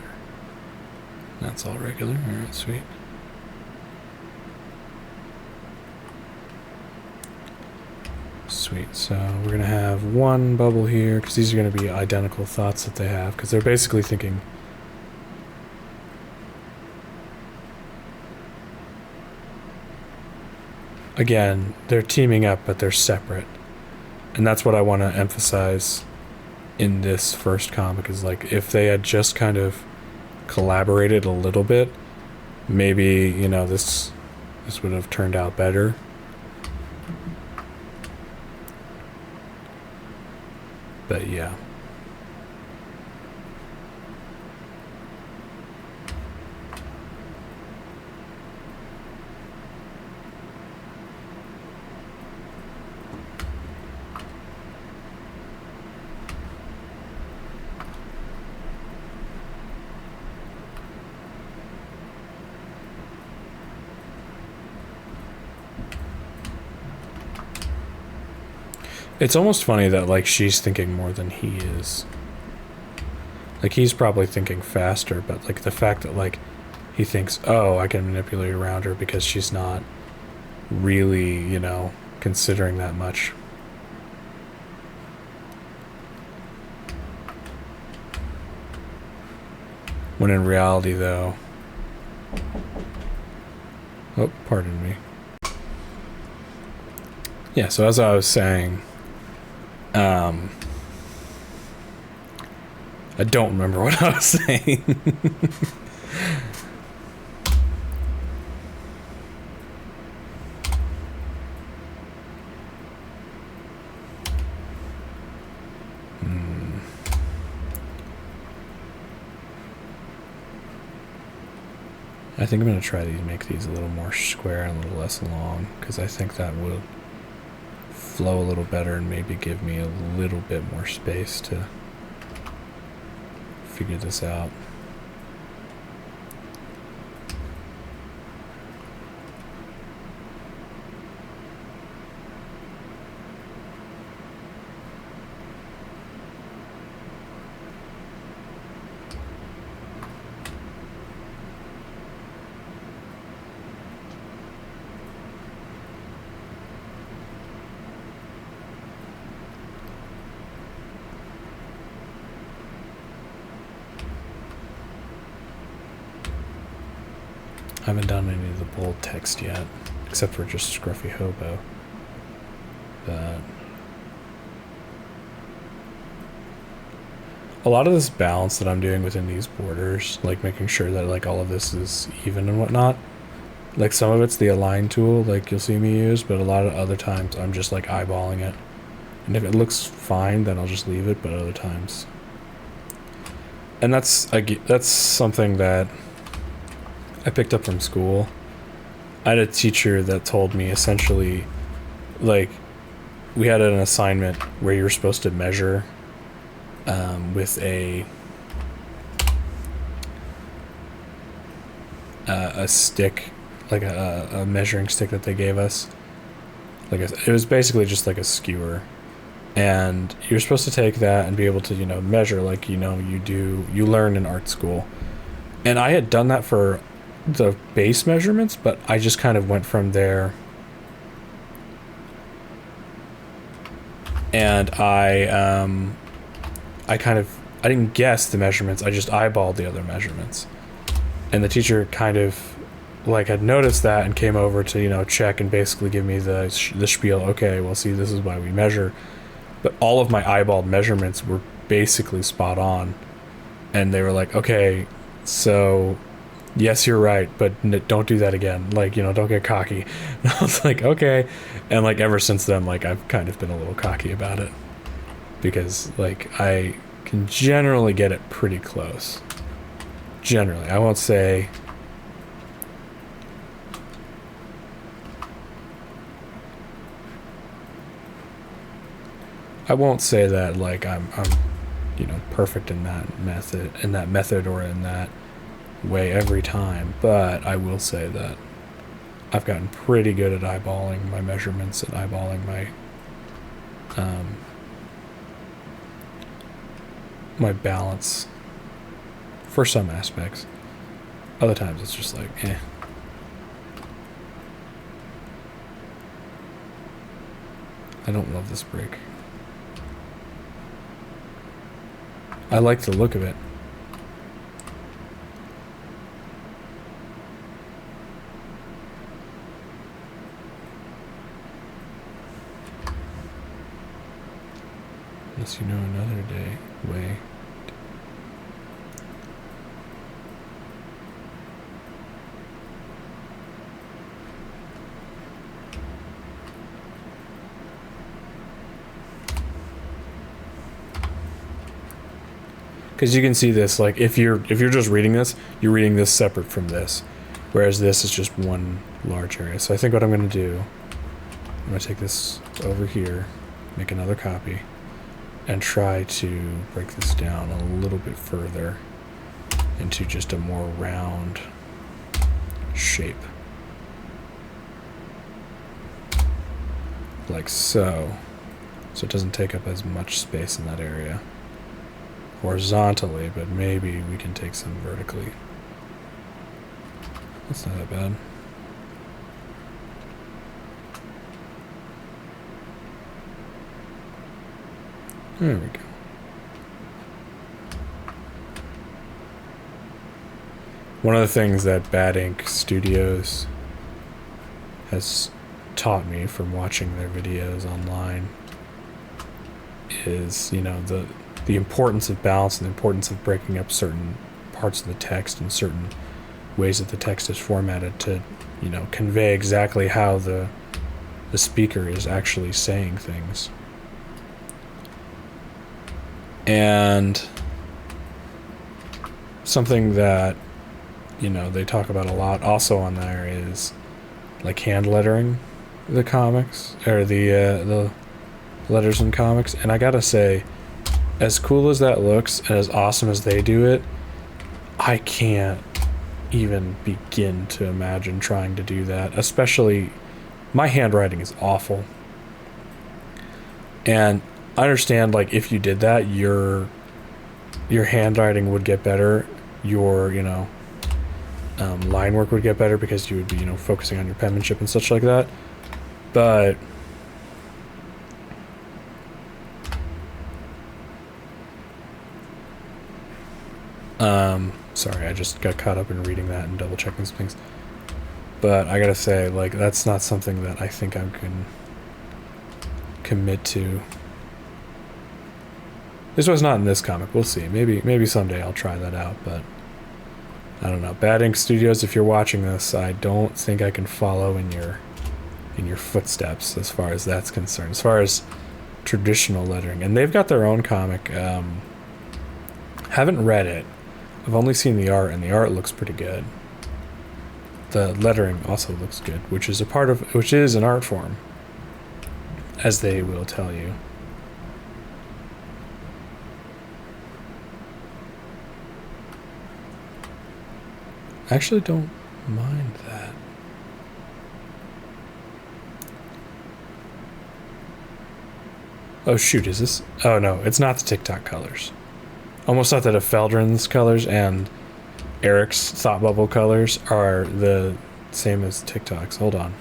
That's all regular. Alright, sweet. Sweet, so we're going to have one bubble here, because these are going to be identical thoughts that they have, because they're basically thinking again, they're teaming up, but they're separate. And that's what I want to emphasize in this first comic is like, if they had just kind of collaborated a little bit, maybe, you know, this would have turned out better. But yeah. It's almost funny that, like, she's thinking more than he is. Like, he's probably thinking faster, but, like, the fact that, like, he thinks, oh, I can manipulate around her because she's not really, you know, considering that much. When in reality, though... Oh, pardon me. Yeah, so as I was saying... I don't remember what I was saying. I think I'm going to try to make these a little more square and a little less long, because I think that will flow a little better and maybe give me a little bit more space to figure this out. I haven't done any of the bold text yet, except for just Scruffy Hobo. But a lot of this balance that I'm doing within these borders, like making sure that like all of this is even and whatnot, like some of it's the align tool, like you'll see me use, but a lot of other times I'm just like eyeballing it. And if it looks fine, then I'll just leave it, but other times. And that's something that I picked up from school. I had a teacher that told me essentially, like, we had an assignment where you were supposed to measure with a stick, like a measuring stick that they gave us. Like it was basically just like a skewer, and you're supposed to take that and be able to, you know, measure like, you know, you learn in art school. And I had done that for the base measurements, but I just kind of went from there, and I didn't guess the measurements, I just eyeballed the other measurements. And the teacher kind of like had noticed that and came over to, you know, check and basically give me the spiel. Okay, well, see, this is why we measure. But all of my eyeballed measurements were basically spot on, and they were like, okay, so yes, you're right, but don't do that again. Like, you know, don't get cocky. And I was like, okay. And like ever since then, like I've kind of been a little cocky about it, because like I can generally get it pretty close. Generally, I won't say that like I'm you know, perfect in that method or in that way every time, but I will say that I've gotten pretty good at eyeballing my measurements and eyeballing my my balance for some aspects. Other times it's just like, eh. I don't love this break. I like the look of it. Unless you know another way. Because you can see this, like, if you're just reading this, you're reading this separate from this, whereas this is just one large area. So I think what I'm going to do, I'm going to take this over here, make another copy, and try to break this down a little bit further into just a more round shape. Like so. So it doesn't take up as much space in that area. Horizontally, but maybe we can take some vertically. That's not that bad. There we go. One of the things that Bad Ink Studios has taught me from watching their videos online is, you know, the importance of balance and the importance of breaking up certain parts of the text and certain ways that the text is formatted to, you know, convey exactly how the speaker is actually saying things. And something that, you know, they talk about a lot also on there is like hand lettering the comics, or the letters in comics. And I gotta say, as cool as that looks and as awesome as they do it, I can't even begin to imagine trying to do that. Especially, my handwriting is awful. And I understand, like, if you did that, your handwriting would get better. Your, you know, line work would get better because you would be, you know, focusing on your penmanship and such like that. But sorry, I just got caught up in reading that and double checking some things. But I gotta say, like, that's not something that I think I can commit to. This was not in this comic. We'll see. Maybe someday I'll try that out, but I don't know. Bad Ink Studios, if you're watching this, I don't think I can follow in your footsteps as far as that's concerned. As far as traditional lettering, and they've got their own comic. Haven't read it. I've only seen the art, and the art looks pretty good. The lettering also looks good, which is an art form, as they will tell you. I actually don't mind that. Oh shoot, is this? Oh no, it's not the TikTok colors. Almost thought that Ephedron's colors and Eric's Thought Bubble colors are the same as TikTok's. Hold on.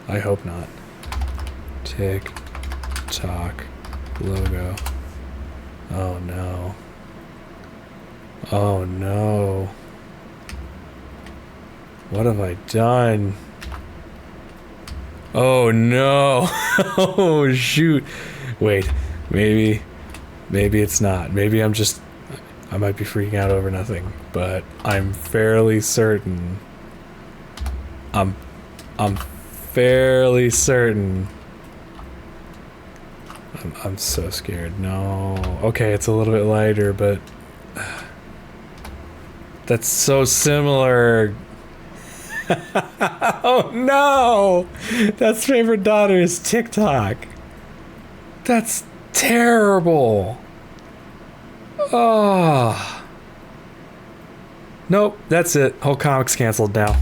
I hope not. TikTok logo. Oh no. Oh no. What have I done? Oh no. Oh shoot. Wait, maybe it's not. Maybe I might be freaking out over nothing, but I'm fairly certain. I'm fairly certain. I'm so scared. No. Okay, it's a little bit lighter, but that's so similar. Oh no! That's favorite daughter is TikTok. That's terrible. Oh. Nope, that's it. Whole comic's canceled now.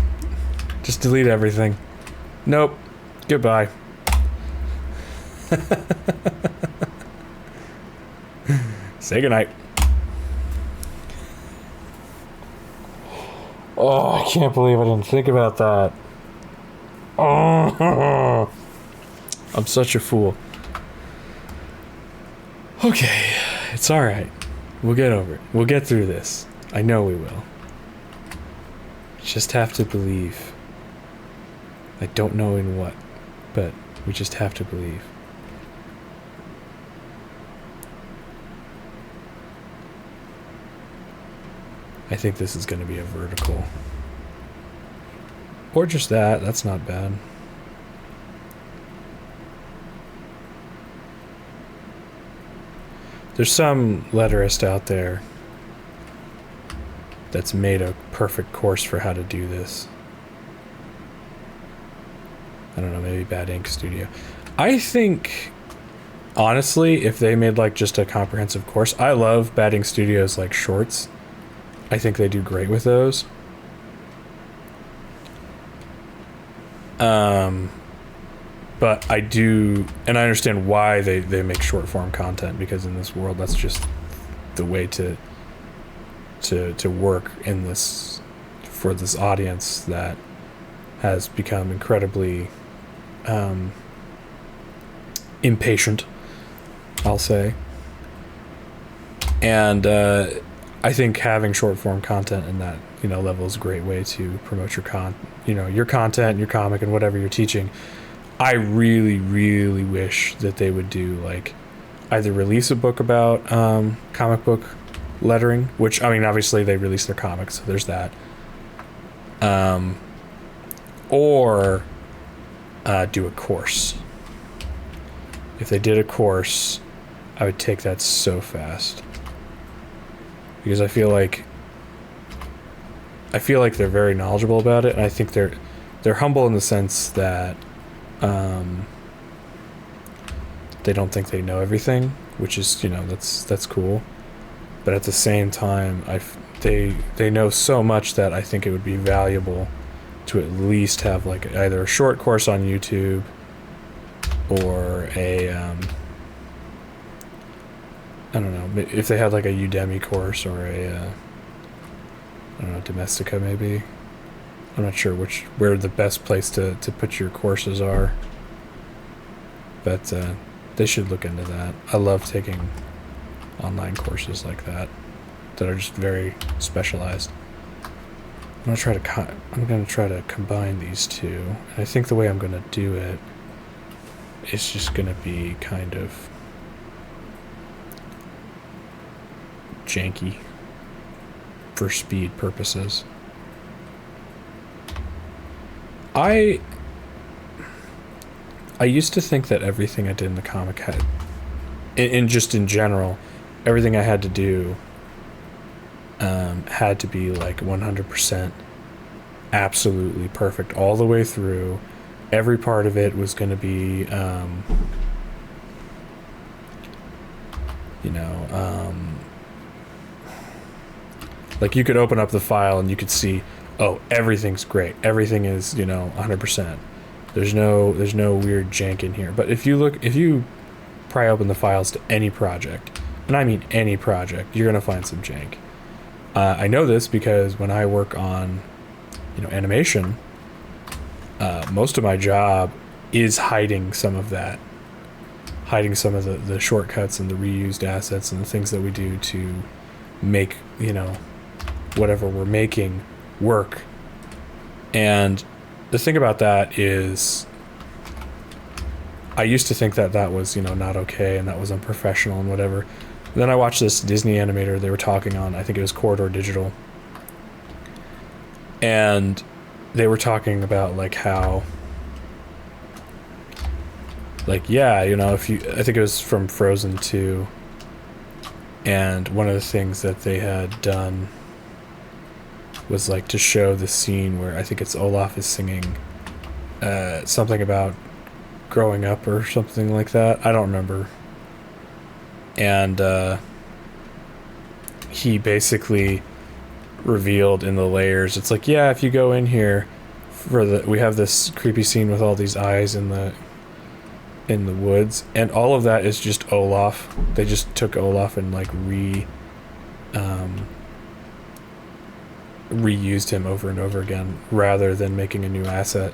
Just delete everything. Nope. Goodbye. Say goodnight. Oh, I can't believe I didn't think about that. Oh, I'm such a fool. Okay, it's alright. We'll get over it. We'll get through this. I know we will. Just have to believe. I don't know in what, but we just have to believe. I think this is going to be a vertical. Or just that. That's not bad. There's some letterist out there that's made a perfect course for how to do this. I don't know, maybe Bad Ink Studio. I think, honestly, if they made like just a comprehensive course, I love Bad Ink Studio's like shorts. I think they do great with those. But I do, and I understand why they make short form content, because in this world, that's just the way to work in this, for this audience that has become incredibly impatient, I'll say. And I think having short form content in that, you know, level is a great way to promote your your content, your comic, and whatever you're teaching. I really, really wish that they would do like either release a book about comic book lettering, which, I mean, obviously they release their comics, so there's that. Or do a course. If they did a course, I would take that so fast, because I feel like they're very knowledgeable about it, and I think they're humble in the sense that they don't think they know everything, which is, you know, that's cool. But at the same time, they know so much that I think it would be valuable to at least have like either a short course on YouTube or a I don't know, if they had like a Udemy course or a I don't know, Domestika maybe. I'm not sure where the best place to put your courses are, but they should look into that. I love taking online courses like that are just very specialized. I'm gonna try to combine these two, and I think the way I'm gonna do it is just gonna be kind of janky for speed purposes. I used to think that everything I did in the comic had, in general, everything I had to do had to be like 100% absolutely perfect all the way through. Every part of it was going to be, like you could open up the file and you could see, oh, everything's great. Everything is, 100%. There's no weird jank in here. But if you pry open the files to any project, and I mean any project, you're gonna find some jank. I know this because when I work on, animation, most of my job is hiding some of that, hiding some of the shortcuts and the reused assets and the things that we do to make, whatever we're making work. And the thing about that is, I used to think that was, not okay and that was unprofessional and whatever. And then I watched this Disney animator, they were talking on, I think it was Corridor Digital, and they were talking about like how, like, yeah, I think it was from Frozen 2, and one of the things that they had done was like to show the scene where I think it's Olaf is singing something about growing up or something like that. I don't remember. And he basically revealed in the layers, it's like, yeah, if you go in here we have this creepy scene with all these eyes in the woods, and all of that is just Olaf. They just took Olaf and like reused him over and over again rather than making a new asset.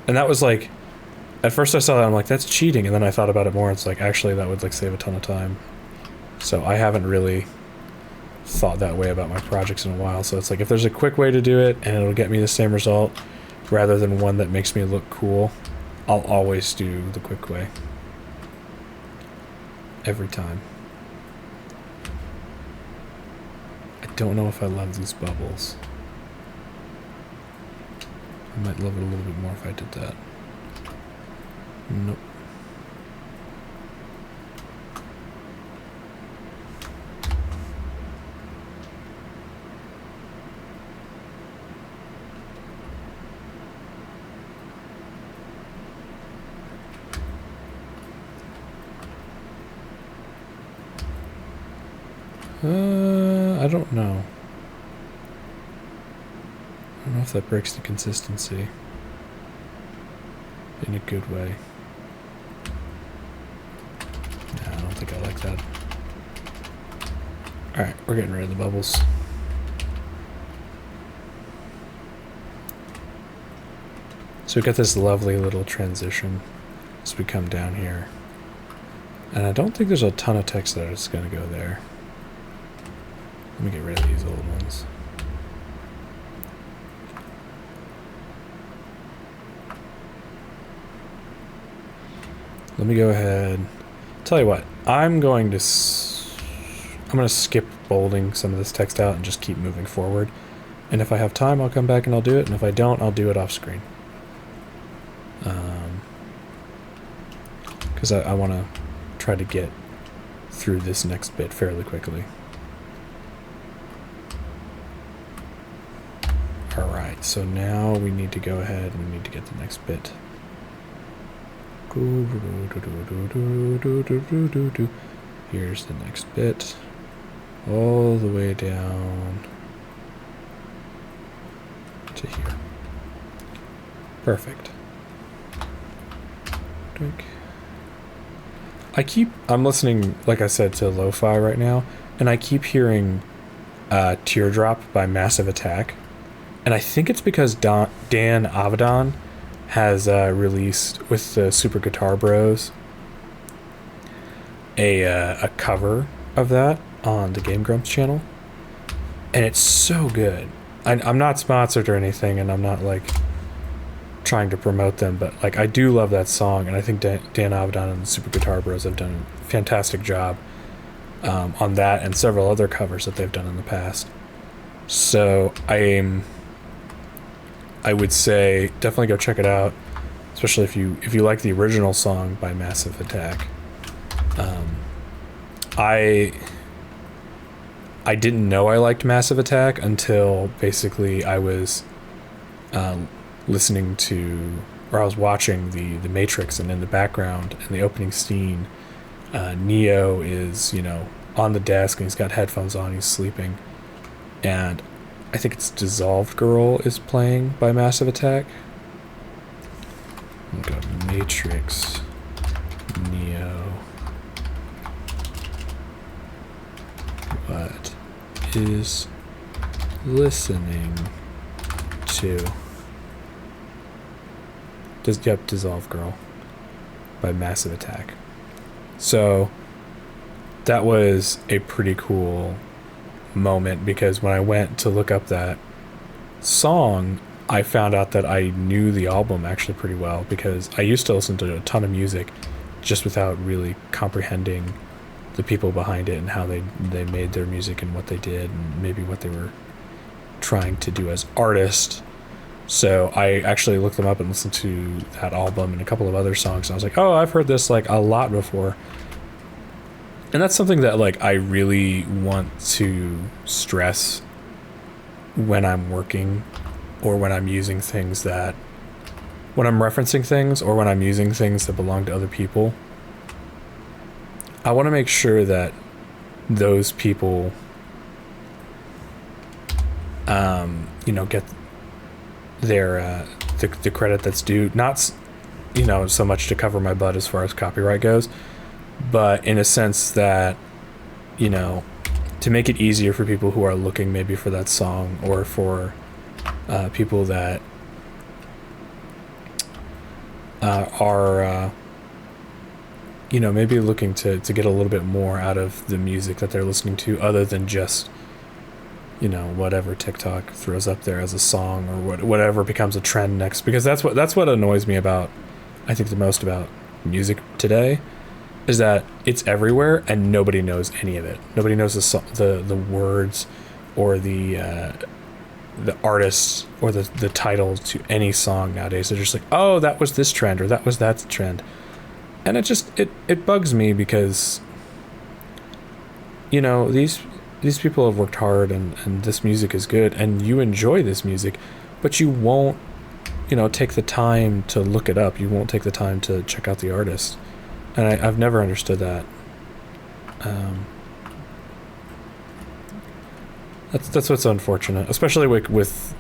And that was like, at first I saw that, I'm like, that's cheating, and then I thought about it more, it's like, actually that would like save a ton of time. So I haven't really thought that way about my projects in a while. So it's like, if there's a quick way to do it and it'll get me the same result rather than one that makes me look cool, I'll always do the quick way. Every time. I don't know if I love these bubbles. I might love it a little bit more if I did that. Nope. I don't know. I don't know if that breaks the consistency in a good way. Nah, I don't think I like that. Alright, we're getting rid of the bubbles. So we got this lovely little transition as we come down here. And I don't think there's a ton of text that is going to go there. Let me get rid of these old ones. Let me go ahead. Tell you what, I'm going to skip bolding some of this text out and just keep moving forward. And if I have time, I'll come back and I'll do it. And if I don't, I'll do it off screen. Because I want to try to get through this next bit fairly quickly. Alright, so now we need to go ahead and we need to get the next bit. Here's the next bit. All the way down to here. Perfect. I'm listening, like I said, to lo-fi right now, and I keep hearing Teardrop by Massive Attack. And I think it's because Dan Avidan has released with the Super Guitar Bros a cover of that on the Game Grumps channel, and it's so good. I'm not sponsored or anything, and I'm not like trying to promote them, but like I do love that song, and I think Dan Avidan and the Super Guitar Bros have done a fantastic job on that and several other covers that they've done in the past. So I would say definitely go check it out, especially if you like the original song by Massive Attack. I didn't know I liked Massive Attack until basically I was listening to, or I was watching the Matrix, and in the background in the opening scene, Neo is, on the desk and he's got headphones on, he's sleeping, and I think it's Dissolved Girl is playing by Massive Attack. I'll go Matrix, Neo. What is listening to? Dissolved Girl by Massive Attack. So that was a pretty cool moment, because when I went to look up that song, I found out that I knew the album actually pretty well, because I used to listen to a ton of music just without really comprehending the people behind it and how they made their music and what they did and maybe what they were trying to do as artists. So I actually looked them up and listened to that album and a couple of other songs, and I was like, oh, I've heard this like a lot before. And that's something that like I really want to stress when I'm working, or when I'm using things that, when I'm referencing things, or when I'm using things that belong to other people. I want to make sure that those people, get their the credit that's due. Not, so much to cover my butt as far as copyright goes, but in a sense that, to make it easier for people who are looking maybe for that song, or for people that are maybe looking to get a little bit more out of the music that they're listening to, other than just whatever TikTok throws up there as a song, or whatever becomes a trend next. Because that's what annoys me about, I think, the most about music today, is that it's everywhere and nobody knows any of it. Nobody knows the words, or the artist or the title to any song nowadays. They're just like, oh, that was this trend or that was that trend. And it bugs me because, you know, these people have worked hard and this music is good and you enjoy this music, but you won't, you know, take the time to look it up. You won't take the time to check out the artist. And I've never understood that. That's what's unfortunate, especially with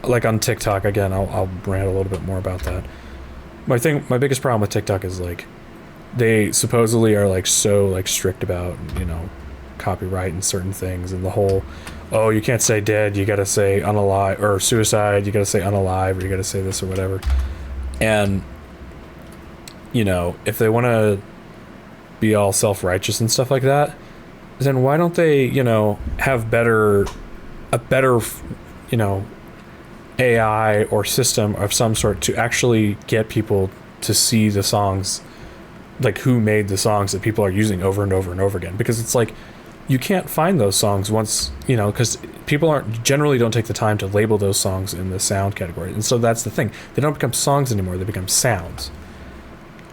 like on TikTok. Again, I'll rant a little bit more about that. My biggest problem with TikTok is like they supposedly are like so like strict about, you know, copyright and certain things, and the whole, oh, you can't say dead, you gotta say unalive, or suicide, you gotta say unalive, or you gotta say this or whatever. And, you know, if they want to be all self-righteous and stuff like that, then why don't they, you know, have a better, you know, AI or system of some sort to actually get people to see the songs, like who made the songs that people are using over and over and over again. Because it's like, you can't find those songs once, you know, because people generally don't take the time to label those songs in the sound category. And so that's the thing. They don't become songs anymore. They become sounds.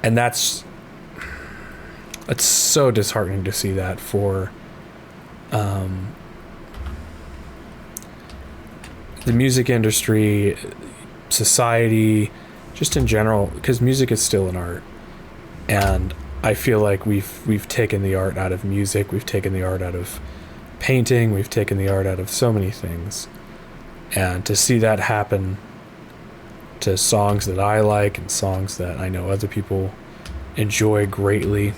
And it's so disheartening to see that for the music industry, society, just in general, because music is still an art. And I feel like we've taken the art out of music, we've taken the art out of painting, we've taken the art out of so many things. And to see that happen to songs that I like and songs that I know other people enjoy greatly,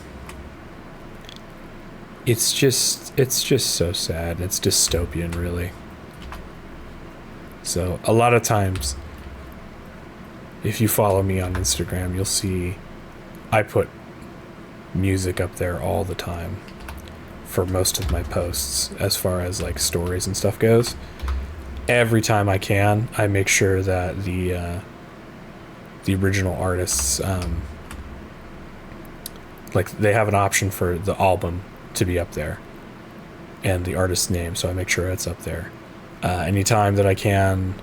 it's just so sad. It's dystopian, really. So a lot of times, if you follow me on Instagram, you'll see I put music up there all the time for most of my posts, as far as like stories and stuff goes. Every time I can, I make sure that the original artists, like they have an option for the album to be up there and the artist's name, so I make sure it's up there. Anytime that I can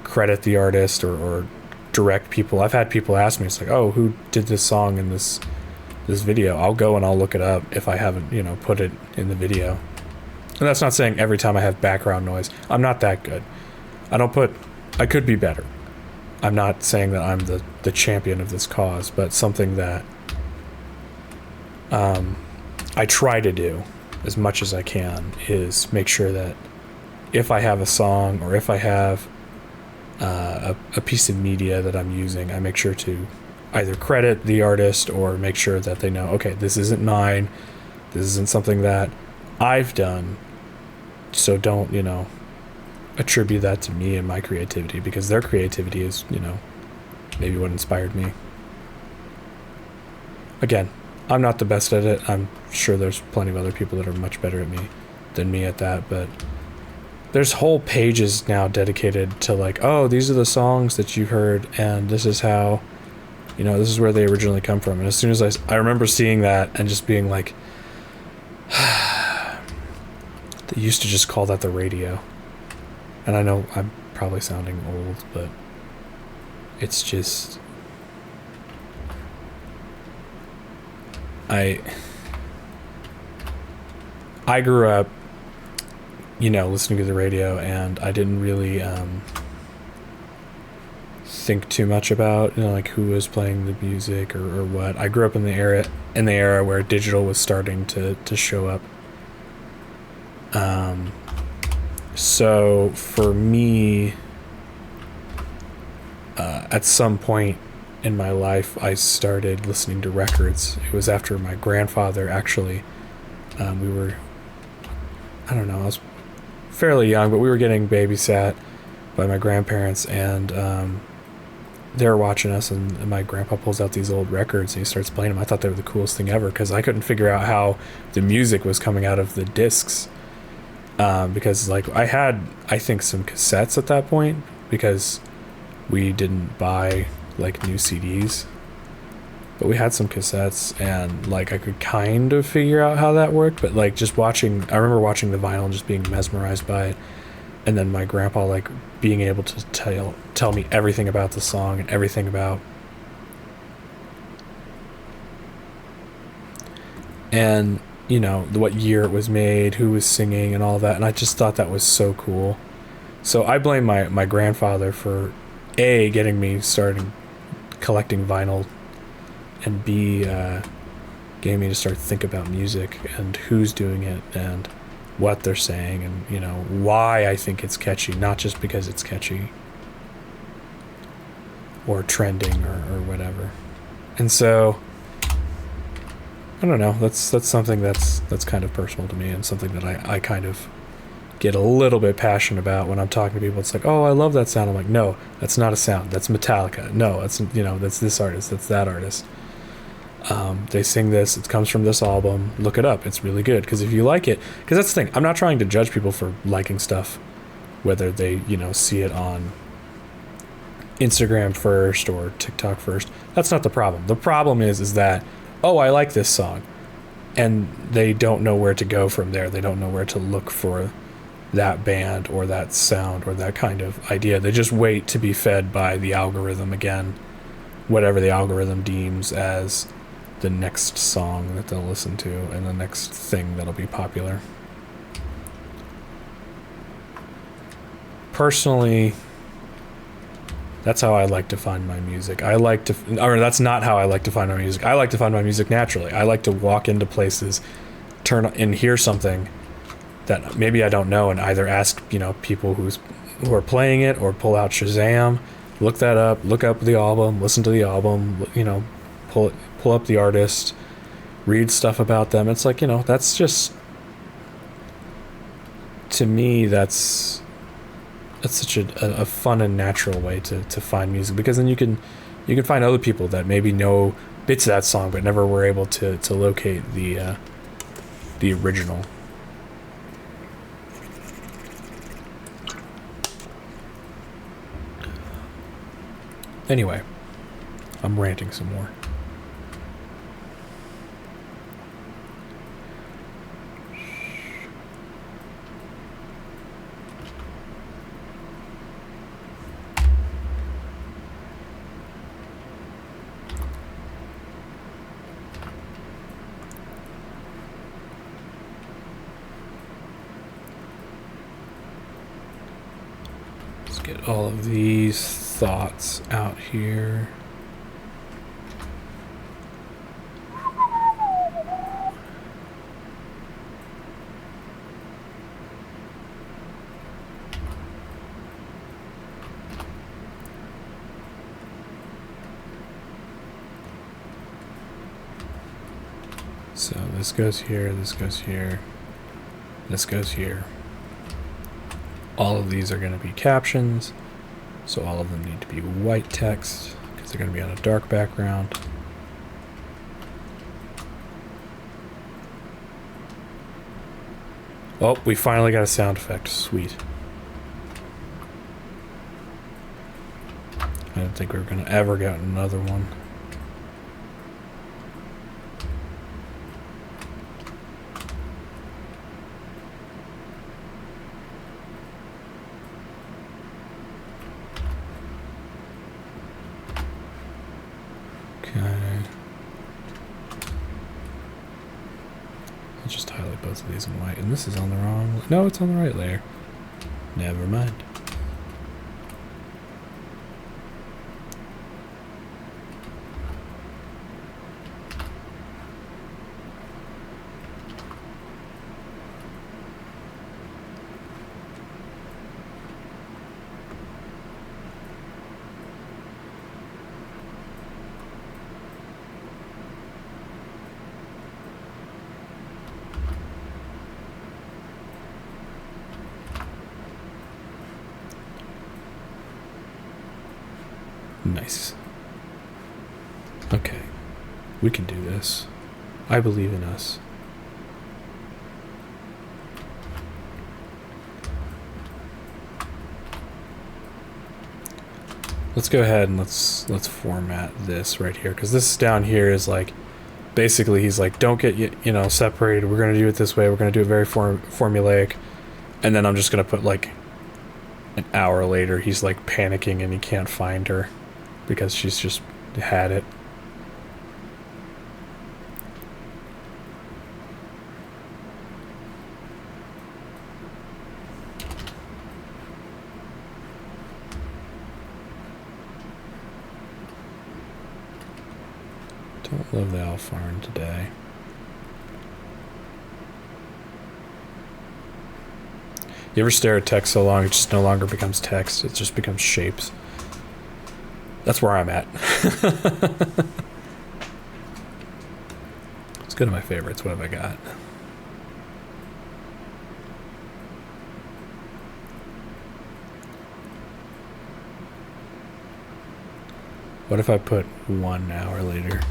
credit the artist or direct people, I've had people ask me, it's like, oh, who did this song in this video? I'll go and I'll look it up if I haven't, you know, put it in the video. And that's not saying every time I have background noise. I'm not that good. I could be better. I'm not saying that I'm the champion of this cause, but something that I try to do as much as I can is make sure that if I have a song or if I have a piece of media that I'm using, I make sure to either credit the artist or make sure that they know, okay, this isn't mine, this isn't something that I've done, so don't, you know, attribute that to me and my creativity, because their creativity is, you know, maybe what inspired me. Again, I'm not the best at it. I'm sure there's plenty of other people that are much better than me at that, but there's whole pages now dedicated to like, oh, these are the songs that you heard and this is how, you know, this is where they originally come from. And as soon as I remember seeing that and just being like, they used to just call that the radio. And I know I'm probably sounding old, but it's just, I grew up, you know, listening to the radio, and I didn't really think too much about, you know, like who was playing the music or what. I grew up in the era where digital was starting to show up. So for me, at some point in my life, I started listening to records. It was after my grandfather, actually. We were, I don't know, I was fairly young, but we were getting babysat by my grandparents, and they were watching us, and my grandpa pulls out these old records and he starts playing them. I thought they were the coolest thing ever, because I couldn't figure out how the music was coming out of the discs, because like I had, I think, some cassettes at that point, because we didn't buy like new CDs. but we had some cassettes, and like I could kind of figure out how that worked, but like just watching, I remember watching the vinyl and just being mesmerized by it, and then my grandpa like being able to tell me everything about the song and everything about, and you know, what year it was made, who was singing, and all that, and I just thought that was so cool. So I blame my grandfather for A, getting me started collecting vinyl, and B, getting me to start think about music and who's doing it and what they're saying, and you know, why I think it's catchy, not just because it's catchy or trending or whatever. And so I don't know, that's something that's kind of personal to me, and something that I kind of get a little bit passionate about when I'm talking to people. It's like, oh, I love that sound. I'm like, no, that's not a sound. That's Metallica. No, that's, you know, that's this artist. That's that artist. They sing this. It comes from this album. Look it up. It's really good. Because if you like it, because that's the thing. I'm not trying to judge people for liking stuff, whether they, you know, see it on Instagram first or TikTok first. That's not the problem. The problem is that, oh, I like this song, and they don't know where to go from there. They don't know where to look for that band or that sound or that kind of idea. They just wait to be fed by the algorithm again, whatever the algorithm deems as the next song that they'll listen to and the next thing that'll be popular. Personally, that's how I like to find my music. That's not how I like to find my music. I like to find my music naturally. I like to walk into places, turn and hear something that maybe I don't know, and either ask, you know, people who are playing it, or pull out Shazam, look that up, look up the album, listen to the album, you know, pull up the artist, read stuff about them. It's like, you know, that's just, to me, that's such a fun and natural way to find music, because then you can find other people that maybe know bits of that song but never were able to locate the original. Anyway, I'm ranting some more. Let's get all of these thoughts out here. So this goes here, this goes here, this goes here. All of these are going to be captions, so all of them need to be white text because they're going to be on a dark background. Oh, we finally got a sound effect. Sweet. I didn't think we were going to ever get another one. Let's just highlight both of these in white. And this is on the wrong... No, it's on the right layer. Never mind. Nice. Okay. We can do this. I believe in us. Let's go ahead and let's format this right here, because this down here is like, basically he's like, don't get separated. We're gonna do it this way. We're gonna do it very formulaic, and then I'm just gonna put like an hour later he's like panicking and he can't find her because she's just had it. Don't love the Alfarn today. You ever stare at text so long it just no longer becomes text, it just becomes shapes? That's where I'm at. Let's go to my favorites. What have I got? What if I put 1 hour later?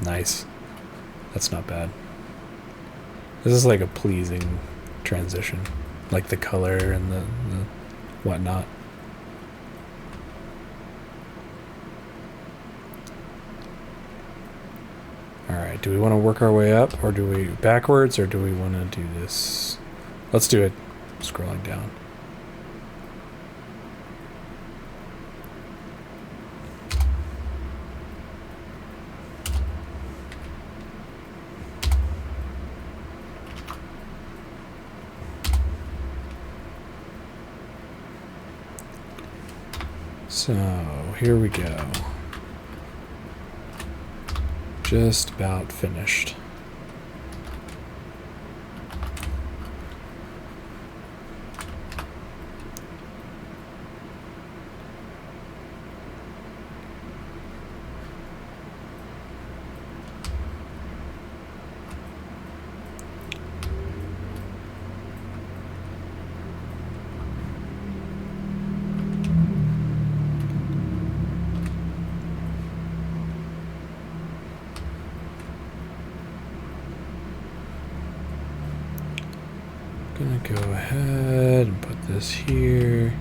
Nice. That's not bad. This is like a pleasing transition. Like the color and the whatnot. Alright, do we want to work our way up, or do we backwards, or do we want to do this? Let's do it scrolling down. So, here we go. Just about finished. Gonna go ahead and put this here.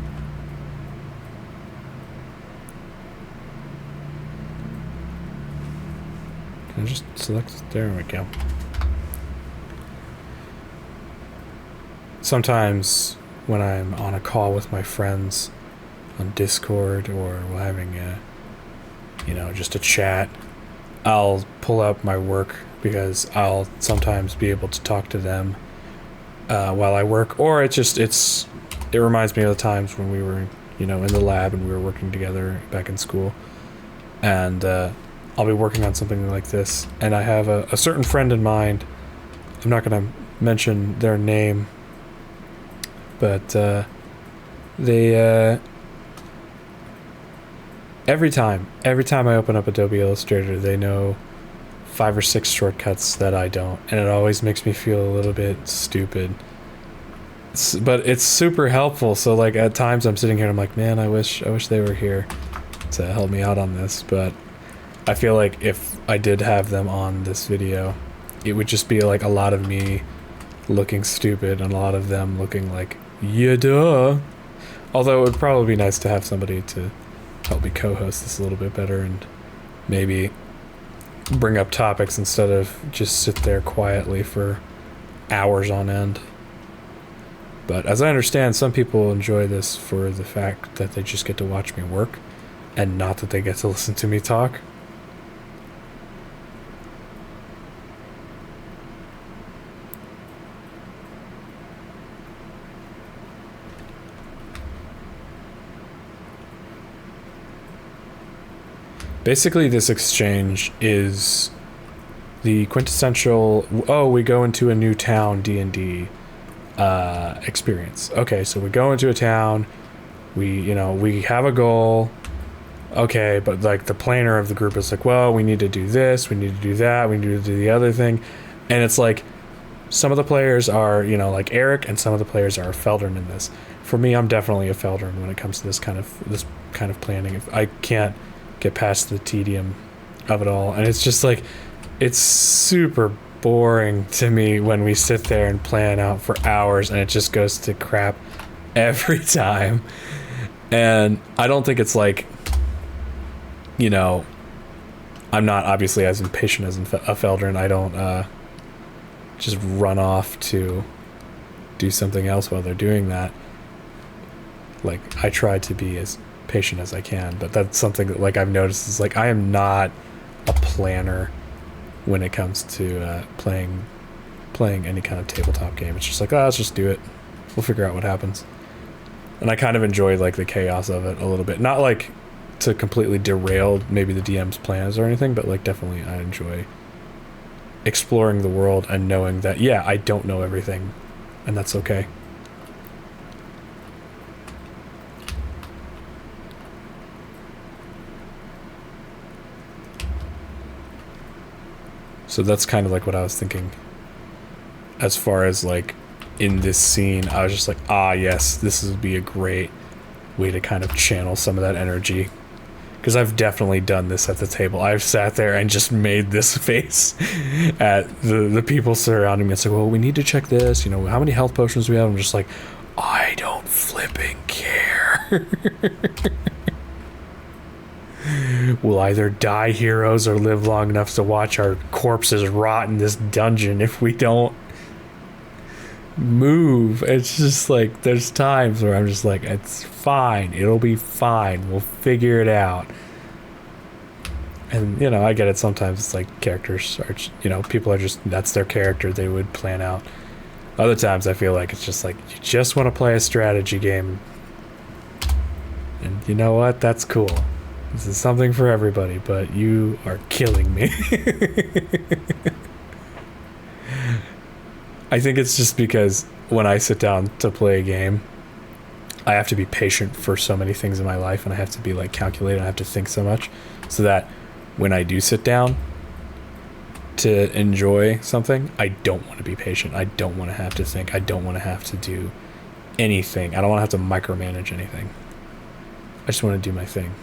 Can I just select it? There we go. Sometimes when I'm on a call with my friends on Discord, or we're having a, just a chat, I'll pull up my work because I'll sometimes be able to talk to them while I work, or it reminds me of the times when we were, in the lab and we were working together back in school, and I'll be working on something like this, and I have a certain friend in mind. I'm not going to mention their name, but they every time I open up Adobe Illustrator, they know 5 or 6 shortcuts that I don't, and it always makes me feel a little bit stupid. But it's super helpful. So like at times I'm sitting here and I'm like, man, I wish they were here to help me out on this. But I feel like if I did have them on this video, it would just be like a lot of me looking stupid and a lot of them looking like, yeah, duh. Although it would probably be nice to have somebody to help me co-host this a little bit better and maybe bring up topics instead of just sit there quietly for hours on end. But as I understand, some people enjoy this for the fact that they just get to watch me work and not that they get to listen to me talk. Basically, this exchange is the quintessential, oh, we go into a new town D&D experience. Okay, so we go into a town, we have a goal, okay, but like the planner of the group is like, well, we need to do this, we need to do that, we need to do the other thing, and it's like some of the players are, like Eric, and some of the players are Feldern in this. For me, I'm definitely a Feldern when it comes to this kind of planning. If I can't get past the tedium of it all, and it's just like, it's super boring to me when we sit there and plan out for hours and it just goes to crap every time. And I don't think it's like, you know, I'm not obviously as impatient as a Feldrin. I don't just run off to do something else while they're doing that. Like, I try to be as patient as I can, but that's something that, like, I've noticed is, like, I am not a planner when it comes to playing any kind of tabletop game. It's just like, oh, let's just do it. We'll figure out what happens. And I kind of enjoy, like, the chaos of it a little bit. Not, like, to completely derail maybe the DM's plans or anything, but, like, definitely I enjoy exploring the world and knowing that, yeah, I don't know everything, and that's okay. So that's kind of like what I was thinking. As far as like in this scene, I was just like, ah, yes, this would be a great way to kind of channel some of that energy. Because I've definitely done this at the table. I've sat there and just made this face at the people surrounding me. It's like, well, we need to check this. You know, how many health potions do we have? I'm just like, I don't flipping care. We'll either die heroes or live long enough to watch our corpses rot in this dungeon if we don't move. It's just like, there's times where I'm just like, it's fine. It'll be fine. We'll figure it out. And, you know, I get it. Sometimes it's like characters are, you know, people are just, that's their character. They would plan out. Other times I feel like it's just like, you just want to play a strategy game. And you know what? That's cool. This is something for everybody, but you are killing me. I think it's just because when I sit down to play a game, I have to be patient for so many things in my life, and I have to be like calculated. I have to think so much, so that when I do sit down to enjoy something, I don't want to be patient. I don't want to have to think. I don't want to have to do anything. I don't want to have to micromanage anything. I just want to do my thing.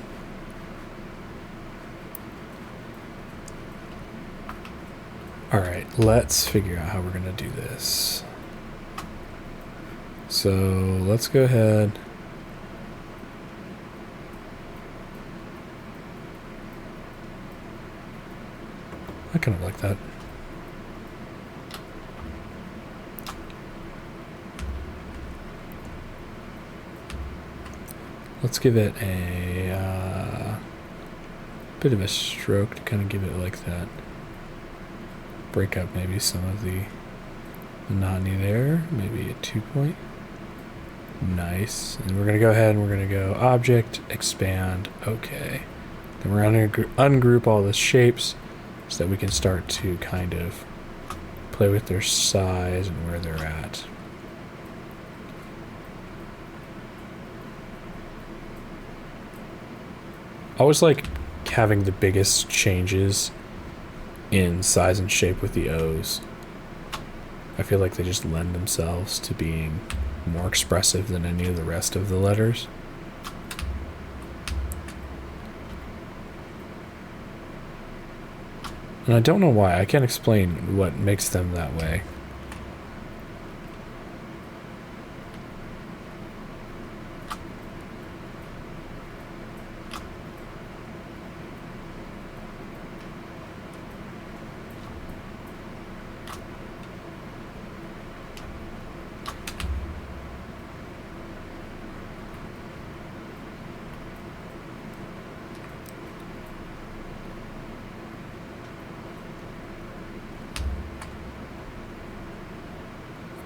Alright, let's figure out how we're going to do this. So, let's go ahead. I kind of like that. Let's give it a bit of a stroke to kind of give it like that. Break up maybe some of the monotony there. Maybe a 2-point. Nice. And we're going to go ahead and we're going to go object, expand, okay. Then we're going to ungroup all the shapes so that we can start to kind of play with their size and where they're at. I always like having the biggest changes in size and shape with the O's. I feel like they just lend themselves to being more expressive than any of the rest of the letters. And I don't know why. I can't explain what makes them that way.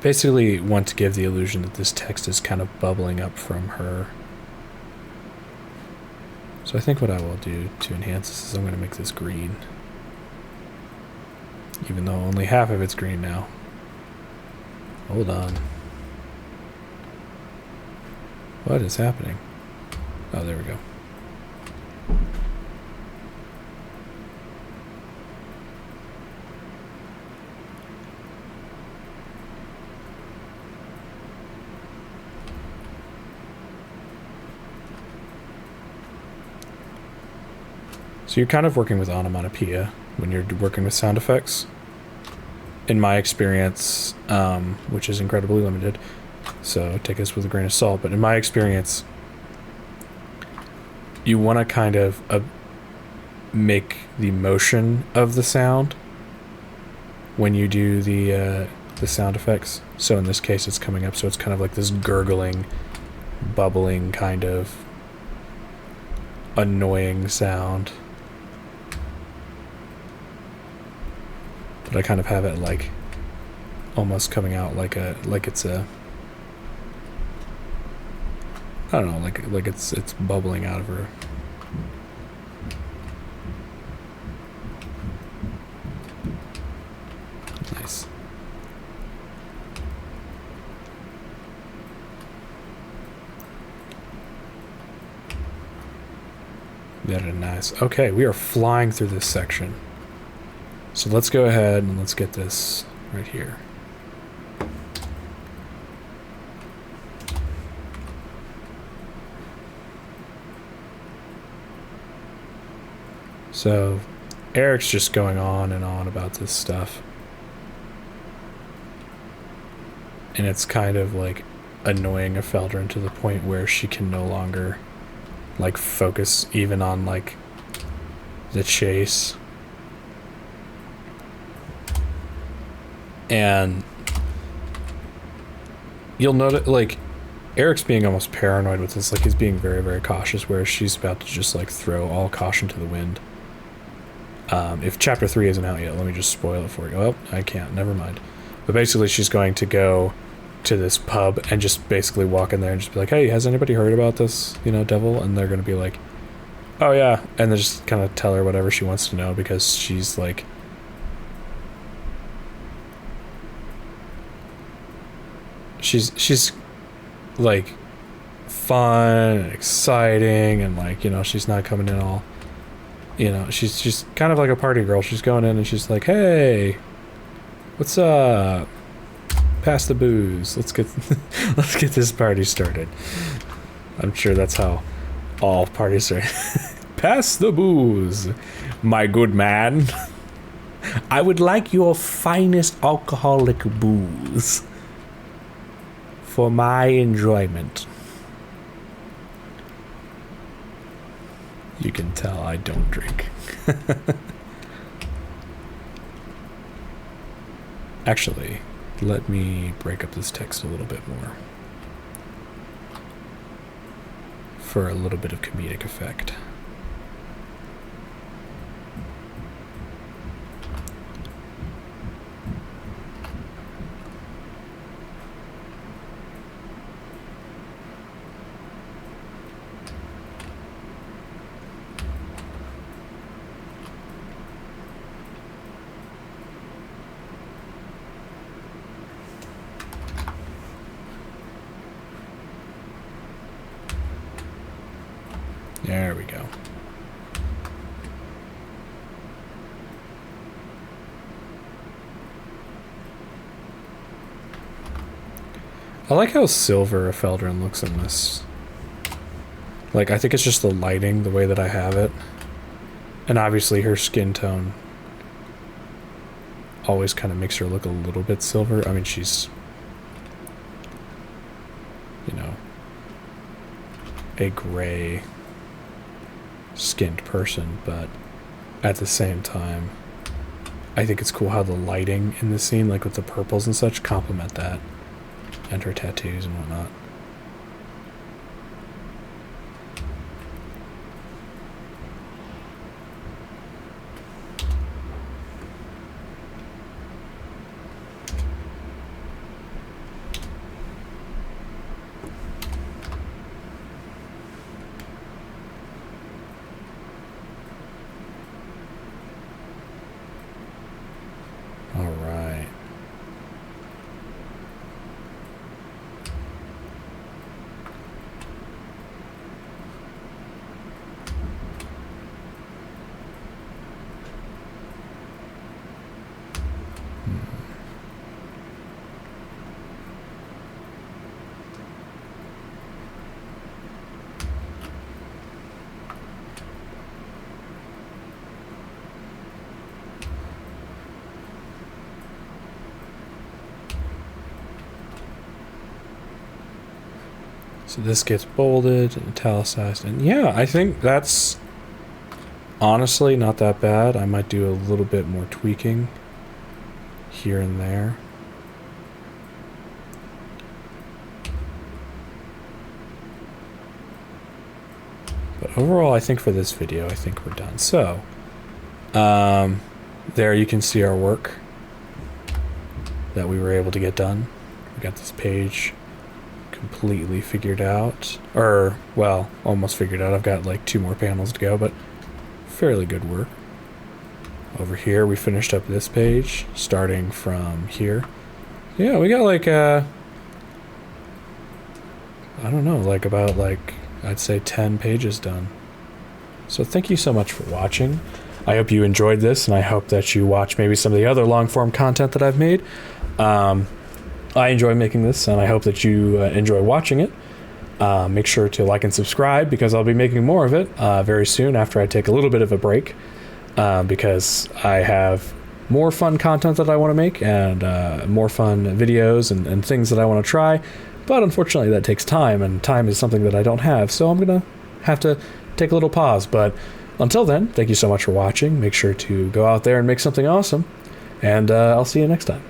Basically want to give the illusion that this text is kind of bubbling up from her. So I think what I will do to enhance this is I'm going to make this green. Even though only half of it's green now. Hold on. What is happening? Oh, there we go. So you're kind of working with onomatopoeia when you're working with sound effects. in my experience, which is incredibly limited, so take this with a grain of salt, but in my experience, you want to kind of make the motion of the sound when you do the sound effects. So in this case, it's coming up, so it's kind of like this gurgling, bubbling kind of annoying sound. But I kind of have it like almost coming out like it's a, I don't know, like it's bubbling out of her. Nice. Very nice. Okay, we are flying through this section. So let's go ahead and let's get this right here. So Eric's just going on and on about this stuff. And it's kind of like annoying Efeldrin to the point where she can no longer like focus even on like the chase. And you'll notice like Eric's being almost paranoid with this, like he's being very, very cautious, whereas she's about to just like throw all caution to the wind. If chapter 3 isn't out yet, let me just spoil it for you. Oh, I can't, never mind. But basically she's going to go to this pub and just basically walk in there and just be like, hey, has anybody heard about this, you know, devil? And they're going to be like, oh yeah, and then just kind of tell her whatever she wants to know, because she's like, she's like fun and exciting, and like, you know, she's not coming in all, you know, she's kind of like a party girl. She's going in and she's like, hey, what's up? Pass the booze. Let's get let's get this party started. I'm sure that's how all parties are. Pass the booze, my good man. I would like your finest alcoholic booze for my enjoyment. You can tell I don't drink. Actually, let me break up this text a little bit more for a little bit of comedic effect. There we go. I like how silver Efeldrin looks in this. Like, I think it's just the lighting, the way that I have it. And obviously her skin tone always kind of makes her look a little bit silver. I mean, she's, you know, a gray skinned person, but at the same time, I think it's cool how the lighting in the scene, like with the purples and such, complement that, and her tattoos and whatnot. So this gets bolded and italicized, and yeah, I think that's honestly not that bad. I might do a little bit more tweaking here and there. But overall, I think for this video, I think we're done. So, there you can see our work that we were able to get done. We got this page completely figured out, or, well, almost figured out. I've got like 2 more panels to go, but fairly good work. Over here, we finished up this page, starting from here. Yeah, we got like, I don't know, like about like, I'd say 10 pages done. So thank you so much for watching. I hope you enjoyed this, and I hope that you watch maybe some of the other long-form content that I've made. I enjoy making this, and I hope that you enjoy watching it. Make sure to like and subscribe, because I'll be making more of it very soon after I take a little bit of a break, because I have more fun content that I want to make, and more fun videos and things that I want to try. But unfortunately, that takes time, and time is something that I don't have, so I'm going to have to take a little pause. But until then, thank you so much for watching. Make sure to go out there and make something awesome, and I'll see you next time.